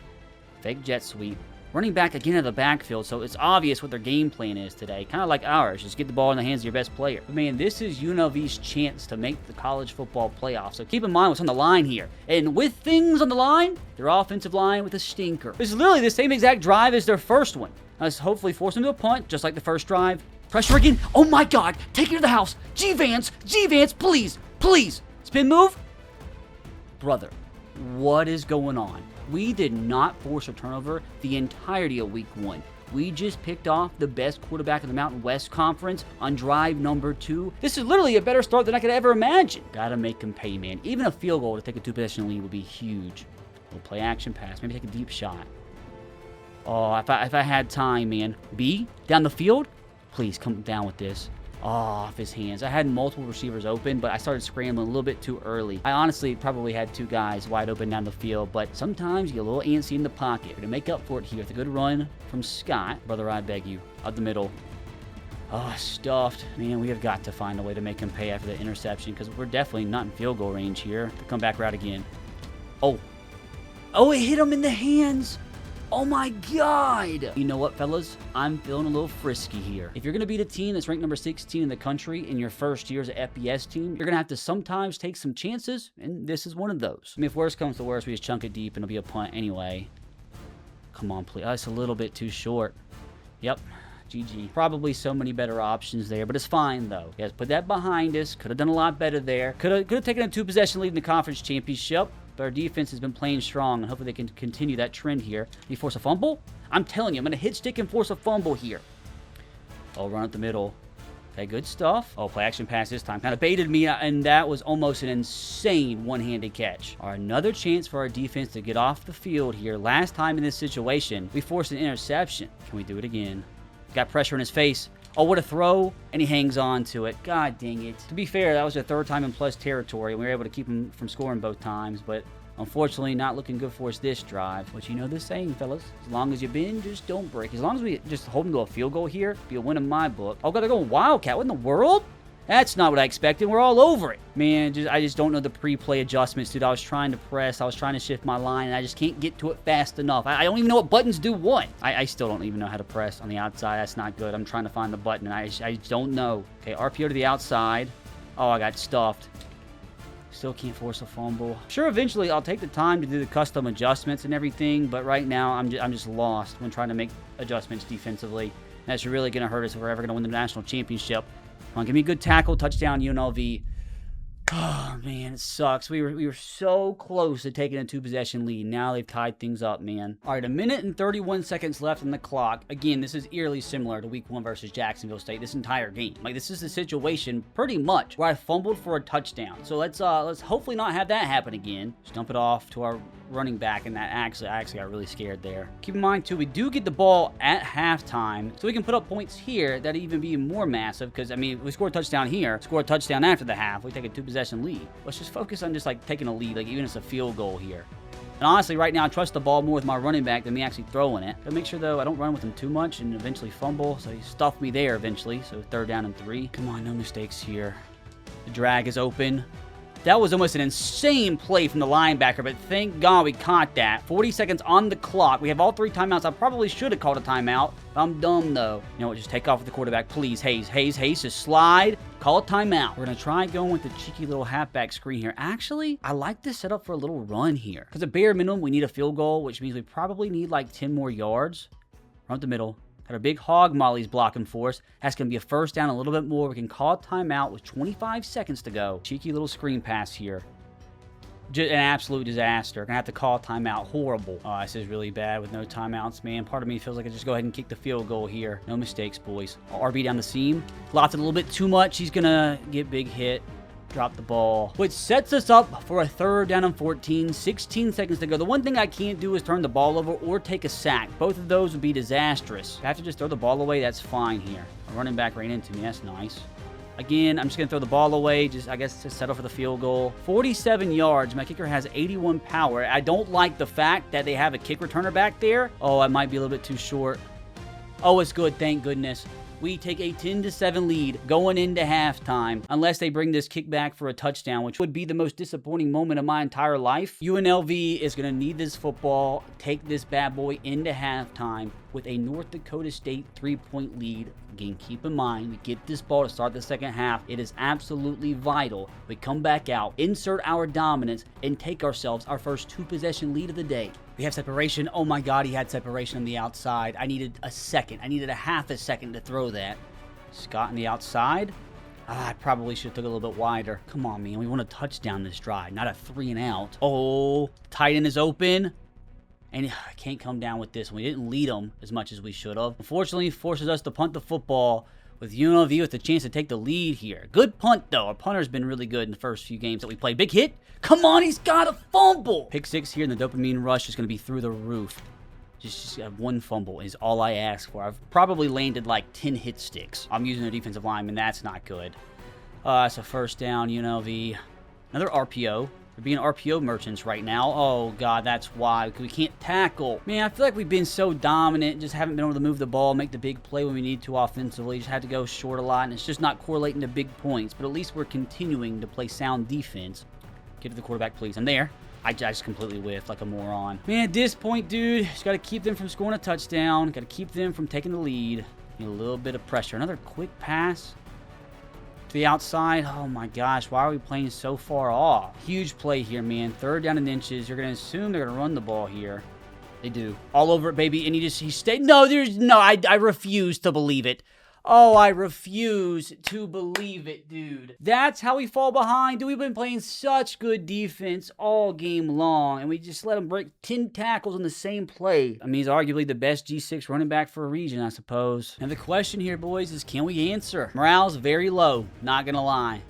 Fake jet sweep. Running back again out of the backfield, so it's obvious what their game plan is today. Kind of like ours, just get the ball in the hands of your best player. But man, this is UNLV's chance to make the college football playoff, so keep in mind what's on the line here. And with things on the line, their offensive line with a stinker. This is literally the same exact drive as their first one. Let's hopefully force them to a punt, just like the first drive. Pressure again. Oh my God, take it to the house. G-Vance, please, please. Spin move. Brother, what is going on? We did not force a turnover the entirety of week 1. We just picked off the best quarterback in the Mountain West Conference on drive number 2. This is literally a better start than I could ever imagine. Gotta make him pay, man. Even a field goal to take a 2-possession lead would be huge. We'll play action pass. Maybe take a deep shot. Oh, if I had time, man. B, down the field? Please come down with this. Oh, off his hands. I had multiple receivers open, but I started scrambling a little bit too early. I honestly probably had 2 guys wide open down the field, but sometimes you get a little antsy in the pocket. We're going to make up for it here with a good run from Scott. Brother, I beg you. Out the middle. Oh, stuffed. Man, we have got to find a way to make him pay after the interception because we're definitely not in field goal range here. The comeback route again. Oh. Oh, it hit him in the hands. Oh my God! You know what, fellas? I'm feeling a little frisky here. If you're going to beat a team that's ranked number 16 in the country in your first year as an FBS team, you're going to have to sometimes take some chances, and this is one of those. I mean, if worse comes to worse, we just chunk it deep and it'll be a punt anyway. Come on, please. Oh, it's a little bit too short. Yep. GG. Probably so many better options there, but it's fine, though. Yes, put that behind us. Could have done a lot better there. Could have taken a 2-possession lead in the conference championship. But our defense has been playing strong, and hopefully they can continue that trend here. You force a fumble? I'm telling you, I'm going to hit stick and force a fumble here. Oh, run up the middle. Okay, good stuff. Oh, play action pass this time. Kind of baited me, and that was almost an insane one-handed catch. All right, another chance for our defense to get off the field here. Last time in this situation, we forced an interception. Can we do it again? Got pressure in his face. Oh, what a throw, and he hangs on to it. God dang it. To be fair, that was the third time in plus territory. We were able to keep him from scoring both times, but unfortunately, not looking good for us this drive. But you know the saying, fellas. As long as you bend, just don't break. As long as we just hold him to a field goal here, be a win in my book. Oh, God, they're going Wildcat. What in the world? That's not what I expected. We're all over it. Man, I just don't know the pre-play adjustments, dude. I was trying to press. I was trying to shift my line, and I just can't get to it fast enough. I don't even know what buttons do what. I still don't even know how to press on the outside. That's not good. I'm trying to find the button, and I don't know. Okay, RPO to the outside. Oh, I got stuffed. Still can't force a fumble. Sure, eventually I'll take the time to do the custom adjustments and everything, but right now I'm just lost when trying to make adjustments defensively. That's really going to hurt us if we're ever going to win the national championship. Come on, give me a good tackle, touchdown, UNLV. Oh, man, it sucks. We were so close to taking a 2-possession lead. Now they've tied things up, man. All right, 1 minute and 31 seconds left on the clock. Again, this is eerily similar to Week 1 versus Jacksonville State, this entire game. Like, this is the situation, pretty much, where I fumbled for a touchdown. So let's hopefully not have that happen again. Just dump it off to our running back, and I actually got really scared there. Keep in mind, too, we do get the ball at halftime, so we can put up points here that'd even be more massive, because, I mean, we score a touchdown here, score a touchdown after the half, we take a 2-possession lead. Let's just focus on just, like, taking a lead, like, even if it's a field goal here. And honestly, right now, I trust the ball more with my running back than me actually throwing it. Gotta make sure, though, I don't run with him too much and eventually fumble, so he stuffed me there eventually, so 3rd down and 3. Come on, no mistakes here. The drag is open. That was almost an insane play from the linebacker, but thank God we caught that. 40 seconds on the clock. We have all 3 timeouts. I probably should have called a timeout. I'm dumb, though. You know what? Just take off with the quarterback, please. Hayes, just slide. Call a timeout. We're going to try going with the cheeky little halfback screen here. Actually, I like this setup for a little run here. Because at bare minimum, we need a field goal, which means we probably need like 10 more yards. Run up the middle. Got our big hog mollies blocking for us. That's going to be a 1st down, a little bit more. We can call a timeout with 25 seconds to go. Cheeky little screen pass here. Just an absolute disaster. Going to have to call a timeout. Horrible. Oh, this is really bad with no timeouts, man. Part of me feels like I just go ahead and kick the field goal here. No mistakes, boys. RB down the seam. Lots a little bit too much. He's going to get big hit. Drop the ball, which sets us up for a 3rd down and 14, 16 seconds to go. The one thing I can't do is turn the ball over or take a sack. Both of those would be disastrous. If I have to just throw the ball away, that's fine here. A running back ran into me. That's nice. Again, I'm just going to throw the ball away, I guess, to settle for the field goal. 47 yards. My kicker has 81 power. I don't like the fact that they have a kick returner back there. Oh, I might be a little bit too short. Oh, it's good. Thank goodness. We take a 10-7 lead going into halftime, unless they bring this kickback for a touchdown, which would be the most disappointing moment of my entire life. UNLV is going to need this football, take this bad boy into halftime with a North Dakota State 3-point lead. Again, keep in mind, we get this ball to start the second half. It is absolutely vital. We come back out, insert our dominance, and take ourselves our first 2-possession lead of the day. We have separation. Oh my God, he had separation on the outside. I needed a second. I needed a half a second to throw that. Scott on the outside. I probably should have took a little bit wider. Come on, man. We want a touchdown this drive, not a 3 and out. Oh, tight end is open. And I can't come down with this one. We didn't lead them as much as we should have. Unfortunately, forces us to punt the football with UNLV with the chance to take the lead here. Good punt, though. Our punter's been really good in the first few games that we played. Big hit. Come on, he's got a fumble. Pick 6 here, and the dopamine rush is going to be through the roof. Just have 1 fumble is all I ask for. I've probably landed like 10 hit sticks. I'm using a defensive lineman. That's not good. It's a 1st down, UNLV. Another RPO. We're being RPO merchants right now. Oh, God, that's why. Because we can't tackle. Man, I feel like we've been so dominant. Just haven't been able to move the ball, make the big play when we need to offensively. Just had to go short a lot, and it's just not correlating to big points. But at least we're continuing to play sound defense. Get to the quarterback, please. I'm there. I just completely whiffed like a moron. Man, at this point, dude, just got to keep them from scoring a touchdown. Got to keep them from taking the lead. Need a little bit of pressure. Another quick pass to the outside. Oh my gosh, why are we playing so far off? Huge play here, man. 3rd down and inches. You're going to assume they're going to run the ball here. They do. All over it, baby. And he stayed. No, I refuse to believe it. Oh, I refuse to believe it, dude. That's how we fall behind. Dude, we've been playing such good defense all game long, and we just let him break 10 tackles on the same play. I mean, he's arguably the best G6 running back for a region, I suppose. And the question here, boys, is can we answer? Morale's very low, not gonna lie.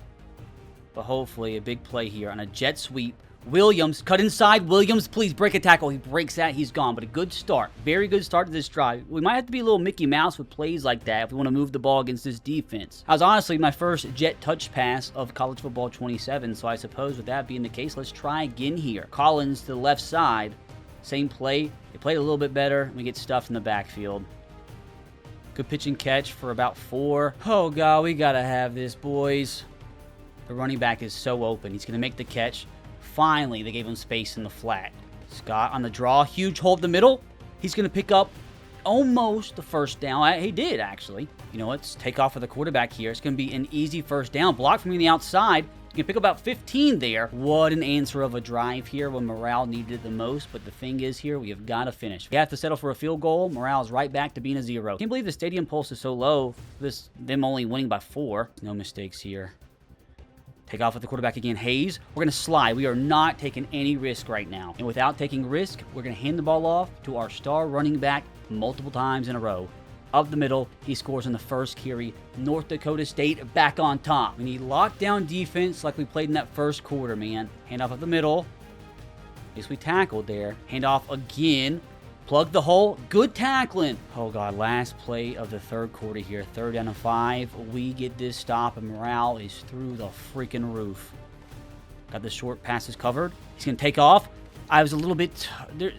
But hopefully a big play here on a jet sweep. Williams, cut inside. Williams, please break a tackle. He breaks that. He's gone. But a good start. Very good start to this drive. We might have to be a little Mickey Mouse with plays like that if we want to move the ball against this defense. That was honestly my first jet touch pass of college football 27. So I suppose with that being the case, let's try again here. Collins to the left side. Same play. They played a little bit better. We get stuffed in the backfield. Good pitch and catch for about 4. Oh, God. We got to have this, boys. The running back is so open. He's going to make the catch. Finally, they gave him space in the flat. Scott on the draw. Huge hole up the middle. He's going to pick up almost the first down. He did, actually. You know, let's take off with the quarterback here. It's going to be an easy first down. Block from the outside. You can pick up about 15 there. What an answer of a drive here when morale needed it the most. But the thing is here, we have got to finish. We have to settle for a field goal. Morale is right back to being a 0. Can't believe the stadium pulse is so low. Them only winning by 4. No mistakes here. Take off with the quarterback again. Hayes, we're going to slide. We are not taking any risk right now. And without taking risk, we're going to hand the ball off to our star running back multiple times in a row. Up the middle, he scores on the first carry. North Dakota State back on top. We need lockdown defense like we played in that first quarter, man. Hand off up the middle. At least we tackled there. Hand off again. Plug the hole. Good tackling. Oh, God. Last play of the third quarter here. 3rd down and 5. We get this stop, and morale is through the freaking roof. Got the short passes covered. He's going to take off. I was a little bit...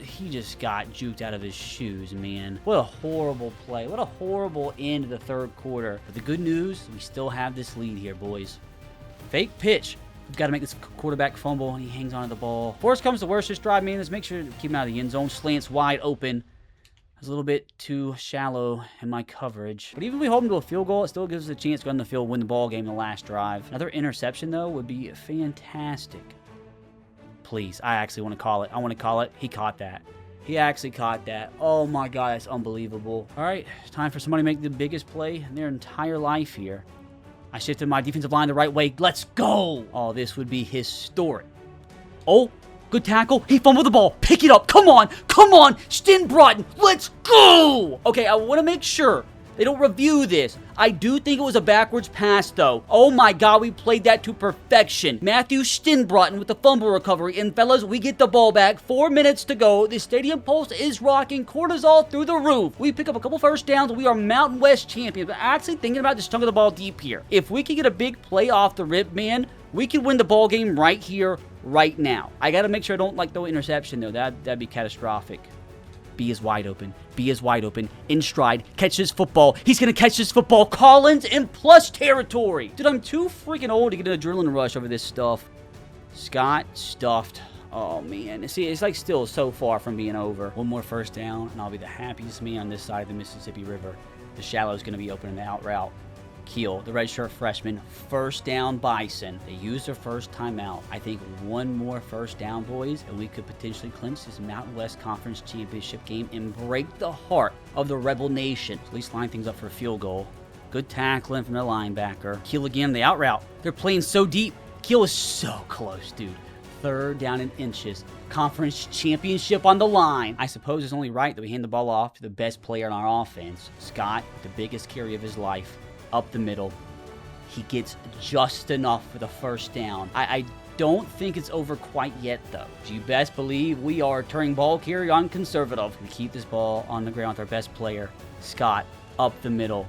he just got juked out of his shoes, man. What a horrible play. What a horrible end to the third quarter. But the good news, we still have this lead here, boys. Fake pitch. We've got to make this quarterback fumble, and he hangs onto the ball. Worst comes to worst, this drive, man. Let's make sure to keep him out of the end zone. Slants wide open. I was a little bit too shallow in my coverage. But even if we hold him to a field goal, it still gives us a chance to go on the field, win the ball game in the last drive. Another interception, though, would be fantastic. Please, I actually want to call it. I want to call it. He caught that. He actually caught that. Oh, my God, that's unbelievable. All right, it's time for somebody to make the biggest play in their entire life here. I shifted my defensive line the right way. Let's go. Oh, this would be historic. Oh, good tackle. He fumbled the ball. Pick it up. Come on. Come on. Stenbrotten. Let's go. Okay, I want to make sure they don't review this. I do think it was a backwards pass, though. Oh, my God, we played that to perfection. Matthew Stenbrotten with the fumble recovery. And, fellas, we get the ball back. 4 minutes to go. The stadium pulse is rocking. Cortisol through the roof. We pick up a couple first downs. We are Mountain West champions. But actually thinking about just chunking the ball deep here. If we can get a big play off the rip, man, we can win the ball game right here, right now. I got to make sure I don't, throw interception, though. That'd be catastrophic. B is wide open. B is wide open. In stride. Catch this football. He's going to catch this football. Collins in plus territory. Dude, I'm too freaking old to get an adrenaline rush over this stuff. Scott stuffed. Oh, man. See, it's still so far from being over. One more first down, and I'll be the happiest man on this side of the Mississippi River. The shallow is going to be open in the out route. Keel, the redshirt freshman, first down Bison. They used their first timeout. I think one more first down, boys, and we could potentially clinch this Mountain West Conference Championship game and break the heart of the Rebel Nation. At least line things up for a field goal. Good tackling from the linebacker. Keel again, the out route. They're playing so deep. Keel is so close, dude. 3rd down in inches. Conference championship on the line. I suppose it's only right that we hand the ball off to the best player on our offense. Scott, the biggest carry of his life. Up the middle. He gets just enough for the first down. I don't think it's over quite yet, though. You best believe we are turning ball carry on conservative. We keep this ball on the ground with our best player, Scott, up the middle.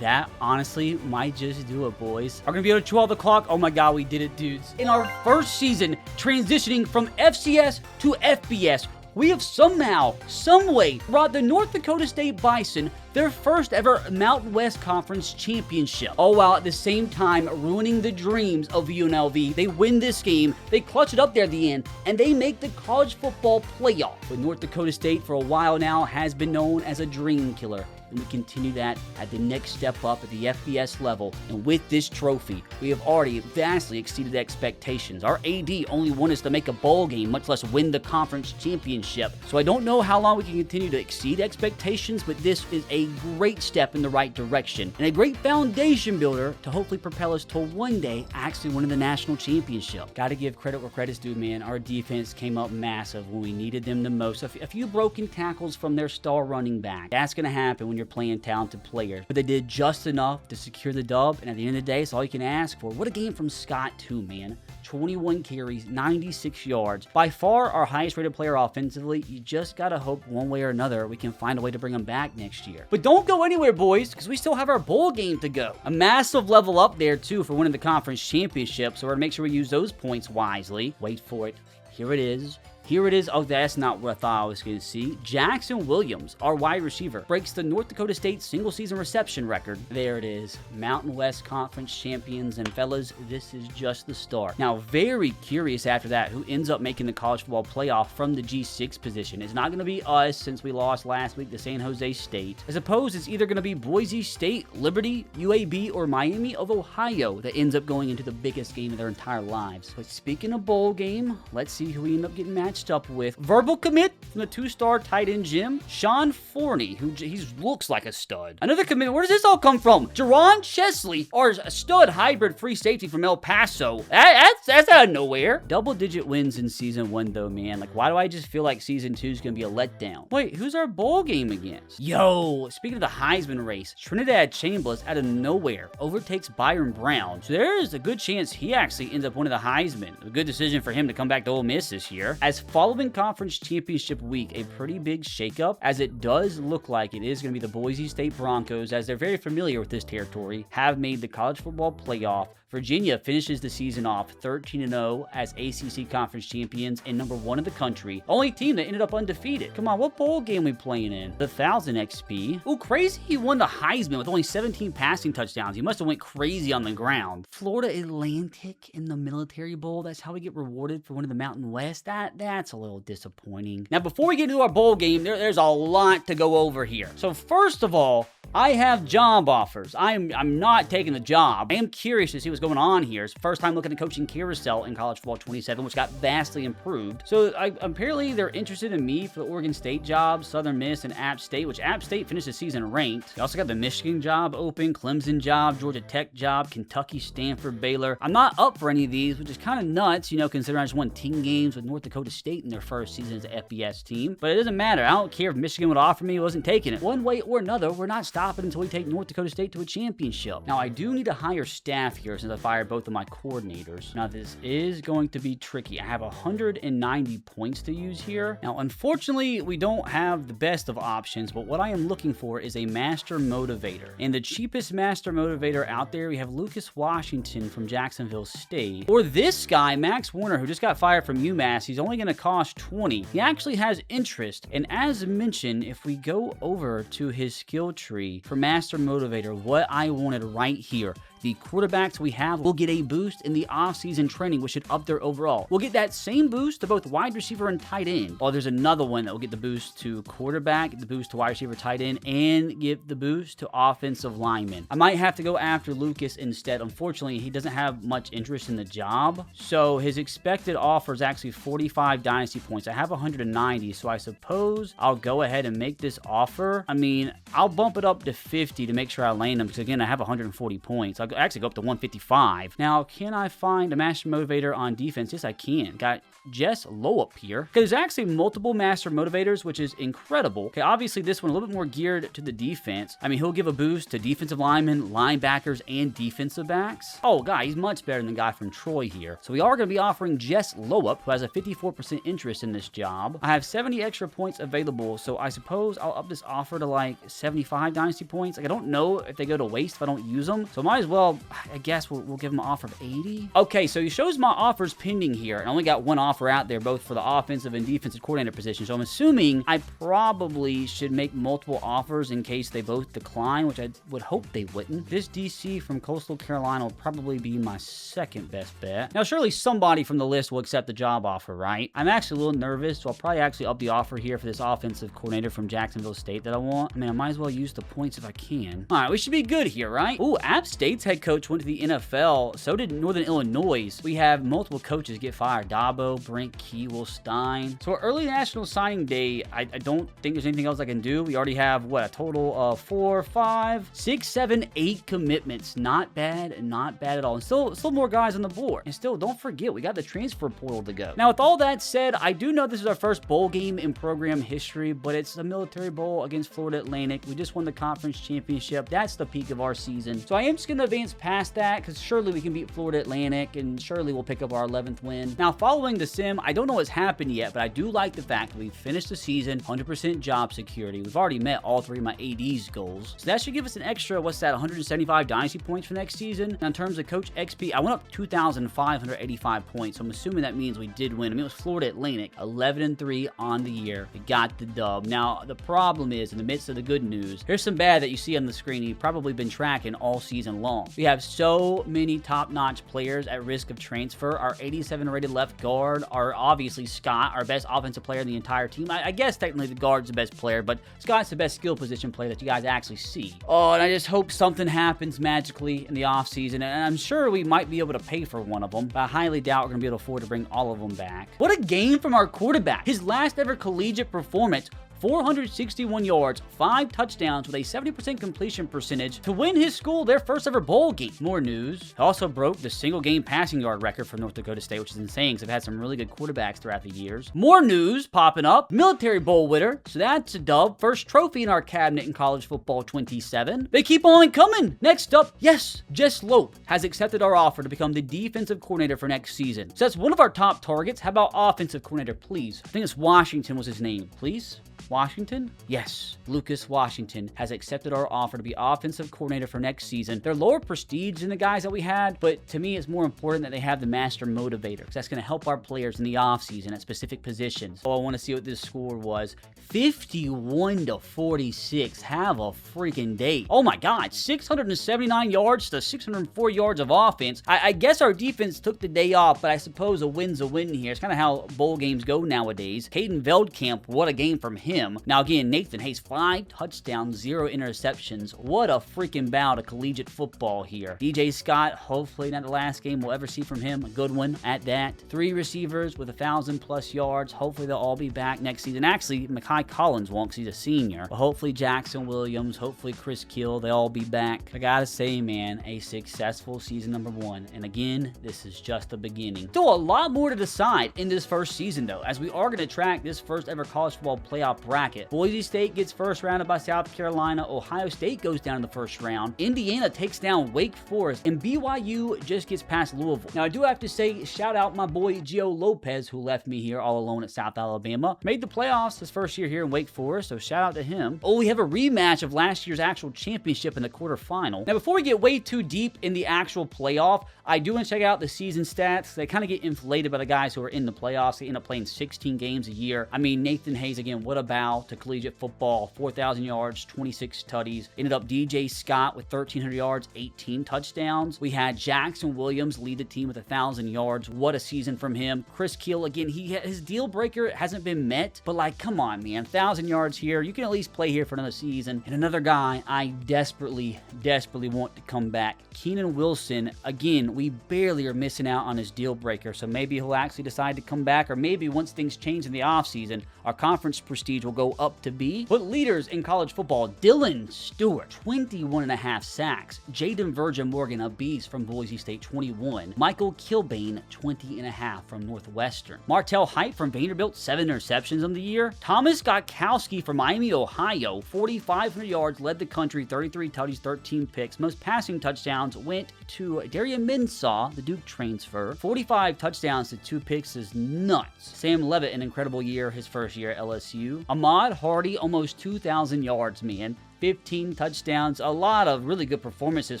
That, honestly, might just do it, boys. Are going to be able to 12 the clock? Oh, my God, we did it, dudes. In our first season, transitioning from FCS to FBS, we have somehow, someway, brought the North Dakota State Bison their first ever Mountain West Conference Championship. All while at the same time ruining the dreams of UNLV. They win this game, they clutch it up there at the end, and they make the college football playoff. But North Dakota State for a while now has been known as a dream killer. and we continue that at the next step up at the FBS level. And with this trophy, we have already vastly exceeded expectations. Our AD only wanted us to make a bowl game, much less win the conference championship. So I don't know how long we can continue to exceed expectations, but this is a great step in the right direction and a great foundation builder to hopefully propel us to one day actually winning the national championship. Got to give credit where credit's due, man. Our defense came up massive when we needed them the most. A few broken tackles from their star running back. That's going to happen when you're playing talented players. But they did just enough to secure the dub, and at the end of the day, it's all you can ask for. What a game from Scott, too, man. 21 carries, 96 yards. By far our highest rated player offensively. You just got to hope one way or another we can find a way to bring him back next year. But don't go anywhere, boys, because we still have our bowl game to go. A massive level up there, too, for winning the conference championship, so we're going to make sure we use those points wisely. Wait for it. Here it is. Here it is. Oh, that's not what I thought I was going to see. Jackson Williams, our wide receiver, breaks the North Dakota State single-season reception record. There it is. Mountain West Conference champions. And fellas, this is just the start. Now, very curious after that who ends up making the college football playoff from the G6 position. It's not going to be us since we lost last week to San Jose State. I suppose it's either going to be Boise State, Liberty, UAB, or Miami of Ohio that ends up going into the biggest game of their entire lives. But speaking of bowl game, let's see who we end up getting matched up with. Verbal commit from the 2-star tight end Jim, Sean Forney, who he looks like a stud. Another commit. Where does this all come from? Jerron Chesley, or a stud hybrid free safety from El Paso. That's out of nowhere. Double-digit wins in season 1, though, man. Like, why do I just feel like season 2 is going to be a letdown? Wait, who's our bowl game against? Yo, speaking of the Heisman race, Trinidad Chambliss out of nowhere overtakes Byron Brown. So there's a good chance he actually ends up winning the Heisman. A good decision for him to come back to Ole Miss this year. As following conference championship week, a pretty big shakeup, as it does look like it is going to be the Boise State Broncos, as they're very familiar with this territory, have made the college football playoff. Virginia finishes the season off 13-0 as ACC conference champions and number 1 in the country. Only team that ended up undefeated. Come on, what bowl game we playing in? The 1000 XP. Ooh, crazy he won the Heisman with only 17 passing touchdowns. He must have went crazy on the ground. Florida Atlantic in the Military Bowl. That's how we get rewarded for winning the Mountain West. That's a little disappointing. Now, before we get into our bowl game, there's a lot to go over here. So first of all, I have job offers. I'm not taking the job. I am curious to see what's going on here. It's the first time looking at coaching carousel in college football 27, which got vastly improved. So apparently they're interested in me for the Oregon State job, Southern Miss, and App State, which App State finished the season ranked. They also got the Michigan job open, Clemson job, Georgia Tech job, Kentucky, Stanford, Baylor. I'm not up for any of these, which is kind of nuts, you know, considering I just won 10 games with North Dakota State in their first season as an FBS team. But it doesn't matter. I don't care if Michigan would offer me. I wasn't taking it. One way or another, we're not stopping until we take North Dakota State to a championship. Now, I do need to hire staff here since I fired both of my coordinators. Now, this is going to be tricky. I have 190 points to use here. Now, unfortunately, we don't have the best of options, but what I am looking for is a master motivator. And the cheapest master motivator out there, we have Lucas Washington from Jacksonville State, or this guy, Max Warner, who just got fired from UMass. He's only going to cost 20. He actually has interest, and as mentioned, if we go over to his skill tree for master motivator, what I wanted right here, the quarterbacks we have will get a boost in the off-season training, which should up their overall. We'll get that same boost to both wide receiver and tight end. Oh, there's another one that will get the boost to quarterback, get the boost to wide receiver, tight end, and give the boost to offensive lineman. I might have to go after Lucas instead. Unfortunately, he doesn't have much interest in the job, so his expected offer is actually 45 Dynasty points. I have 190, so I suppose I'll go ahead and make this offer. I mean, I'll bump it up to 50 to make sure I land him, because again, I have 140 points. I'll actually go up to 155. Now, can I find a master motivator on defense? Yes, I can. Got Jess Lowup here. Okay, there's actually multiple master motivators, which is incredible. Okay, obviously this one a little bit more geared to the defense. I mean, he'll give a boost to defensive linemen, linebackers, and defensive backs. Oh, God, he's much better than the guy from Troy here. So we are going to be offering Jess Lowup, who has a 54% interest in this job. I have 70 extra points available, so I suppose I'll up this offer to like 75 Dynasty points. Like, I don't know if they go to waste if I don't use them, so might as well well, I guess we'll give him an offer of 80. Okay, so he shows my offers pending here. I only got one offer out there, both for the offensive and defensive coordinator position. So I'm assuming I probably should make multiple offers in case they both decline, which I would hope they wouldn't. This DC from Coastal Carolina will probably be my second best bet. Now, surely somebody from the list will accept the job offer, right? I'm actually a little nervous, so I'll probably actually up the offer here for this offensive coordinator from Jacksonville State that I want. I mean, I might as well use the points if I can. All right, we should be good here, right? Ooh, App State's head coach went to the NFL. So did Northern Illinois. We have multiple coaches get fired. Dabo, Brent Kiewel-Stein. So early national signing day, I don't think there's anything else I can do. We already have, what, a total of 4, 5, 6, 7, 8 commitments. Not bad, not bad at all. And still more guys on the board. And still, don't forget, we got the transfer portal to go. Now, with all that said, I do know this is our first bowl game in program history, but it's a military bowl against Florida Atlantic. We just won the conference championship. That's the peak of our season. So I am just going to advance past that because surely we can beat Florida Atlantic and surely we'll pick up our 11th win. Now, following the sim, I don't know what's happened yet, but I do like the fact that we've finished the season 100% job security. We've already met all 3 of my AD's goals. So that should give us an extra, what's that, 175 Dynasty points for next season. Now, in terms of Coach XP, I went up 2,585 points. So I'm assuming that means we did win. I mean, it was Florida Atlantic, 11-3 on the year. We got the dub. Now, the problem is, in the midst of the good news, here's some bad that you see on the screen you've probably been tracking all season long. We have so many top-notch players at risk of transfer. Our 87 rated left guard, obviously Scott, our best offensive player in the entire team. I guess technically the guard's the best player, but Scott's the best skill position player that you guys actually see. Oh, and I just hope something happens magically in the offseason, and I'm sure we might be able to pay for one of them, but I highly doubt we're going to be able to afford to bring all of them back. What a game from our quarterback. His last ever collegiate performance, 461 yards, 5 touchdowns with a 70% completion percentage to win his school their first ever bowl game. More news. He also broke the single game passing yard record for North Dakota State, which is insane because they've had some really good quarterbacks throughout the years. More news popping up. Military Bowl winner. So that's a dub. First trophy in our cabinet in college football 27. They keep on coming. Next up, yes, Jess Lope has accepted our offer to become the defensive coordinator for next season. So that's one of our top targets. How about offensive coordinator, please? I think it's Washington was his name. Please? Washington? Yes. Lucas Washington has accepted our offer to be offensive coordinator for next season. They're lower prestige than the guys that we had, but to me, it's more important that they have the master motivator because that's going to help our players in the offseason at specific positions. Oh, I want to see what this score was. 51-46. Have a freaking day. Oh my God. 679 yards to 604 yards of offense. I guess our defense took the day off, but I suppose a win's a win here. It's kind of how bowl games go nowadays. Caden Veldkamp, what a game from him. Now again, Nathan Hayes, 5 touchdowns, 0 interceptions. What a freaking bout of collegiate football here. DJ Scott, hopefully not the last game we'll ever see from him. A good one at that. 3 receivers with 1,000+ yards. Hopefully they'll all be back next season. Actually, Mekhi Collins won't because he's a senior. But hopefully Jackson Williams, hopefully Chris Kill, they all be back. I gotta say, man, a successful season number 1. And again, this is just the beginning. Still a lot more to decide in this first season though, as we are going to track this first ever college football playoff bracket. Boise State gets first rounded by South Carolina. Ohio State goes down in the first round. Indiana takes down Wake Forest. And BYU just gets past Louisville. Now, I do have to say, shout out my boy Gio Lopez, who left me here all alone at South Alabama. Made the playoffs his first year here in Wake Forest, so shout out to him. Oh, we have a rematch of last year's actual championship in the quarterfinal. Now, before we get way too deep in the actual playoff, I do want to check out the season stats. They kind of get inflated by the guys who are in the playoffs. They end up playing 16 games a year. I mean, Nathan Hayes, again, what a bow to collegiate football. 4,000 yards, 26 tutties. Ended up DJ Scott with 1,300 yards, 18 touchdowns. We had Jackson Williams lead the team with 1,000 yards. What a season from him. Chris Keel, again, his deal breaker hasn't been met, but like, come on, man. 1,000 yards here. You can at least play here for another season. And another guy I desperately want to come back. Keenan Wilson, again, we barely are missing out on his deal breaker, so maybe he'll actually decide to come back, or maybe once things change in the offseason, our conference prestige will go up to B. But leaders in college football, Dylan Stewart, 21.5 sacks. Jaden Virgin Morgan, a beast from Boise State, 21. Michael Kilbane, 20.5 from Northwestern. Martell Height from Vanderbilt, 7 interceptions on the year. Thomas Gotkowski from Miami, Ohio, 4,500 yards, led the country, 33 tutties, 13 picks. Most passing touchdowns went to Darian Mensah, the Duke transfer. 45 touchdowns to 2 picks is nuts. Sam Levitt, an incredible year, his first year at LSU. Ahmad Hardy, almost 2,000 yards, man. 15 touchdowns. A lot of really good performances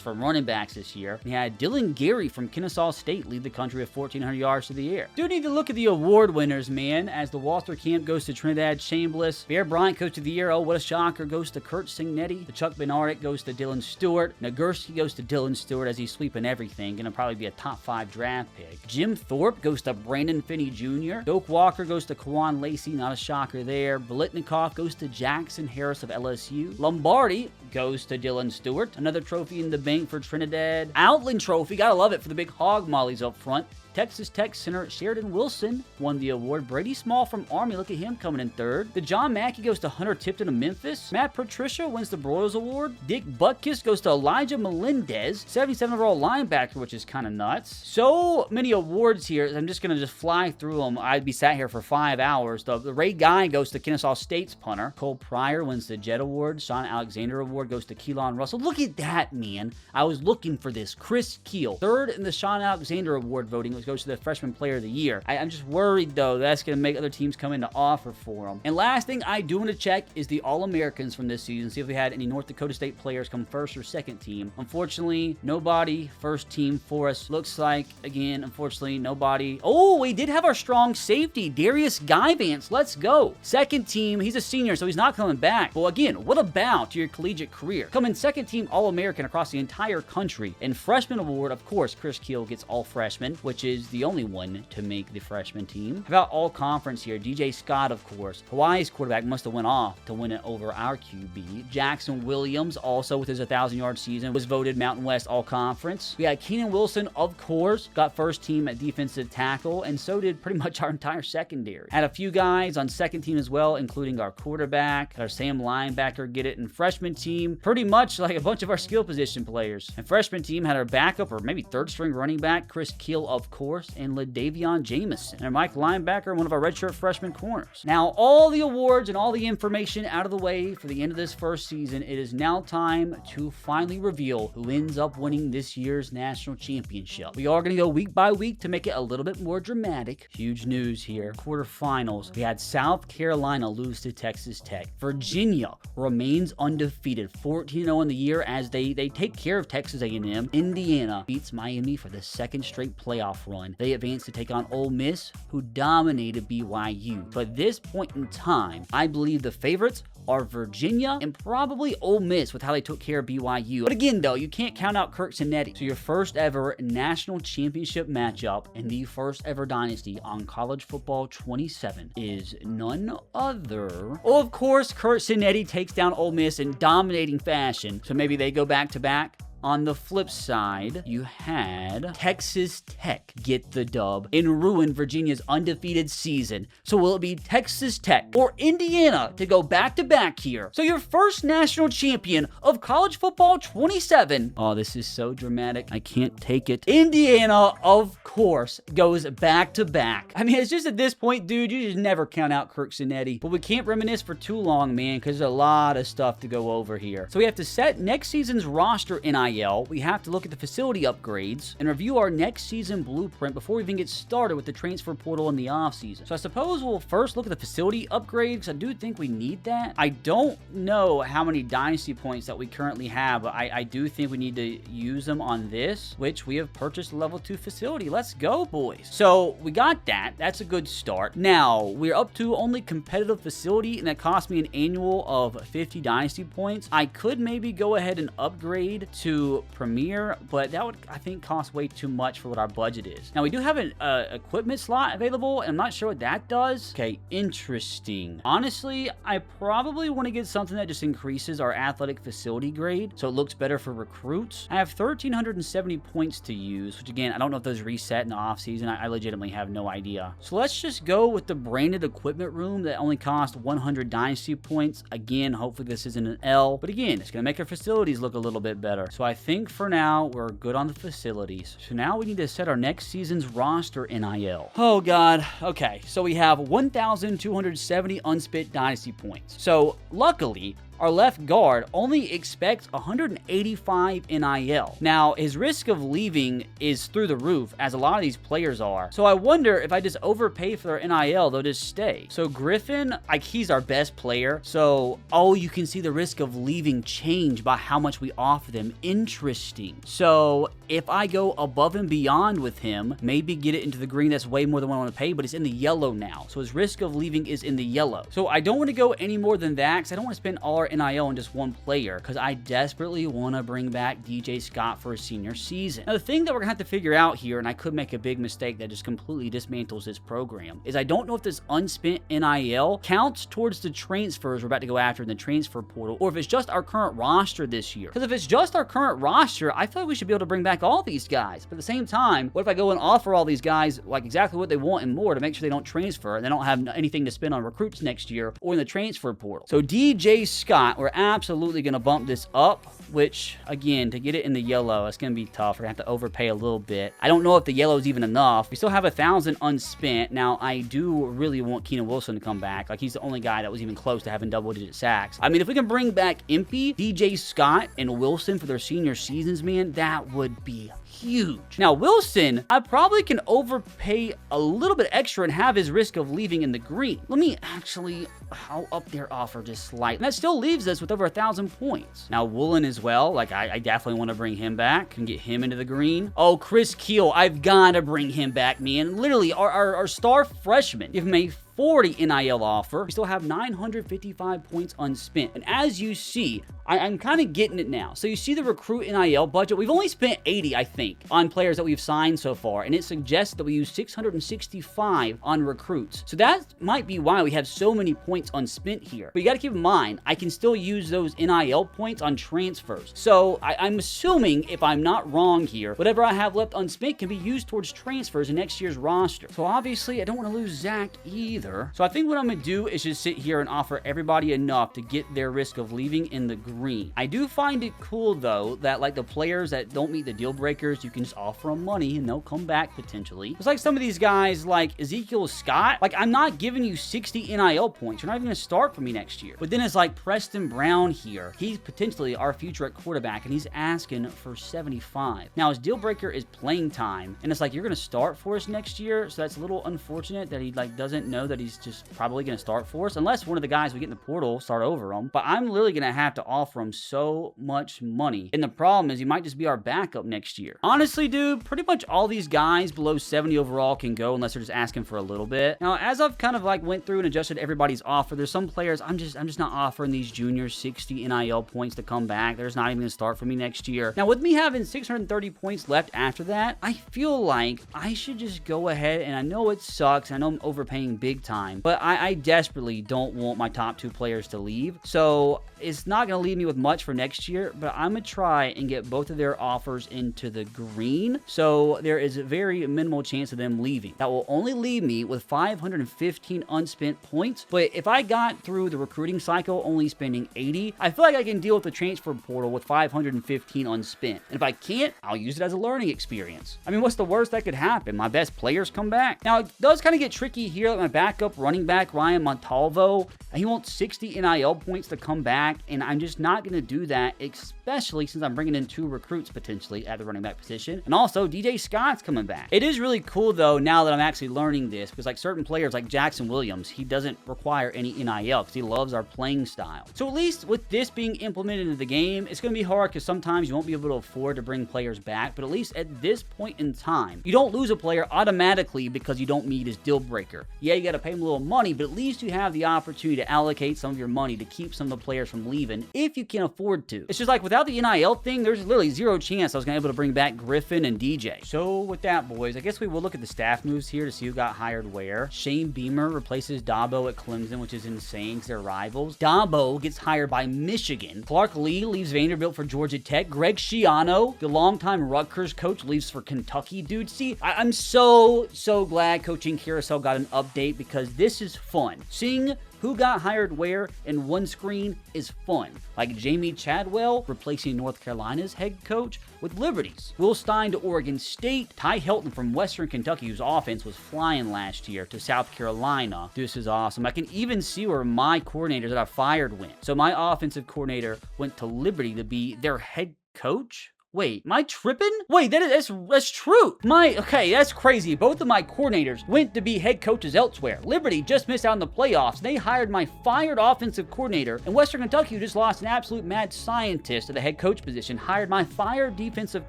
from running backs this year. We had Dylan Gary from Kennesaw State lead the country with 1,400 yards to the air. Do need to look at the award winners, man, as the Walter Camp goes to Trinidad Chambliss. Bear Bryant Coach of the Year, oh, what a shocker, goes to Kurt Signetti. The Chuck Benardic goes to Dylan Stewart. Nagurski goes to Dylan Stewart as he's sweeping everything. Gonna probably be a top 5 draft pick. Jim Thorpe goes to Brandon Finney Jr. Doak Walker goes to Kawan Lacey, not a shocker there. Blitnikoff goes to Jackson Harris of LSU. Lombardi goes to Dylan Stewart. Another trophy in the bank for Trinidad. Outland Trophy, gotta love it for the big hog mollies up front. Texas Tech center Sheridan Wilson won the award. Brady Small from Army, look at him coming in third. The John Mackey goes to Hunter Tipton of Memphis. Matt Patricia wins the Broyles Award. Dick Butkus goes to Elijah Melendez, 77 overall linebacker, which is kind of nuts. So many awards here. I'm just going to fly through them. I'd be sat here for 5 hours. The Ray Guy goes to Kennesaw State's punter. Cole Pryor wins the Jet Award. Sean Alexander Award goes to Keelan Russell. Look at that, man. I was looking for this. Chris Keel, third in the Sean Alexander Award voting, which goes to the Freshman Player of the Year. I'm just worried, though, that's going to make other teams come in to offer for them. And last thing I do want to check is the All-Americans from this season, see if we had any North Dakota State players come first or second team. Unfortunately, nobody first team for us. Looks like, again, unfortunately, nobody. Oh, we did have our strong safety, Darius Guyvance. Let's go. Second team, he's a senior, so he's not coming back. Well, again, what about your collegiate career? Coming second team All-American across the entire country. And freshman award, of course, Chris Keel gets all freshmen, which is the only one to make the freshman team. How about all conference here? DJ Scott, of course. Hawaii's quarterback must have went off to win it over our QB. Jackson Williams, also with his 1,000-yard season, was voted Mountain West all conference. We had Keenan Wilson, of course, got first team at defensive tackle, and so did pretty much our entire secondary. Had a few guys on second team as well, including our quarterback, our Sam linebacker get it, and freshman team, pretty much like a bunch of our skill position players. And freshman team had our backup, or maybe third string running back, Chris Keel, of course, and LaDavion Jamison. And our Mike linebacker, one of our redshirt freshman corners. Now, all the awards and all the information out of the way for the end of this first season, it is now time to finally reveal who ends up winning this year's national championship. We are going to go week by week to make it a little bit more dramatic. Huge news here. Quarterfinals. We had South Carolina lose to Texas Tech. Virginia remains undefeated, 14-0 in the year as they take care of Texas A&M. Indiana beats Miami for the second straight playoff run. They advanced to take on Ole Miss, who dominated BYU. But at this point in time, I believe the favorites are Virginia and probably Ole Miss with how they took care of BYU. But again, though, you can't count out Kirk Signetti. So your first ever national championship matchup in the first ever dynasty on College Football 27 is none other. Oh, of course, Kirk Signetti takes down Ole Miss in dominating fashion. So maybe they go back to back. On the flip side, you had Texas Tech get the dub and ruin Virginia's undefeated season. So will it be Texas Tech or Indiana to go back-to-back here? So your first national champion of College Football 27. Oh, this is so dramatic. I can't take it. Indiana, of course, goes back-to-back. I mean, it's just at this point, dude, you just never count out Kirk Signetti. But we can't reminisce for too long, man, because there's a lot of stuff to go over here. So we have to set next season's roster NIL. We have to look at the facility upgrades and review our next season blueprint before we even get started with the transfer portal in the offseason. So I suppose we'll first look at the facility upgrades because I do think we need that. I don't know how many dynasty points that we currently have, but I do think we need to use them on this, which we have purchased a level 2 facility. Let's go, boys. So we got that. That's a good start. Now, we're up to only competitive facility, and that cost me an annual of 50 dynasty points. I could maybe go ahead and upgrade to Premier, but that would, I think, cost way too much for what our budget is. Now, we do have an equipment slot available, and I'm not sure what that does. Okay, interesting. Honestly, I probably want to get something that just increases our athletic facility grade, so it looks better for recruits. I have 1,370 points to use, which again, I don't know if those reset in the offseason. I legitimately have no idea. So let's just go with the branded equipment room that only cost 100 dynasty points. Again, hopefully this isn't an L, but again, it's going to make our facilities look a little bit better. So I think for now, we're good on the facilities. So now we need to set our next season's roster NIL. Oh, God. Okay, so we have 1,270 unspent dynasty points. So luckily, our left guard, only expects 185 NIL. Now, his risk of leaving is through the roof, as a lot of these players are. So I wonder if I just overpay for their NIL, they'll just stay. So Griffin, like, he's our best player. So, oh, you can see the risk of leaving change by how much we offer them. Interesting. So if I go above and beyond with him, maybe get it into the green, that's way more than what I want to pay, but it's in the yellow now. So his risk of leaving is in the yellow. So I don't want to go any more than that, because I don't want to spend all our NIL on just one player, because I desperately want to bring back DJ Scott for his senior season. Now, the thing that we're going to have to figure out here, and I could make a big mistake that just completely dismantles this program, is I don't know if this unspent NIL counts towards the transfers we're about to go after in the transfer portal, or if it's just our current roster this year. Because if it's just our current roster, I feel like we should be able to bring back all these guys. But at the same time, what if I go and offer all these guys like exactly what they want and more to make sure they don't transfer and they don't have anything to spend on recruits next year or in the transfer portal? So DJ Scott, we're absolutely going to bump this up, which, again, to get it in the yellow, it's going to be tough. We're going to have to overpay a little bit. I don't know if the yellow is even enough. We still have 1,000 unspent. Now, I do really want Keenan Wilson to come back. Like, he's the only guy that was even close to having double-digit sacks. I mean, if we can bring back Impey, DJ Scott, and Wilson for their senior seasons, man, that would be huge. Now, Wilson, I probably can overpay a little bit extra and have his risk of leaving in the green. Let me actually, I'll up their offer just slightly. And that still leaves us with over 1,000 points. Now, Woolen as well. Like, I definitely want to bring him back and get him into the green. Oh, Chris Keel, I've got to bring him back, man. Literally, our star freshman. Give him a 40 NIL offer. We still have 955 points unspent. And as you see, I'm kind of getting it now. So you see the recruit NIL budget. We've only spent 80, I think, on players that we've signed so far. And it suggests that we use 665 on recruits. So that might be why we have so many points unspent here. But you got to keep in mind, I can still use those NIL points on transfers. So I'm assuming, if I'm not wrong here, whatever I have left unspent can be used towards transfers in next year's roster. So obviously, I don't want to lose Zach either. So I think what I'm going to do is just sit here and offer everybody enough to get their risk of leaving in the green. I do find it cool, though, that like the players that don't meet the deal breakers, you can just offer them money and they'll come back potentially. It's like some of these guys like Ezekiel Scott. Like, I'm not giving you 60 NIL points. You're not even going to start for me next year. But then it's like Preston Brown here. He's potentially our future at quarterback and he's asking for 75. Now, his deal breaker is playing time. And it's like, you're going to start for us next year. So that's a little unfortunate that he like doesn't know that he's just probably going to start for us, unless one of the guys we get in the portal start over him. But I'm literally going to have to offer him so much money. And the problem is he might just be our backup next year. Honestly, dude, pretty much all these guys below 70 overall can go unless they're just asking for a little bit. Now, as I've kind of like went through and adjusted everybody's offer, there's some players I'm just not offering these juniors 60 NIL points to come back. They're just not even going to start for me next year. Now, with me having 630 points left after that, I feel like I should just go ahead, and I know it sucks. I know I'm overpaying big time, but I desperately don't want my top two players to leave. So it's not going to leave me with much for next year, but I'm going to try and get both of their offers into the green. So there is a very minimal chance of them leaving. That will only leave me with 515 unspent points. But if I got through the recruiting cycle only spending 80, I feel like I can deal with the transfer portal with 515 unspent. And if I can't, I'll use it as a learning experience. I mean, what's the worst that could happen? My best players come back. Now, it does kind of get tricky here. Like my backup running back, Ryan Montalvo, he wants 60 NIL points to come back, and I'm just not going to do that, especially since I'm bringing in 2 recruits potentially at the running back position. And also, DJ Scott's coming back. It is really cool, though, now that I'm actually learning this, because like certain players like Jackson Williams, he doesn't require any NIL because he loves our playing style. So at least with this being implemented into the game, it's going to be hard because sometimes you won't be able to afford to bring players back, but at least at this point in time, you don't lose a player automatically because you don't meet his deal breaker. Yeah, you got to pay him a little money, but at least you have the opportunity to allocate some of your money to keep some of the players from leaving if you can afford to. It's just like without the NIL thing, there's literally zero chance I was going to be able to bring back Griffin and DJ. So with that, boys, I guess we will look at the staff moves here to see who got hired where. Shane Beamer replaces Dabo at Clemson, which is insane because they're rivals. Dabo gets hired by Michigan. Clark Lee leaves Vanderbilt for Georgia Tech. Greg Schiano, the longtime Rutgers coach, leaves for Kentucky. Dude, see, I'm so glad Coaching Carousel got an update because this is fun. Seeing who got hired where in one screen is fun. Like Jamie Chadwell replacing North Carolina's head coach with Liberty's. Will Stein to Oregon State. Ty Helton from Western Kentucky, whose offense was flying last year, to South Carolina. This is awesome. I can even see where my coordinators that I fired went. So my offensive coordinator went to Liberty to be their head coach? Wait, am I tripping? Wait, that's true. Okay, that's crazy. Both of my coordinators went to be head coaches elsewhere. Liberty just missed out on the playoffs. They hired my fired offensive coordinator, and Western Kentucky, who just lost an absolute mad scientist at the head coach position, hired my fired defensive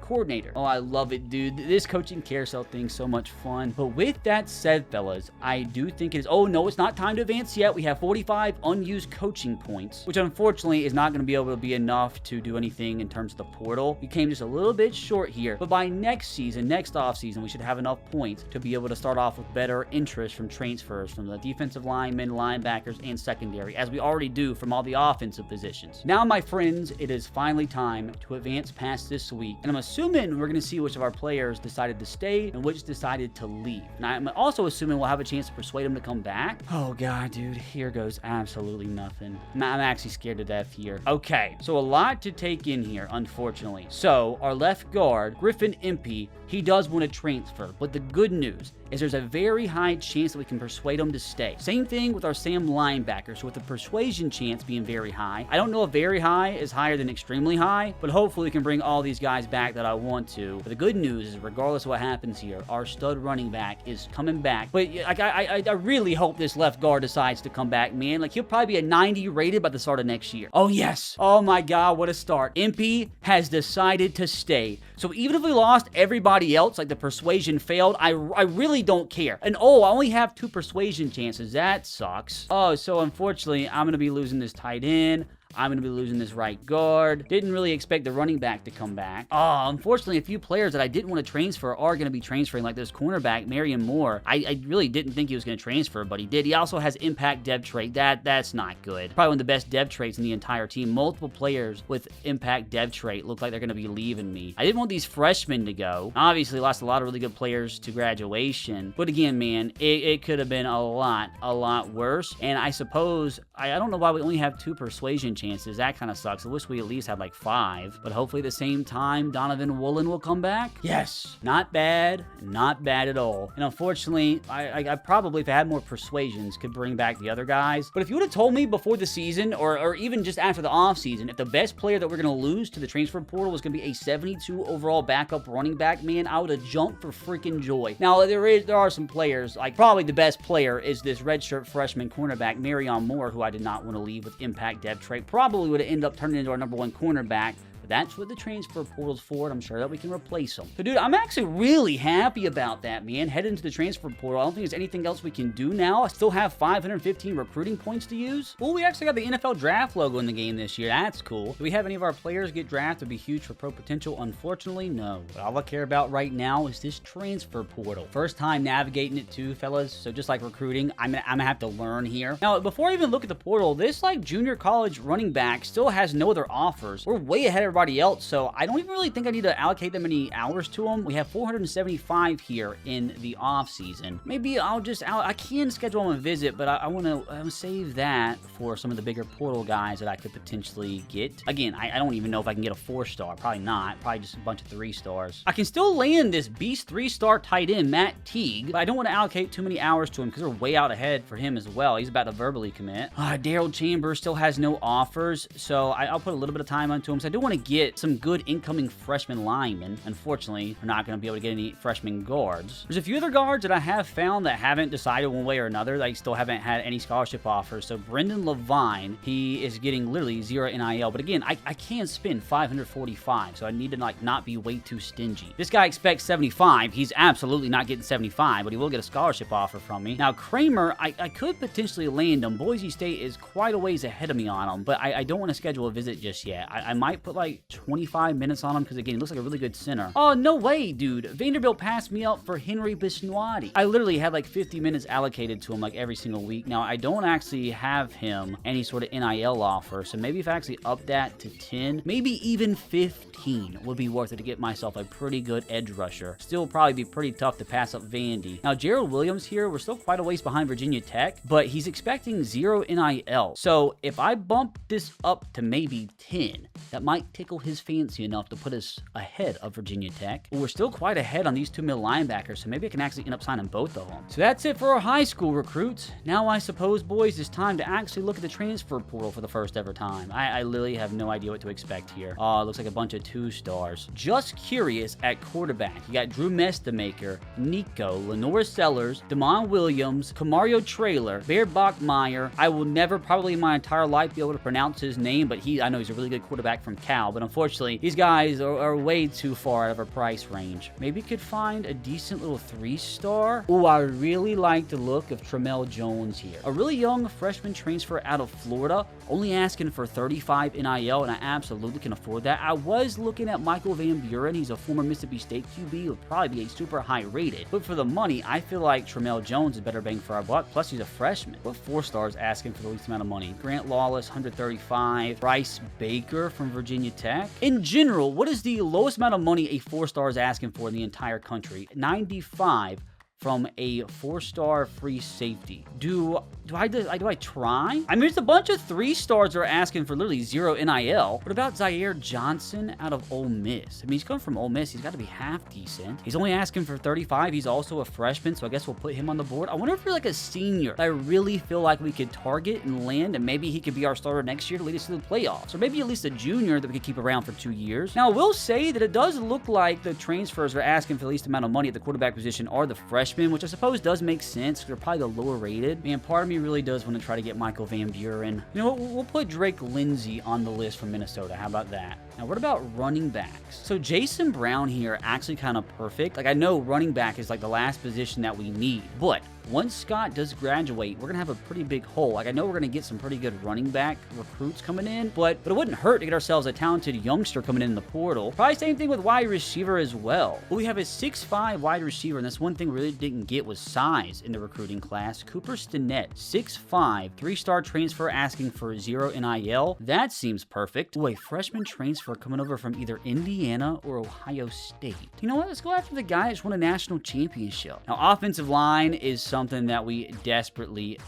coordinator. Oh, I love it, dude. This coaching carousel thing's so much fun. But with that said, fellas, I do think it is... Oh, no, it's not time to advance yet. We have 45 unused coaching points, which unfortunately is not going to be able to be enough to do anything in terms of the portal. We came just a little bit short here, but by next offseason, we should have enough points to be able to start off with better interest from transfers from the defensive linemen, linebackers, and secondary, as we already do from all the offensive positions. Now, my friends, it is finally time to advance past this week, and I'm assuming we're going to see which of our players decided to stay and which decided to leave. And I'm also assuming we'll have a chance to persuade them to come back. Oh, God, dude, here goes absolutely nothing. I'm actually scared to death here. Okay, so a lot to take in here, unfortunately. So, our left guard, Griffin Impey, he does want to transfer, but the good news is there's a very high chance that we can persuade him to stay. Same thing with our Sam linebacker, so with the persuasion chance being very high. I don't know if very high is higher than extremely high, but hopefully we can bring all these guys back that I want to. But the good news is, regardless of what happens here, our stud running back is coming back. But I really hope this left guard decides to come back, man. Like, he'll probably be a 90 rated by the start of next year. Oh, yes. Oh, my God, what a start. Impey has decided to stay. So even if we lost everybody else, like the persuasion failed, I really don't care. And oh, I only have 2 persuasion chances. That sucks. Oh, so unfortunately, I'm going to be losing this tight end. I'm going to be losing this right guard. Didn't really expect the running back to come back. Oh, unfortunately, a few players that I didn't want to transfer are going to be transferring, like this cornerback, Marion Moore. I really didn't think he was going to transfer, but he did. He also has impact dev trait. That's not good. Probably one of the best dev traits in the entire team. Multiple players with impact dev trait look like they're going to be leaving me. I didn't want these freshmen to go. Obviously, lost a lot of really good players to graduation. But again, man, it could have been a lot worse. And I suppose, I don't know why we only have 2 persuasion chances. That kind of sucks. I wish we at least had like 5, but hopefully at the same time Donovan Woolen will come back. Yes, not bad at all. And unfortunately, I probably, if I had more persuasions, could bring back the other guys. But if you would have told me before the season, or even just after the off season, if the best player that we're going to lose to the transfer portal was going to be a 72 overall backup running back, man, I would have jumped for freaking joy. Now there are some players, like probably the best player is this redshirt freshman cornerback Marion Moore, who I did not want to leave with impact dev trait. Probably would have ended up turning into our #1 cornerback. That's what the transfer portal's for, and I'm sure that we can replace them. So, dude, I'm actually really happy about that, man. Head into the transfer portal. I don't think there's anything else we can do now. I still have 515 recruiting points to use. Well, we actually got the NFL draft logo in the game this year. That's cool. Do we have any of our players get drafted? Would be huge for pro potential. Unfortunately, no. But all I care about right now is this transfer portal. First time navigating it too, fellas. So just like recruiting, I'm gonna have to learn here. Now, before I even look at the portal, this like junior college running back still has no other offers. We're way ahead of everybody else, so I don't even really think I need to allocate that many hours to them. We have 475 here in the off season. Maybe I'll just I can schedule them a visit, but I want to save that for some of the bigger portal guys that I could potentially get. Again, I don't even know if I can get a 4-star. Probably not. Probably just a bunch of 3-stars. I can still land this beast 3-star tight end, Matt Teague, but I don't want to allocate too many hours to him because we're way out ahead for him as well. He's about to verbally commit. Daryl Chambers still has no offers, so I'll put a little bit of time onto him. So I do want to get some good incoming freshman linemen. Unfortunately, we're not going to be able to get any freshman guards. There's a few other guards that I have found that haven't decided one way or another. They still haven't had any scholarship offers. So Brendan Levine, he is getting literally 0 NIL. But again, I can spend 545, so I need to like not be way too stingy. This guy expects 75. He's absolutely not getting 75, but he will get a scholarship offer from me. Now, Kramer, I could potentially land him. Boise State is quite a ways ahead of me on him, but I don't want to schedule a visit just yet. I might put like like 25 minutes on him because, again, he looks like a really good center. Oh, no way, dude. Vanderbilt passed me up for Henry Bisnotti. I literally had like 50 minutes allocated to him like every single week. Now, I don't actually have him any sort of NIL offer, so maybe if I actually up that to 10, maybe even 15 would be worth it to get myself a pretty good edge rusher. Still probably be pretty tough to pass up Vandy. Now, Gerald Williams here, we're still quite a ways behind Virginia Tech, but he's expecting 0 NIL. So if I bump this up to maybe 10, that might tickle his fancy enough to put us ahead of Virginia Tech. But we're still quite ahead on these 2 middle linebackers, so maybe I can actually end up signing both of them. So that's it for our high school recruits. Now I suppose, boys, it's time to actually look at the transfer portal for the first ever time. I literally have no idea what to expect here. Oh, it looks like a bunch of 2-stars. Just curious at quarterback. You got Drew Mestamaker, Nico, Lenore Sellers, Damon Williams, Kamario Traylor, Bear Bachmeyer. I will never probably in my entire life be able to pronounce his name, but I know he's a really good quarterback from Cal, but unfortunately, these guys are way too far out of our price range. Maybe could find a decent little 3-star. Oh, I really like the look of Tremel Jones here. A really young freshman transfer out of Florida, only asking for 35 NIL, and I absolutely can afford that. I was looking at Michael Van Buren. He's a former Mississippi State QB, would probably be a super high rated, but for the money, I feel like Tremel Jones is better bang for our buck, plus he's a freshman. What 4-stars asking for the least amount of money? Grant Lawless, 135. Bryce Baker from Virginia Tech. In general, what is the lowest amount of money a 4-star is asking for in the entire country? 95 from a 4-star free safety. Do I try? I mean, there's a bunch of 3-stars that are asking for literally 0 NIL. What about Zaire Johnson out of Ole Miss? I mean, he's coming from Ole Miss. He's got to be half decent. He's only asking for 35. He's also a freshman, so I guess we'll put him on the board. I wonder if you're like a senior that I really feel like we could target and land, and maybe he could be our starter next year to lead us to the playoffs. Or maybe at least a junior that we could keep around for 2 years. Now, I will say that it does look like the transfers are asking for the least amount of money at the quarterback position are the freshmen, which I suppose does make sense because they're probably the lower rated. Man, part of me really does want to try to get Michael Van Buren. You know what? We'll put Drake Lindsay on the list from Minnesota. How about that? Now, what about running backs? So Jason Brown here actually kind of perfect. Like, I know running back is like the last position that we need, but once Scott does graduate, we're going to have a pretty big hole. Like, I know we're going to get some pretty good running back recruits coming in, but it wouldn't hurt to get ourselves a talented youngster coming in the portal. Probably same thing with wide receiver as well. But we have a 6'5" wide receiver, and that's one thing we really didn't get was size in the recruiting class. Cooper Stinnett, 6'5", 3-star transfer asking for 0 NIL. That seems perfect. Ooh, a freshman transfer coming over from either Indiana or Ohio State. You know what? Let's go after the guy that's won a national championship. Now, offensive line is something that we desperately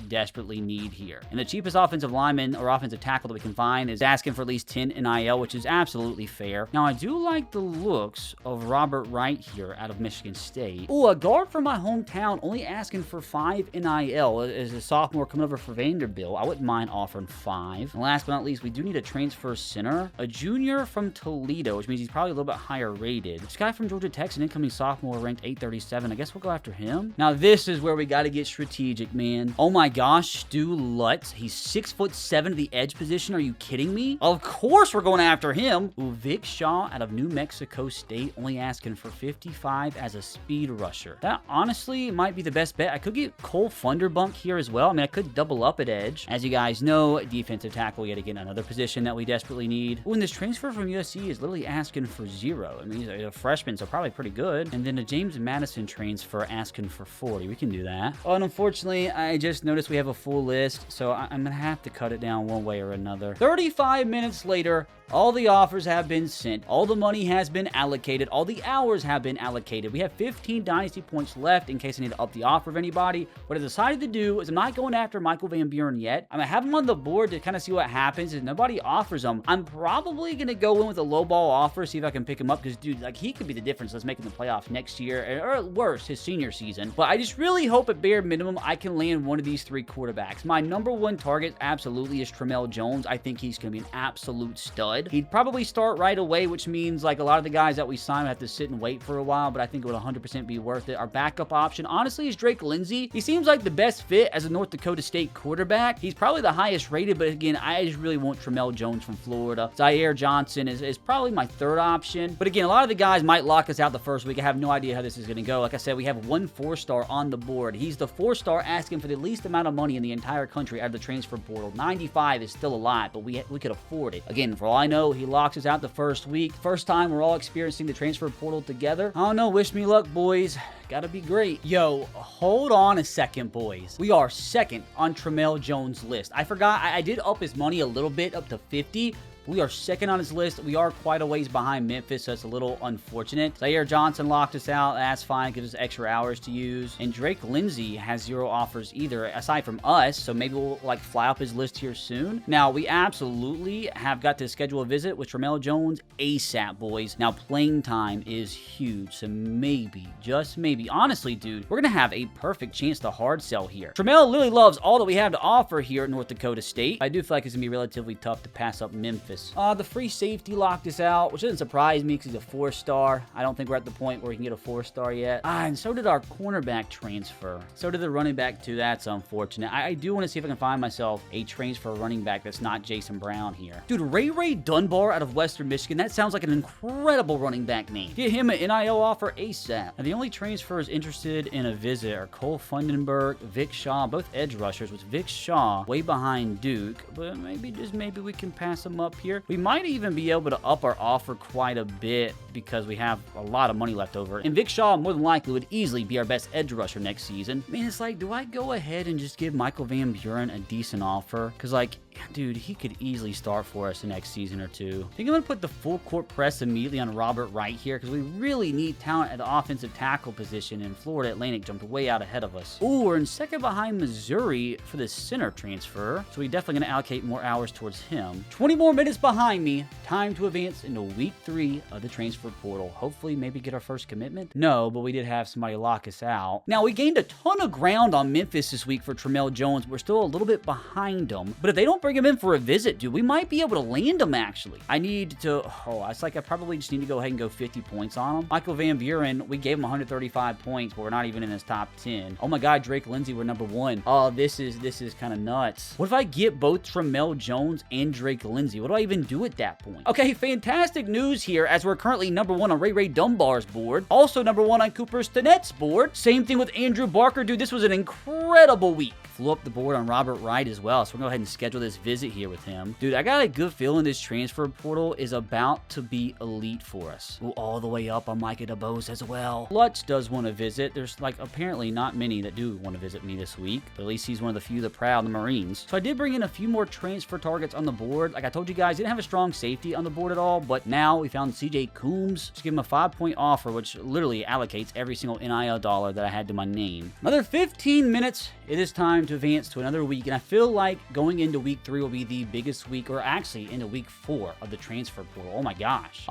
need here. And the cheapest offensive lineman or offensive tackle that we can find is asking for at least 10 NIL, which is absolutely fair. Now, I do like the looks of Robert Wright here out of Michigan State. Ooh, a guard from my hometown only asking for 5 NIL as a sophomore coming over for Vanderbilt. I wouldn't mind offering 5. And last but not least, we do need a transfer center. A junior from Toledo, which means he's probably a little bit higher rated. This guy from Georgia Tech's an incoming sophomore ranked 837. I guess we'll go after him. Now, this is where we got to get strategic, man. Oh my gosh, Stu Lutz. He's 6'7" at the edge position. Are you kidding me? Of course we're going after him. Ooh, Vic Shaw out of New Mexico State only asking for 55 as a speed rusher. That honestly might be the best bet. I could get Cole Funderbunk here as well. I mean, I could double up at edge. As you guys know, defensive tackle yet again, another position that we desperately need. Ooh, and this transfer from USC is literally asking for 0. I mean, he's a freshman, so probably pretty good. And then a James Madison transfer asking for 40. We can do that. Oh, and unfortunately, I just noticed we have a full list, so I'm going to have to cut it down one way or another. 35 minutes later, all the offers have been sent. All the money has been allocated. All the hours have been allocated. We have 15 Dynasty points left in case I need to up the offer of anybody. What I decided to do is I'm not going after Michael Van Buren yet. I'm going to have him on the board to kind of see what happens. If nobody offers him, I'm probably going to go in with a low ball offer, see if I can pick him up, because, dude, like, he could be the difference that's making the playoffs next year, or at worst, his senior season. But I just really hope at bare minimum I can land one of these 3 quarterbacks. My number 1 target absolutely is Tremel Jones. I think he's going to be an absolute stud. He'd probably start right away, which means like a lot of the guys that we sign would have to sit and wait for a while, but I think it would 100% be worth it. Our backup option, honestly, is Drake Lindsay. He seems like the best fit as a North Dakota State quarterback. He's probably the highest rated, but again, I just really want Tremel Jones from Florida. Zaire Johnson is probably my 3rd option, but again, a lot of the guys might lock us out the first week. I have no idea how this is going to go. Like I said, we have 1 4-star on the board. He's the 4-star asking for the least amount of money in the entire country out of the transfer portal. 95 is still a lot, but we could afford it. Again, for all I know, he locks us out the first week. First time we're all experiencing the transfer portal together. I don't know. Wish me luck, boys. Gotta be great. Yo, hold on a second, boys. We are second on Tramel Jones' list. I forgot. I did up his money a little bit, up to 50. We are second on his list. We are quite a ways behind Memphis, so it's a little unfortunate. Zaire Johnson locked us out. That's fine. Gives us extra hours to use. And Drake Lindsay has 0 offers either, aside from us, so maybe we'll, like, fly up his list here soon. Now, we absolutely have got to schedule a visit with Tramel Jones ASAP, boys. Now, playing time is huge, so maybe, just maybe, honestly, dude, we're going to have a perfect chance to hard sell here. Tramel literally loves all that we have to offer here at North Dakota State. I do feel like it's going to be relatively tough to pass up Memphis. The free safety locked us out, which doesn't surprise me because he's a 4-star. I don't think we're at the point where we can get a 4-star yet. And so did our cornerback transfer. So did the running back too. That's unfortunate. I do want to see if I can find myself a transfer running back that's not Jason Brown here. Dude, Ray Dunbar out of Western Michigan. That sounds like an incredible running back name. Get him an NIL offer ASAP. Now, the only transfers interested in a visit are Cole Fundenberg, Vic Shaw, both edge rushers, with Vic Shaw way behind Duke, but maybe, just maybe, we can pass him up here. We might even be able to up our offer quite a bit because we have a lot of money left over. And Vic Shaw more than likely would easily be our best edge rusher next season. I mean, it's like, do I go ahead and just give Michael Van Buren a decent offer? Because, like, dude, he could easily start for us the next season or two. I think I'm going to put the full court press immediately on Robert Wright here because we really need talent at the offensive tackle position, and Florida Atlantic jumped way out ahead of us. Ooh, we're in second behind Missouri for the center transfer, so we're definitely going to allocate more hours towards him. 20 more minutes behind me. Time to advance into week 3 of the transfer portal. Hopefully, maybe get our first commitment. No, but we did have somebody lock us out. Now, we gained a ton of ground on Memphis this week for Tramel Jones. We're still a little bit behind them, but if they don't bring him in for a visit, dude, we might be able to land him, actually. I need to, it's like I probably just need to go ahead and go 50 points on him. Michael Van Buren, we gave him 135 points, but we're not even in his top 10. Oh my God, Drake Lindsay, we're number 1. Oh, this is kind of nuts. What if I get both Tramel Jones and Drake Lindsay? What do I even do at that point? Okay, fantastic news here, as we're currently number 1 on Ray Dunbar's board. Also number 1 on Cooper Stinnett's board. Same thing with Andrew Barker. Dude, this was an incredible week. Flew up the board on Robert Wright as well, so we're going to go ahead and schedule this visit here with him. Dude, I got a good feeling this transfer portal is about to be elite for us. Ooh, all the way up on Micah DeBose as well. Lutz does want to visit. There's, like, apparently not many that do want to visit me this week, but at least he's one of the few that proud the Marines. So I did bring in a few more transfer targets on the board. Like I told you guys, didn't have a strong safety on the board at all, but now we found CJ Coombs. Just give him a 5-point offer, which literally allocates every single NIL dollar that I had to my name. Another 15 minutes. It is time to advance to another week, and I feel like going into week 3 will be the biggest week, or actually into week 4 of the transfer portal. Oh my gosh.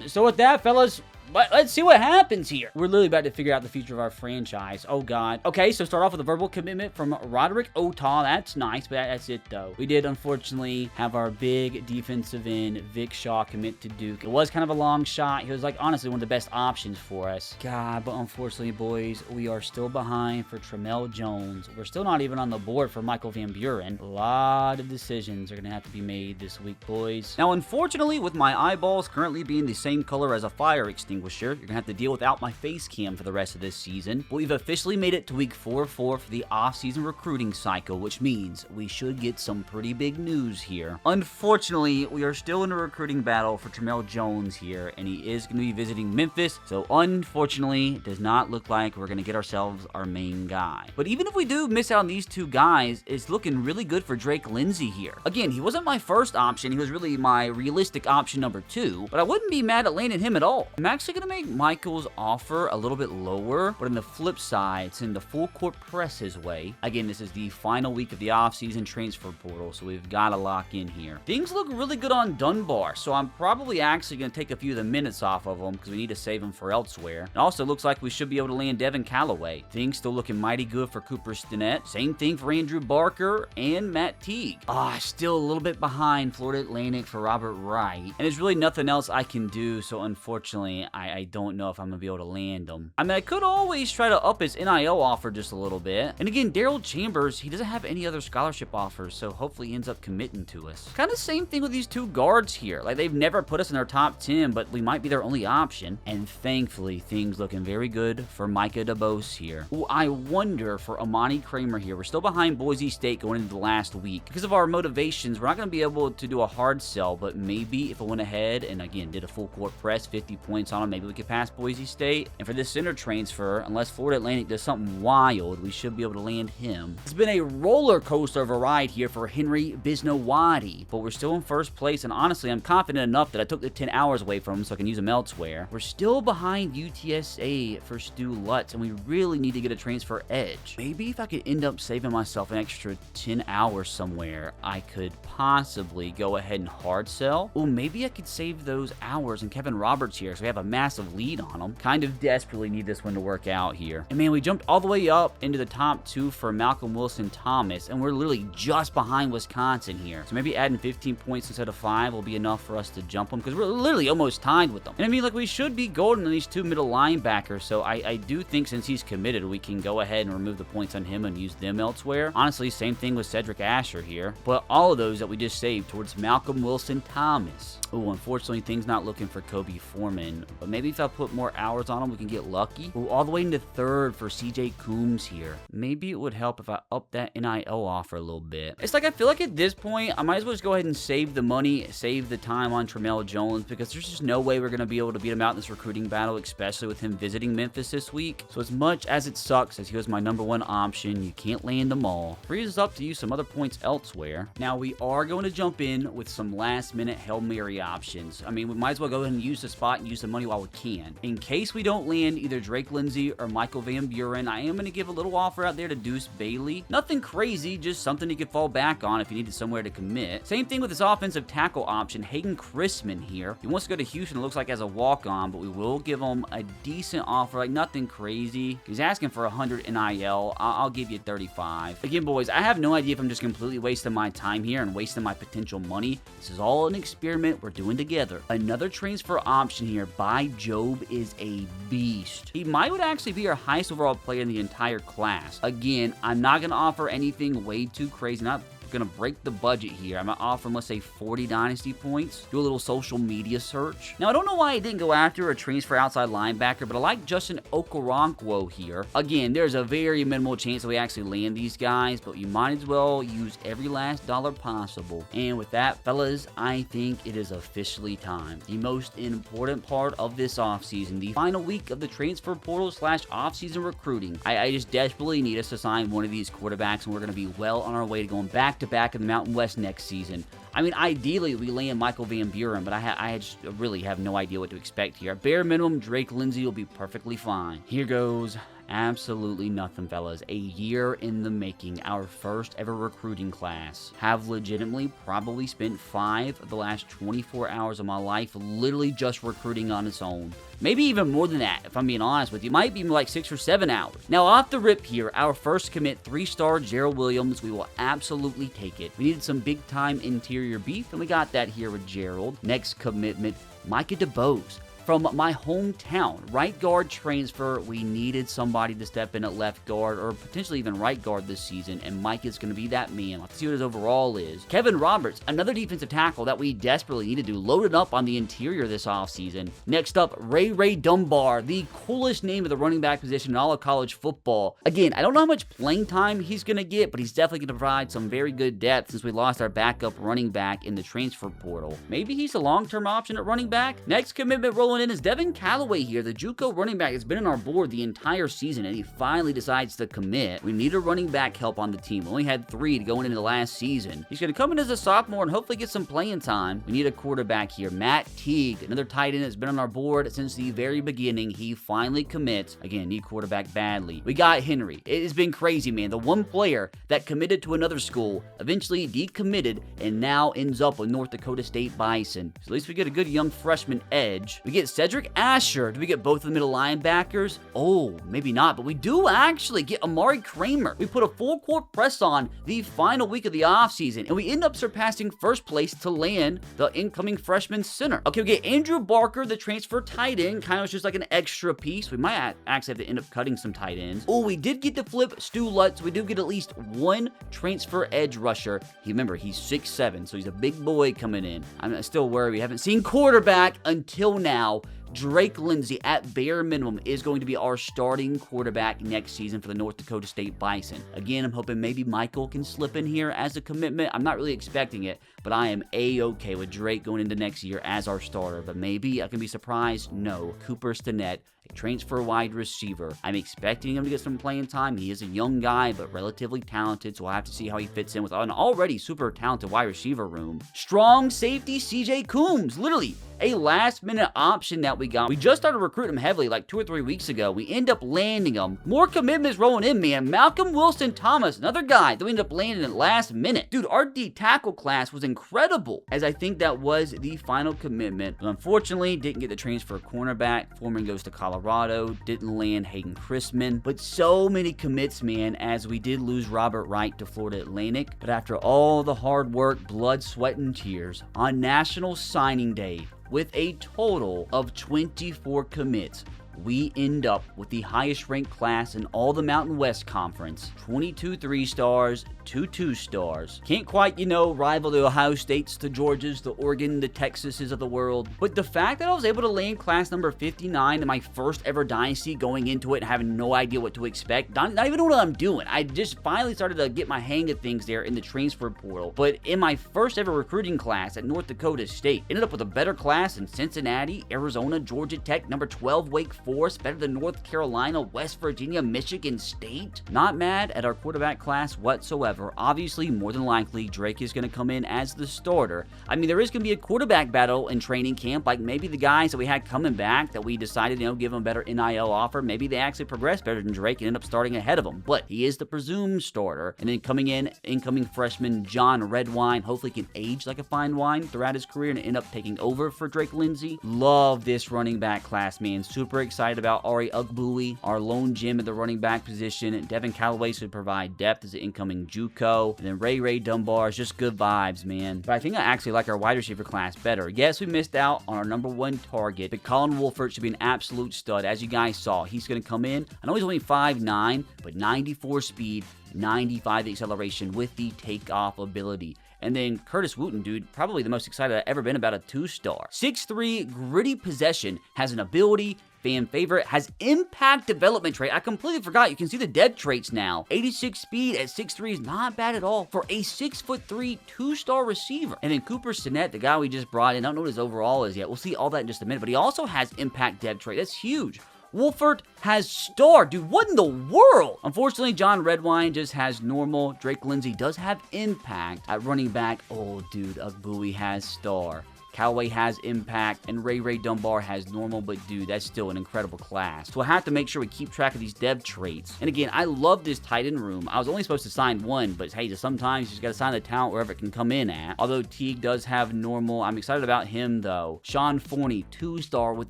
So with that, fellas, but let's see what happens here. We're literally about to figure out the future of our franchise. Oh, God. Okay, so start off with a verbal commitment from Roderick Otaw. That's nice, but that's it, though. We did, unfortunately, have our big defensive end, Vic Shaw, commit to Duke. It was kind of a long shot. He was, like, honestly, one of the best options for us. God, but unfortunately, boys, we are still behind for Tramel Jones. We're still not even on the board for Michael Van Buren. A lot of decisions are going to have to be made this week, boys. Now, unfortunately, with my eyeballs currently being the same color as a fire extinguisher, you're gonna have to deal without my face cam for the rest of this season. But we've officially made it to week 4 for the off-season recruiting cycle, which means we should get some pretty big news here. Unfortunately, we are still in a recruiting battle for Tramel Jones here, and he is going to be visiting Memphis, so unfortunately, it does not look like we're going to get ourselves our main guy. But even if we do miss out on these 2 guys, it's looking really good for Drake Lindsay here. Again, he wasn't my first option, he was really my realistic option number 2, but I wouldn't be mad at landing him at all. I'm actually going to make Michael's offer a little bit lower, but on the flip side, send the full court press his way. Again, this is the final week of the offseason transfer portal, so we've got to lock in here. Things look really good on Dunbar, so I'm probably actually going to take a few of the minutes off of him because we need to save him for elsewhere. It also looks like we should be able to land Devin Callaway. Things still looking mighty good for Cooper Stinnett. Same thing for Andrew Barker and Matt Teague. Still a little bit behind Florida Atlantic for Robert Wright, and there's really nothing else I can do, so unfortunately, I don't know if I'm going to be able to land him. I mean, I could always try to up his NIL offer just a little bit. And again, Daryl Chambers, he doesn't have any other scholarship offers, so hopefully he ends up committing to us. Kind of same thing with these two guards here. Like, they've never put us in their top 10, but we might be their only option. And thankfully, things looking very good for Micah DeBose here. Ooh, I wonder for Amani Kramer here. We're still behind Boise State going into the last week. Because of our motivations, we're not going to be able to do a hard sell, but maybe if I went ahead and, again, did a full court press, 50 points on him, maybe we could pass Boise State. And for this center transfer, unless Florida Atlantic does something wild, we should be able to land him. It's been a roller coaster of a ride here for Henry Bisnowadi, but we're still in first place, and honestly, I'm confident enough that I took the 10 hours away from him so I can use them elsewhere. We're still behind UTSA for Stu Lutz, and we really need to get a transfer edge. Maybe if I could end up saving myself an extra 10 hours somewhere, I could possibly go ahead and hard sell. Or maybe I could save those hours and Kevin Roberts here, so we have a massive lead on him. Kind of desperately need this one to work out here. And man, we jumped all the way up into the top 2 for Malcolm Wilson Thomas, and we're literally just behind Wisconsin here. So maybe adding 15 points instead of 5 will be enough for us to jump them, because we're literally almost tied with them. And I mean, like, we should be golden on these 2 middle linebackers, so I do think since he's committed, we can go ahead and remove the points on him and use them elsewhere. Honestly, same thing with Cedric Asher here, but all of those that we just saved towards Malcolm Wilson Thomas. Oh, unfortunately, things not looking for Kobe Foreman, but maybe if I put more hours on him, we can get lucky. Oh, all the way into 3rd for CJ Coombs here. Maybe it would help if I up that NIL offer a little bit. It's like, I feel like at this point, I might as well just go ahead and save the money, save the time on Tramel Jones, because there's just no way we're going to be able to beat him out in this recruiting battle, especially with him visiting Memphis this week. So as much as it sucks, as he was my #1 option, you can't land them all. Frees us up to use some other points elsewhere. Now, we are going to jump in with some last-minute Hail Mary options. I mean, we might as well go ahead and use the spot and use the money while we can. In case we don't land either Drake Lindsay or Michael Van Buren, I am going to give a little offer out there to Deuce Bailey. Nothing crazy, just something you could fall back on if you needed somewhere to commit. Same thing with this offensive tackle option, Hayden Chrisman here. He wants to go to Houston, it looks like as a walk-on, but we will give him a decent offer, like nothing crazy. He's asking for 100 NIL. I'll give you 35. Again, boys, I have no idea if I'm just completely wasting my time here and wasting my potential money. This is all an experiment we're doing together. Another transfer option here by Job is a beast. He would actually be our highest overall player in the entire class. Again, I'm not going to offer anything way too crazy, not gonna break the budget here. I'm gonna offer him, let's say, 40 Dynasty points. Do a little social media search. Now, I don't know why I didn't go after a transfer outside linebacker, but I like Justin Okoronkwo here. Again, there's a very minimal chance that we actually land these guys, but you might as well use every last dollar possible. And with that, fellas, I think it is officially time. The most important part of this offseason, the final week of the transfer portal / offseason recruiting. I just desperately need us to sign one of these quarterbacks, and we're gonna be well on our way to going back to back in the Mountain West next season. I mean, ideally, we land Michael Van Buren, but I just really have no idea what to expect here. Bare minimum, Drake Lindsay will be perfectly fine. Here goes absolutely nothing, fellas. A year in the making, our first ever recruiting class. Have legitimately probably spent 5 of the last 24 hours of my life literally just recruiting on its own. Maybe even more than that, if I'm being honest with you. Might be like 6 or 7 hours. Now, off the rip here, our first commit, 3-star Gerald Williams. We will absolutely take it. We needed some big-time interior beef, and we got that here with Gerald. Next commitment, Micah DeBose. From my hometown, right guard transfer, we needed somebody to step in at left guard or potentially even right guard this season, and Mike is going to be that man. Let's see what his overall is. Kevin Roberts, another defensive tackle that we desperately need to do, loaded up on the interior this offseason. Next up, Ray Dunbar, the coolest name of the running back position in all of college football. Again, I don't know how much playing time he's going to get, but he's definitely going to provide some very good depth since we lost our backup running back in the transfer portal. Maybe he's a long-term option at running back. Next commitment rolling in is Devin Callaway here. The JUCO running back has been on our board the entire season, and he finally decides to commit. We need a running back help on the team. We only had 3 to go into the last season. He's going to come in as a sophomore and hopefully get some playing time. We need a quarterback here. Matt Teague, another tight end that's been on our board since the very beginning. He finally commits. Again, need quarterback badly. We got Henry. It has been crazy, man. The one player that committed to another school eventually decommitted and now ends up with North Dakota State Bison. So at least we get a good young freshman edge. We get get Cedric Asher? Do we get both of the middle linebackers? Oh, maybe not, but we do actually get Amari Kramer. We put a full court press on the final week of the offseason, and we end up surpassing first place to land the incoming freshman center. Okay, we get Andrew Barker, the transfer tight end, kind of just like an extra piece. We might actually have to end up cutting some tight ends. Oh, we did get to flip Stu Lutz. We do get at least one transfer edge rusher. Remember, he's 6'7", so he's a big boy coming in. I'm still worried we haven't seen quarterback until now. Drake Lindsey, at bare minimum, is going to be our starting quarterback next season for the North Dakota State Bison. Again, I'm hoping maybe Michael can slip in here as a commitment. I'm not really expecting it, but I am A-okay with Drake going into next year as our starter. But maybe I can be surprised. No. Cooper Stinnett, a transfer wide receiver. I'm expecting him to get some playing time. He is a young guy, but relatively talented, so I'll have to see how he fits in with an already super talented wide receiver room. Strong safety CJ Coombs, literally a last-minute option that we got. We just started recruiting him heavily like 2 or 3 weeks ago. We end up landing him. More commitments rolling in, man. Malcolm Wilson Thomas, another guy that we ended up landing at last minute. Dude, our D tackle class was incredible, as I think that was the final commitment. But unfortunately, didn't get the transfer cornerback. Foreman goes to Colorado. Didn't land Hayden Chrisman. But so many commits, man, as we did lose Robert Wright to Florida Atlantic. But after all the hard work, blood, sweat, and tears, on National Signing Day, with a total of 24 commits, we end up with the highest ranked class in all the Mountain West Conference. 22 3-stars, 2 2-stars. Can't quite, rival the Ohio States, the Georgias, the Oregon, the Texases of the world. But the fact that I was able to land class number 59 in my first ever Dynasty, going into it and having no idea what to expect, not even know what I'm doing. I just finally started to get my hang of things there in the transfer portal. But in my first ever recruiting class at North Dakota State, ended up with a better class in Cincinnati, Arizona, Georgia Tech, number 12, Wake Forest, better than North Carolina, West Virginia, Michigan State. Not mad at our quarterback class whatsoever. Obviously, more than likely, Drake is going to come in as the starter. I mean, there is going to be a quarterback battle in training camp, like maybe the guys that we had coming back that we decided, give them a better NIL offer. Maybe they actually progress better than Drake and end up starting ahead of him. But he is the presumed starter. And then coming in, incoming freshman John Redwine, hopefully can age like a fine wine throughout his career and end up taking over for Drake Lindsey. Love this running back class, man. Super excited about Ari Ugbui, our lone gem at the running back position. Devin Callaway should provide depth as an incoming JUCO. And then Ray Dunbar is just good vibes, man. But I think I actually like our wide receiver class better. Yes, we missed out on our number 1 target, but Colin Wolford should be an absolute stud. As you guys saw, he's going to come in. I know he's only 5'9", but 94 speed, 95 acceleration with the takeoff ability. And then Curtis Wooten, dude, probably the most excited I've ever been about a 2-star. 6'3", gritty possession, has an ability, fan favorite, has impact development trait. I completely forgot. You can see the depth traits now. 86 speed at 6'3" is not bad at all for a 6'3", 2-star receiver. And then Cooper Stinnett, the guy we just brought in, I don't know what his overall is yet. We'll see all that in just a minute, but he also has impact depth trait. That's huge. Wolford has star. Dude, what in the world? Unfortunately, John Redwine just has normal. Drake Lindsey does have impact at running back. Oh, dude, Ugbui has star. Callaway has impact, and Ray Dunbar has normal, but dude, that's still an incredible class. So I have to make sure we keep track of these dev traits. And again, I love this tight end room. I was only supposed to sign one, but hey, sometimes you just gotta sign the talent wherever it can come in at. Although Teague does have normal, I'm excited about him though. Sean Forney, 2-star with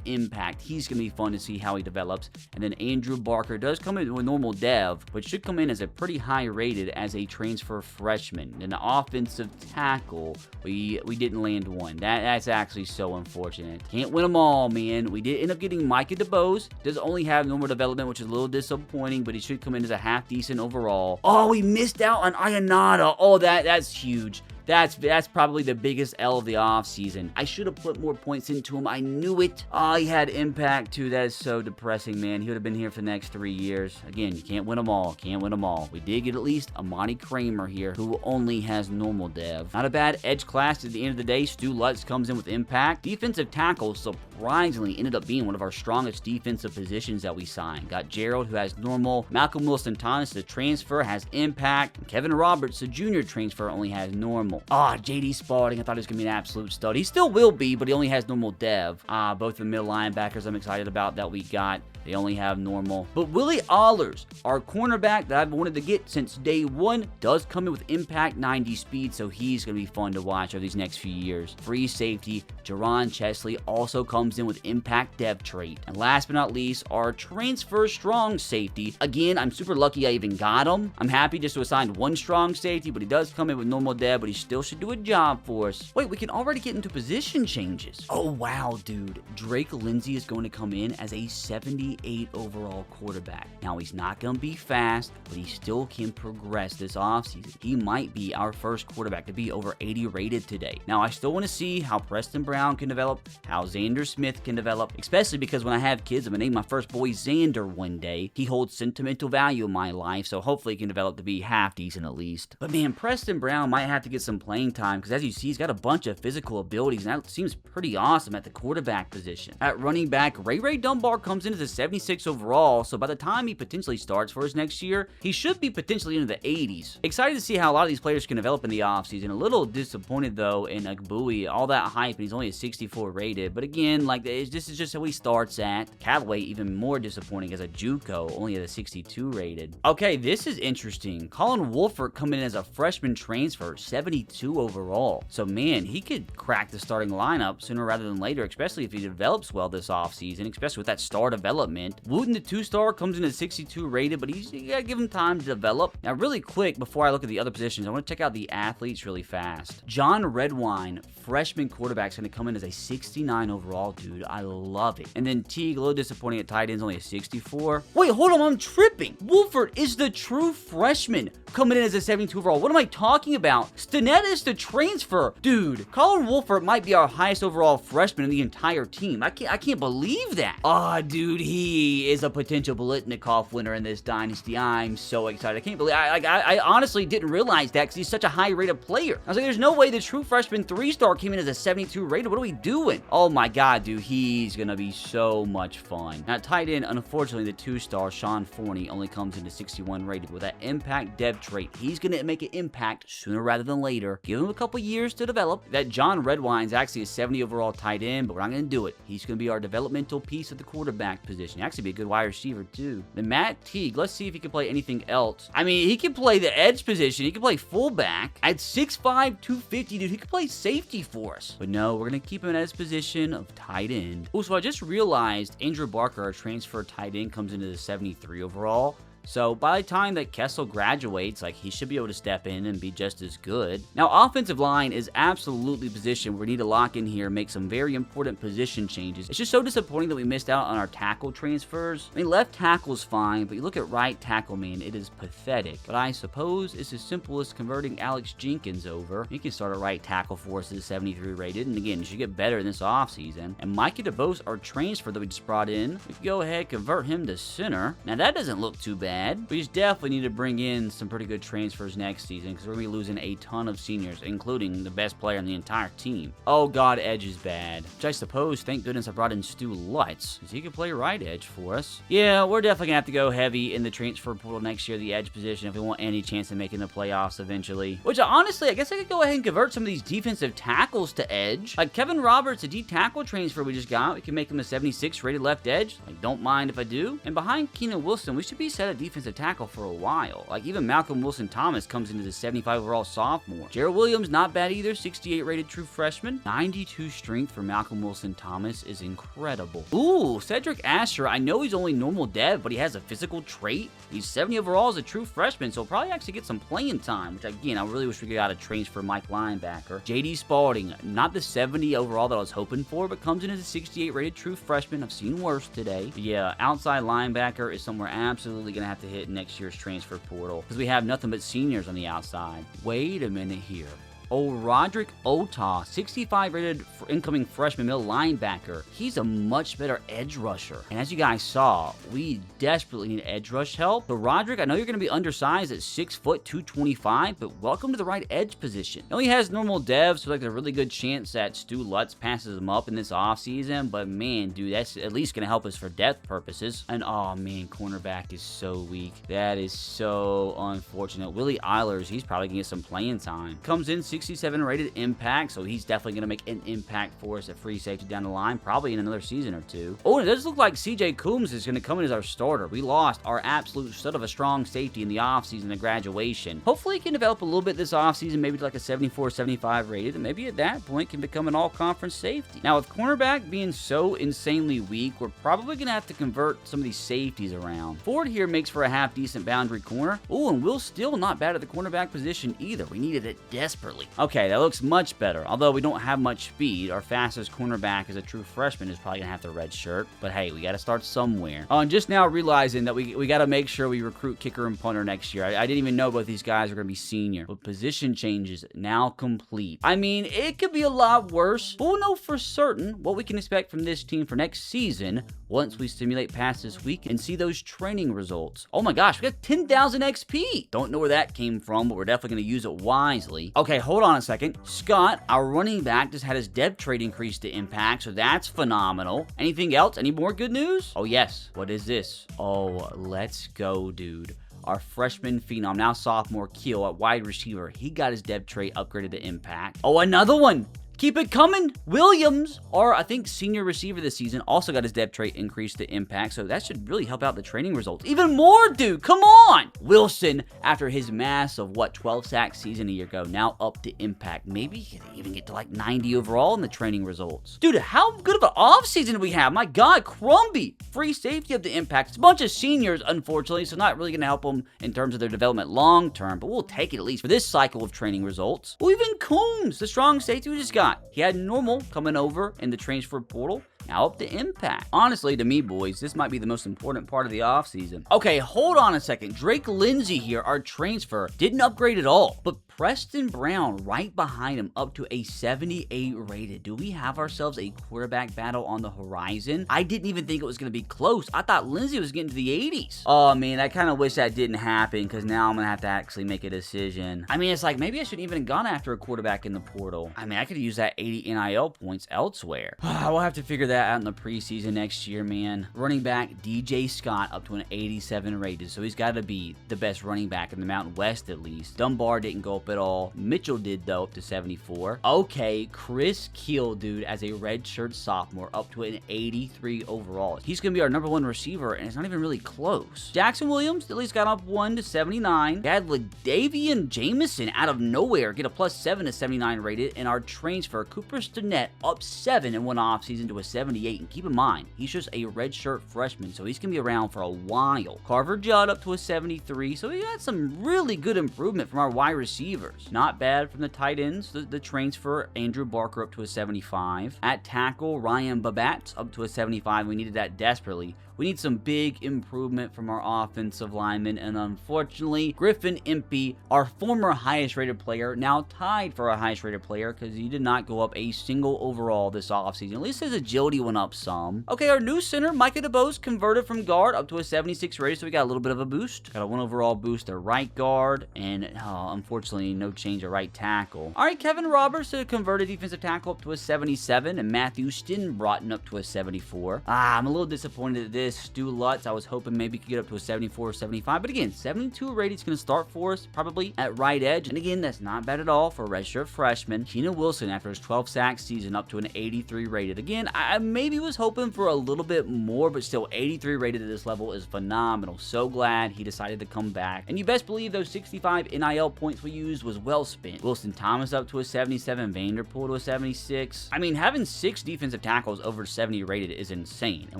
impact. He's gonna be fun to see how he develops. And then Andrew Barker does come in with normal dev, but should come in as a pretty high rated as a transfer freshman. And the offensive tackle, we didn't land one. That's actually so unfortunate. Can't win them all, man. We did end up getting Micah DeBose. Does only have normal development, which is a little disappointing, but he should come in as a half decent overall. Oh, we missed out on Ayanada. Oh, that's huge. That's probably the biggest L of the offseason. I should have put more points into him. I knew it. Oh, he had impact too. That is so depressing, man. He would have been here for the next 3 years. Again, you can't win them all. Can't win them all. We did get at least Amani Kramer here, who only has normal dev. Not a bad edge class at the end of the day. Stu Lutz comes in with impact. Defensive tackle surprisingly ended up being one of our strongest defensive positions that we signed. Got Gerald, who has normal. Malcolm Wilson Thomas, the transfer, has impact. And Kevin Roberts, the junior transfer, only has normal. JD Spalding, I thought he was going to be an absolute stud. He still will be, but he only has normal dev. Both the middle linebackers I'm excited about that we got. They only have normal. But Willie Allers, our cornerback that I've wanted to get since day one, does come in with impact 90 speed, so he's going to be fun to watch over these next few years. Free safety, Jerron Chesley also comes comes in with impact depth trait. And last but not least, our transfer strong safety. Again, I'm super lucky I even got him. I'm happy just to assign one strong safety, but he does come in with normal dev, but he still should do a job for us. Wait, we can already get into position changes. Oh, wow, dude. Drake Lindsay is going to come in as a 78 overall quarterback. Now, he's not going to be fast, but he still can progress this offseason. He might be our first quarterback to be over 80 rated today. Now, I still want to see how Preston Brown can develop, how Xander Smith can develop, especially because when I have kids, I'm going to name my first boy Xander one day. He holds sentimental value in my life, so hopefully he can develop to be half decent at least. But man, Preston Brown might have to get some playing time because as you see, he's got a bunch of physical abilities, and that seems pretty awesome at the quarterback position. At running back, Ray Dunbar comes in as a 76 overall, so by the time he potentially starts for us next year, he should be potentially into the 80s. Excited to see how a lot of these players can develop in the offseason. A little disappointed though in Bowie, all that hype, and he's only a 64 rated. But again, like this is just how he starts at. Callaway, even more disappointing as a JUCO, only at a 62 rated. Okay, this is interesting. Colin Wolford coming in as a freshman transfer, 72 overall. So man, he could crack the starting lineup sooner rather than later, especially if he develops well this offseason, especially with that star development. Wooten, the 2-star, comes in at 62 rated, but you gotta give him time to develop. Now, really quick, before I look at the other positions, I want to check out the athletes really fast. John Redwine, freshman quarterback, is going to come in as a 69 overall, dude. I love it. And then Teague, a little disappointing at tight ends, only a 64. Wait, hold on, I'm tripping. Wolford is the true freshman coming in as a 72 overall. What am I talking about? Stinnett is the transfer. Dude, Colin Wolford might be our highest overall freshman in the entire team. I can't believe that. Oh, dude, he is a potential Biletnikoff winner in this dynasty. I'm so excited. I can't believe I honestly didn't realize that because he's such a high rated player. I was like, there's no way the true freshman 3-star came in as a 72 rated. What are we doing? Oh my god, dude, he's gonna be so much fun. Now, tight end, unfortunately, the 2-star Sean Forney only comes into 61 rated. With that impact dev trait, he's gonna make an impact sooner rather than later. Give him a couple years to develop. That John Redwine's actually a 70 overall tight end, but we're not gonna do it. He's gonna be our developmental piece at the quarterback position. Actually be a good wide receiver too. Then Matt Teague, let's see if he can play anything else. I mean, he can play the edge position. He can play fullback. At 6'5", 250, dude, he can play safety for us. But no, we're going to keep him at his position of tight end. Also, I just realized Andrew Barker, our transfer tight end, comes into the 73 overall. So by the time that Kessel graduates, like, he should be able to step in and be just as good. Now, offensive line is absolutely positioned. We need to lock in here and make some very important position changes. It's just so disappointing that we missed out on our tackle transfers. I mean, left tackle's fine, but you look at right tackle, man, it is pathetic. But I suppose it's as simple as converting Alex Jenkins over. He can start a right tackle for us at 73 rated, and again, he should get better in this offseason. And Micah DeBose, our transfer that we just brought in, we can go ahead and convert him to center. Now, that doesn't look too bad. We just definitely need to bring in some pretty good transfers next season because we're going to be losing a ton of seniors, including the best player on the entire team. Oh god, edge is bad. Which I suppose, thank goodness I brought in Stu Lutz, because he can play right edge for us. Yeah, we're definitely going to have to go heavy in the transfer portal next year, the edge position, if we want any chance of making the playoffs eventually. Which, honestly, I guess I could go ahead and convert some of these defensive tackles to edge. Like Kevin Roberts, a D tackle transfer we just got. We can make him a 76 rated left edge. Like, don't mind if I do. And behind Keenan Wilson, we should be set at defensive tackle for a while. Like, even Malcolm Wilson-Thomas comes into the 75 overall sophomore. Jared Williams, not bad either, 68 rated true freshman. 92 strength for Malcolm Wilson-Thomas is incredible. Ooh, Cedric Asher, I know he's only normal dev, but he has a physical trait. He's 70 overall as a true freshman, so he'll probably actually get some playing time, which again, I really wish we got a transfer Mike linebacker. JD Spalding, not the 70 overall that I was hoping for, but comes in as a 68 rated true freshman. I've seen worse today. But yeah, outside linebacker is somewhere absolutely going to have to hit next year's transfer portal because we have nothing but seniors on the outside. Wait a minute here. Oh, Roderick Otah, 65 rated incoming freshman middle linebacker. He's a much better edge rusher. And as you guys saw, we desperately need edge rush help. So Roderick, I know you're going to be undersized at 6 foot 225, but welcome to the right edge position. He only has normal dev, so like there's a really good chance that Stu Lutz passes him up in this offseason. But man, dude, that's at least going to help us for depth purposes. And oh man, cornerback is so weak. That is so unfortunate. Willie Eilers, he's probably going to get some playing time. Comes in 67 rated impact, so he's definitely going to make an impact for us at free safety down the line, probably in another season or two. Oh, and it does look like CJ Coombs is going to come in as our starter. We lost our absolute stud of a strong safety in the offseason at graduation. Hopefully he can develop a little bit this offseason, maybe to like a 74, 75 rated, and maybe at that point can become an all-conference safety. Now, with cornerback being so insanely weak, we're probably going to have to convert some of these safeties around. Ford here makes for a half-decent boundary corner. Oh, and Will Steele not bad at the cornerback position either. We needed it desperately. Okay, that looks much better. Although we don't have much speed, our fastest cornerback as a true freshman is probably going to have to redshirt. But hey, we got to start somewhere. Oh, and just now realizing that we got to make sure we recruit kicker and punter next year. I didn't even know both these guys are going to be senior. But position changes now complete. I mean, it could be a lot worse, but we'll know for certain what we can expect from this team for next season once we simulate past this week and see those training results. Oh my gosh, we got 10,000 XP. Don't know where that came from, but we're definitely going to use it wisely. Okay, hold on a second. Scott, our running back, just had his depth trait increase to impact, so that's phenomenal. Anything else? Any more good news? Oh yes. What is this? Oh, let's go, dude. Our freshman phenom, now sophomore, Keel at wide receiver. He got his depth trait upgraded to impact. Oh, another one. Keep it coming. Williams, our, I think, senior receiver this season, also got his depth trait increased to impact, so that should really help out the training results. Even more, dude. Come on. Wilson, after his massive, 12 sack season a year ago, now up to impact. Maybe he can even get to like 90 overall in the training results. Dude, how good of an offseason do we have? My God, Crumby, free safety up to impact. It's a bunch of seniors, unfortunately, so not really going to help them in terms of their development long term, but we'll take it at least for this cycle of training results. Well, even Coombs, the strong safety we just got. He had normal coming over in the transfer portal. Now up to impact. Honestly, to me, boys, this might be the most important part of the offseason. Okay, hold on a second. Drake Lindsay here, our transfer, didn't upgrade at all, but Preston Brown right behind him up to a 78 rated. Do we have ourselves a quarterback battle on the horizon? I didn't even think it was going to be close. I thought Lindsay was getting to the 80s. Oh, man, I kind of wish that didn't happen because now I'm going to have to actually make a decision. I mean, it's like maybe I shouldn't even have gone after a quarterback in the portal. I mean, I could use that 80 NIL points elsewhere. We'll have to figure that out in the preseason next year, man. Running back DJ Scott up to an 87 rated, so he's got to be the best running back in the Mountain West at least. Dunbar didn't go up at all. Mitchell did though, up to 74. Okay, Chris Keel, dude, as a redshirt sophomore, up to an 83 overall. He's gonna be our #1 receiver, and it's not even really close. Jackson Williams at least got up 1 to 79. We had Ladavian Jameson out of nowhere get a +7 to 79 rated, and our transfer Cooper Stinnett up 7 in one offseason to a 78. And keep in mind, he's just a redshirt freshman, so he's gonna be around for a while. Carver Judd up to a 73, so we got some really good improvement from our wide receivers. Not bad from the tight ends. The transfer Andrew Barker up to a 75. At tackle, Ryan Babat up to a 75. We needed that desperately. We need some big improvement from our offensive linemen, and unfortunately, Griffin Impey, our former highest rated player, now tied for our highest rated player because he did not go up a single overall this offseason. At least his agility went up some. Okay, our new center, Micah DeBose, converted from guard up to a 76 rated, so we got a little bit of a boost. Got a 1 overall boost at right guard, and unfortunately, no change at right tackle. All right, Kevin Roberts converted defensive tackle up to a 77, and Matthew Stinbroughton up to a 74. I'm a little disappointed at this. Stu Lutz, I was hoping maybe could get up to a 74 or 75, but again, 72 rated is going to start for us, probably at right edge, and again, that's not bad at all for a redshirt freshman. Keenan Wilson, after his 12 sack season, up to an 83 rated. Again, I maybe was hoping for a little bit more, but still 83 rated at this level is phenomenal. So glad he decided to come back, and you best believe those 65 NIL points we used was well spent. Wilson Thomas up to a 77, Vanderpool to a 76. I mean, having 6 defensive tackles over 70 rated is insane, and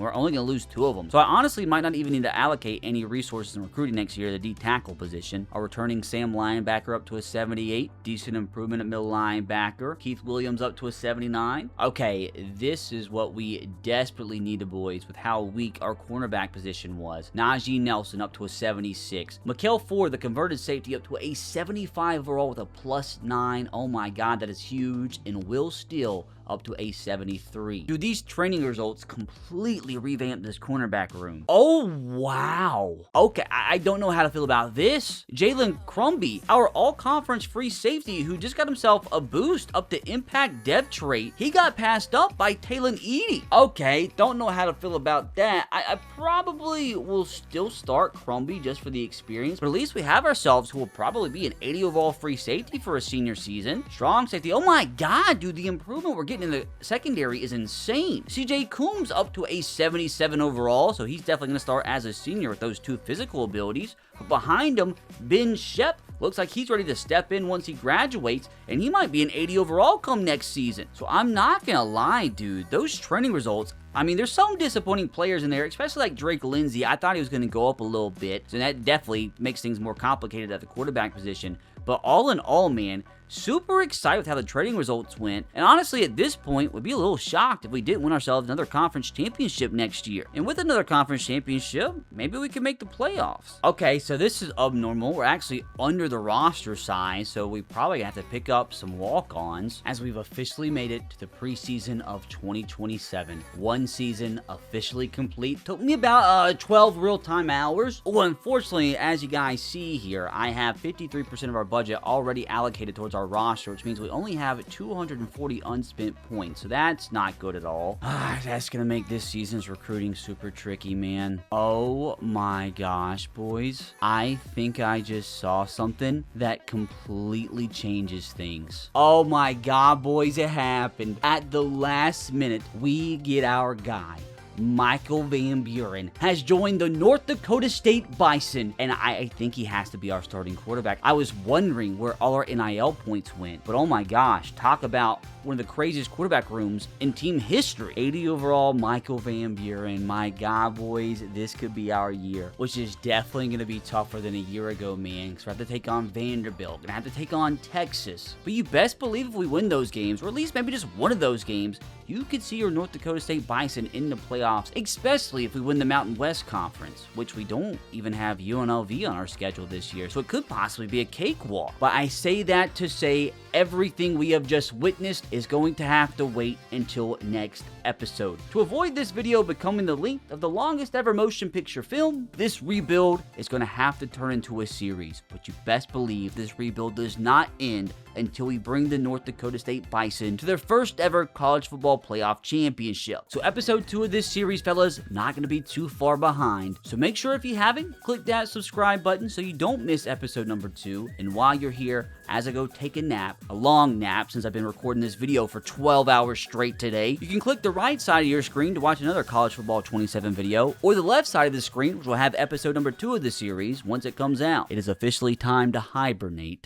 we're only going to lose 2 of them. So I honestly might not even need to allocate any resources in recruiting next year to the D tackle position. Our returning Sam linebacker up to a 78. Decent improvement at middle linebacker. Keith Williams up to a 79. Okay, this is what we desperately needed, boys, with how weak our cornerback position was. Najee Nelson up to a 76. Mikael Ford, the converted safety, up to a 75 overall with a +9. Oh my God, that is huge. And Will Steele up to a 73. Dude, these training results completely revamped this cornerback room. Oh, wow. Okay, I don't know how to feel about this. Jalen Crumby, our all-conference free safety who just got himself a boost up to impact dev trait, he got passed up by Talon Edie. Okay, don't know how to feel about that. I probably will still start Crumby just for the experience, but at least we have ourselves who will probably be an 80 overall free safety for a senior season. Strong safety. Oh my god, dude, the improvement we're getting in the secondary is insane. CJ Coombs up to a 77 overall, so he's definitely going to start as a senior with those 2 physical abilities. But behind him, Ben Shep looks like he's ready to step in once he graduates, and he might be an 80 overall come next season. So I'm not going to lie, dude, those training results, I mean, there's some disappointing players in there, especially like Drake Lindsay. I thought he was going to go up a little bit, so that definitely makes things more complicated at the quarterback position. But all in all, man, super excited with how the training results went, and honestly at this point would be a little shocked if we didn't win ourselves another conference championship next year. And with another conference championship, maybe we can make the playoffs. Okay, so this is abnormal. We're actually under the roster size, so we probably have to pick up some walk-ons as we've officially made it to the preseason of 2027. One season officially complete. Took me about 12 real-time hours. Well, unfortunately, as you guys see here, I have 53% of our budget already allocated towards our roster, which means we only have 240 unspent points, so that's not good at all. That's gonna make this season's recruiting super tricky, man. Oh my gosh, boys. I think I just saw something that completely changes things. Oh my god, boys, it happened. At the last minute, we get our guy. Michael Van Buren has joined the North Dakota State Bison, and I think he has to be our starting quarterback. I was wondering where all our NIL points went, but oh my gosh, talk about one of the craziest quarterback rooms in team history. 80 overall, Michael Van Buren. My god, boys, this could be our year, which is definitely going to be tougher than a year ago, man, because we have to take on Vanderbilt, and I have to take on Texas. But you best believe if we win those games, or at least maybe just one of those games, you could see your North Dakota State Bison in the playoffs, especially if we win the Mountain West Conference, which we don't even have UNLV on our schedule this year, so it could possibly be a cakewalk. But I say that to say everything we have just witnessed is going to have to wait until next episode. To avoid this video becoming the length of the longest ever motion picture film, this rebuild is going to have to turn into a series, but you best believe this rebuild does not end until we bring the North Dakota State Bison to their first ever college football playoff championship. So episode 2 of this series, fellas, not going to be too far behind. So make sure if you haven't, click that subscribe button so you don't miss episode number 2. And while you're here, as I go take a nap, a long nap since I've been recording this video for 12 hours straight today, you can click the right side of your screen to watch another College Football 27 video, or the left side of the screen, which will have episode number 2 of the series once it comes out. It is officially time to hibernate.